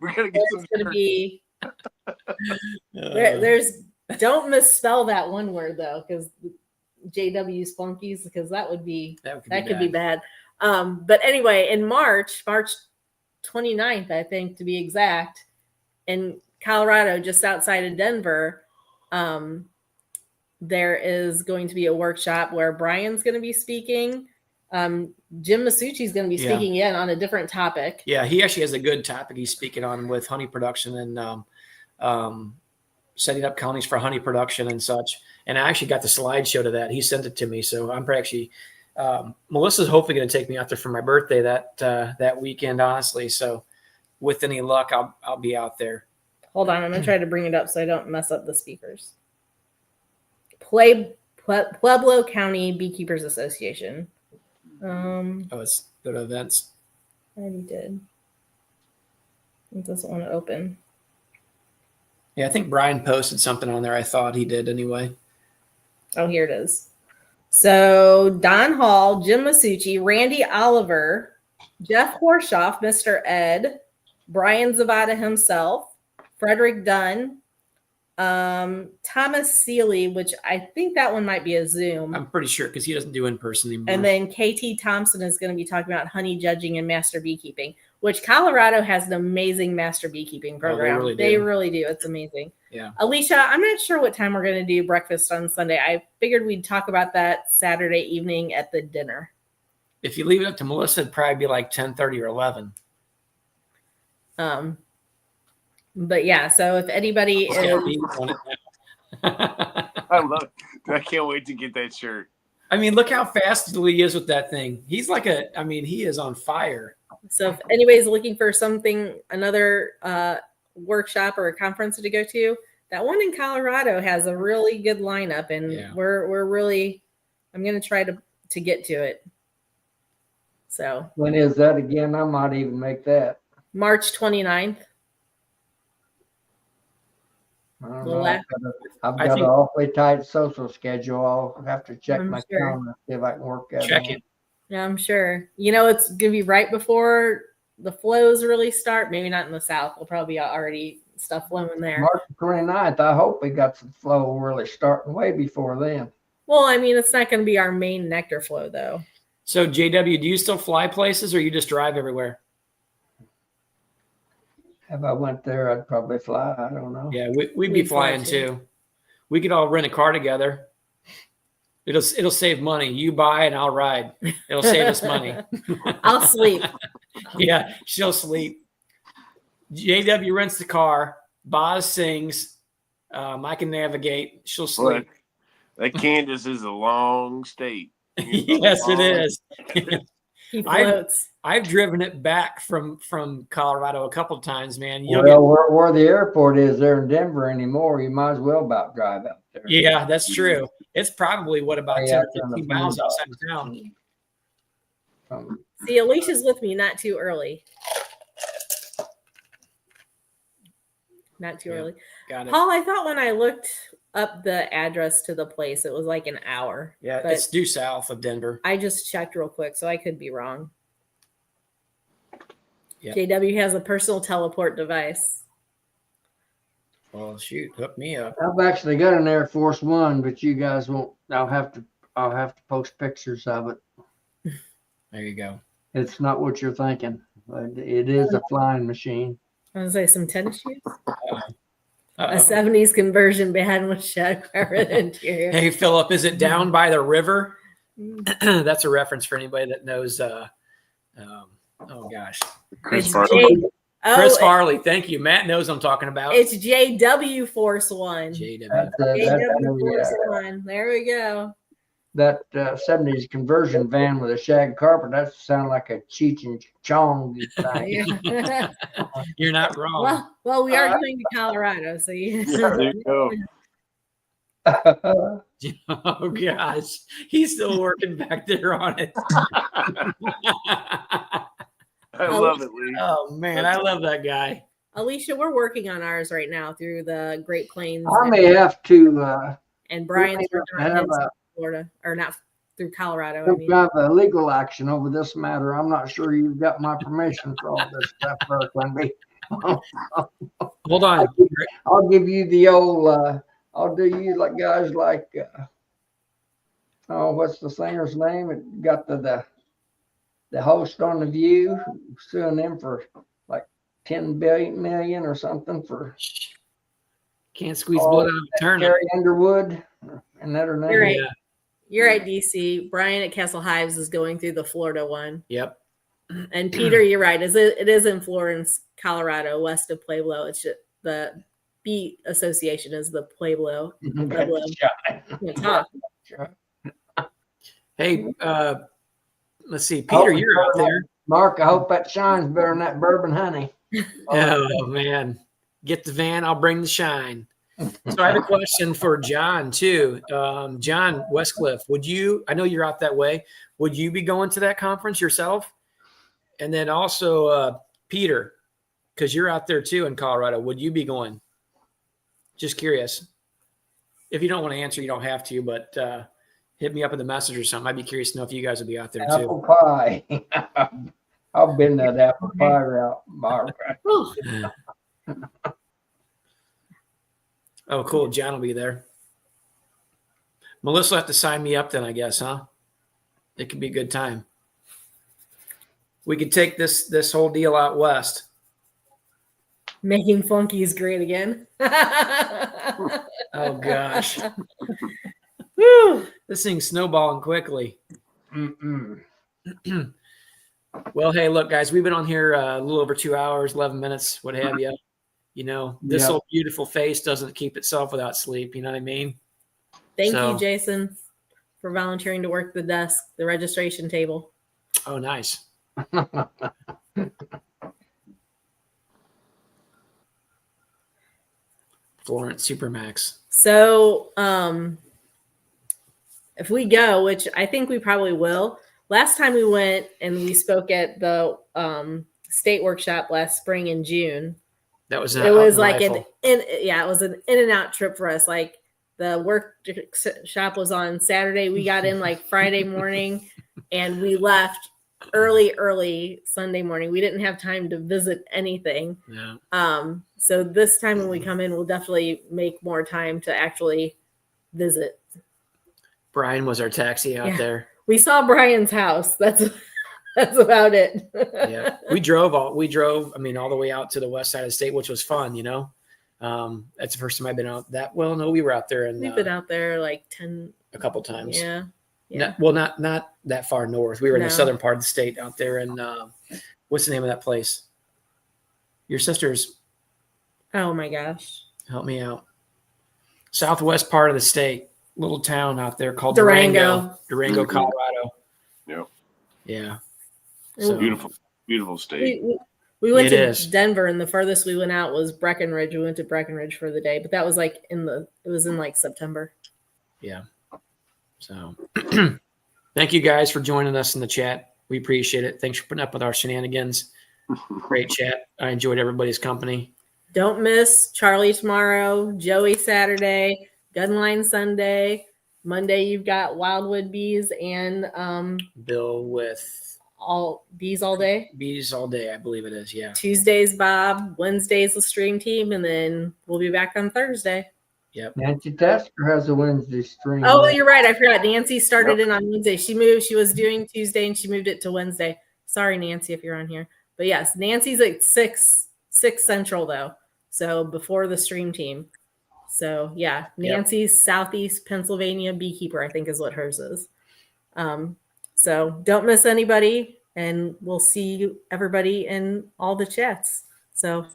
We're gonna get there's some going to be Uh, there's don't misspell that one word though, because JW Spunkies, because that could be bad. But anyway, in March 29th, I think to be exact, in Colorado, just outside of Denver, there is going to be a workshop where Brian's going to be speaking. Jim Masucci is going to be speaking in on a different topic. Yeah, he actually has a good topic he's speaking on with honey production and setting up counties for honey production and such. And I actually got the slideshow to that. He sent it to me. So I'm actually Melissa's hopefully going to take me out there for my birthday that weekend, honestly. So with any luck, I'll be out there. Hold on, I'm going to try to bring it up so I don't mess up the speakers. Pueblo County Beekeepers Association. Let's go to events. I already did. It doesn't want to open. Yeah, I think Brian posted something on there. I thought he did anyway. Oh, here it is. So Don Hall, Jim Masucci, Randy Oliver, Jeff Horshoff, Mr. Ed, Brian Zavada himself, Frederick Dunn, Thomas Seeley, which I think that one might be a Zoom. I'm pretty sure because he doesn't do in person anymore. And then KT Thompson is going to be talking about honey judging and master beekeeping, which Colorado has an amazing master beekeeping program. They really do. It's amazing. Yeah. Alicia, I'm not sure what time we're going to do breakfast on Sunday. I figured we'd talk about that Saturday evening at the dinner. If you leave it up to Melissa, it'd probably be like 10:30 or 11. But yeah, so if anybody is, I love it. I can't wait to get that shirt. I mean, look how fast he is with that thing. He's like he is on fire. So if anybody's looking for another workshop or a conference to go to, that one in Colorado has a really good lineup, and we're really, I'm going to try to get to it. So when is that again? I might even make that. March 29th. I don't know. I've got an awfully tight social schedule. I'll have to check my calendar, see if I can work that. Check it. Yeah, I'm sure. It's going to be right before the flows really start. Maybe not in the South. We'll probably already stuff flowing there. March 29th. I hope we got some flow really starting way before then. Well, I mean, it's not going to be our main nectar flow, though. So, JW, do you still fly places or you just drive everywhere? If I went there, I'd probably fly. I don't know. Yeah, we'd be flying too. We could all rent a car together. It'll save money. You buy and I'll ride. It'll save us money. I'll sleep. Yeah, she'll sleep. JW rents the car. Boz sings. I can navigate. She'll sleep. Look, that Kansas is a long state. Yes, it is. He floats. I've driven it back from Colorado a couple of times, man. Where the airport is there in Denver anymore, you might as well about drive out there. Yeah, that's true. It's probably about 10 or 15 miles outside of town. See, Alicia's with me, not too early. Not too early. Got it. Paul, I thought when I looked up the address to the place, it was like an hour. Yeah, it's due south of Denver. I just checked real quick, so I could be wrong. Yep. JW has a personal teleport device. Well, shoot, hook me up. I've actually got an Air Force One, but you guys won't. I'll have to post pictures of it. There you go. It's not what you're thinking, but it is a flying machine. I was say some tennis shoes. A 70s conversion band with Chevrolet interior. Hey, Philip, is it down by the river? That's a reference for anybody that knows. Oh gosh, Chris Chris Farley, thank you. Matt knows I'm talking about. It's JW Force One. JW. JW Force One. There we go. That 70s conversion van with a shag carpet, that sounds like a Cheech and Chong thing. Yeah. You're not wrong. Well, we are going to Colorado, so There you go. Oh gosh, he's still working back there on it. I love it, Lee. Oh man, I love that guy. Alicia, we're working on ours right now through the Great Plains. I may have to and Brian's working on have his in Florida, or not through Colorado. I some mean. kind of a legal action over this matter. I'm not sure you've got my permission for all this stuff, Quimby. Hold on. I'll give you the old. I'll do you like guys like. Oh, what's the singer's name? It got the host on The View suing them for like 10 million or something for. Can't squeeze blood out of a turnip. Carrie Underwood, and that her name. You're right. You're at DC. Brian at Castle Hives is going through the Florida one. Yep. And Peter, you're right. It is in Florence, Colorado, west of Pueblo. It's just, the bee association is the Pueblo. Hey, let's see, Peter, you're out there. Mark, I hope that shine's better than that bourbon honey. Oh man, get the van. I'll bring the shine. So I have a question for John too. John Westcliff, I know you're out that way. Would you be going to that conference yourself? And then also Peter, because you're out there too in Colorado. Would you be going? Just curious. If you don't want to answer, you don't have to, but hit me up in the message or something. I'd be curious to know if you guys would be out there too. Apple pie. I've been that apple pie route, Mark. Oh, cool. John will be there. Melissa will have to sign me up then, I guess, huh? It could be a good time. We could take this whole deal out west. Making flunkies great again. Oh, gosh. Woo. This thing's snowballing quickly. Mm-mm. Well, hey, look, guys, we've been on here a little over 2 hours, 11 minutes, what have you. You know, this old beautiful face doesn't keep itself without sleep. You know what I mean? Thank you, Jason, for volunteering to work the desk, the registration table. Oh, nice. Florence Supermax. So if we go, which I think we probably will, last time we went and we spoke at the state workshop last spring in June. That was it was like it was an in and out trip for us. Like the workshop was on Saturday. We got in like Friday morning and we left early Sunday morning. We didn't have time to visit anything. Yeah. So this time when we come in, we'll definitely make more time to actually visit. Brian was our taxi out there. We saw Brian's house. That's about it. Yeah. We drove all the way out to the west side of the state, which was fun, you know. That's the first time I've been out that well. No, we were out there and we've been out there like a couple times. Yeah. Not that far north. We were in the southern part of the state out there and what's the name of that place? Your sister's. Oh my gosh. Help me out. Southwest part of the state. Little town out there called Durango, Colorado. Yep. Yeah. So beautiful state. We went to Denver, and the furthest we went out was Breckenridge. We went to Breckenridge for the day, but that was like it was in like September. Yeah. So thank you guys for joining us in the chat. We appreciate it. Thanks for putting up with our shenanigans. Great chat. I enjoyed everybody's company. Don't miss Charlie tomorrow, Joey Saturday, Gunline Sunday. Monday you've got Wildwood Bees and Bill with Bees all day. Bees all day, I believe it is. Yeah. Tuesday's Bob, Wednesday's the stream team, and then we'll be back on Thursday. Yep. Nancy Tasker has a Wednesday stream. Oh, you're right. I forgot. Nancy started in on Wednesday. She moved. She was doing Tuesday and she moved it to Wednesday. Sorry, Nancy, if you're on here. But yes, Nancy's at 6 Central though. So before the stream team. So yeah, Nancy's Southeast Pennsylvania beekeeper, I think is what hers is. So don't miss anybody, and we'll see everybody in all the chats. So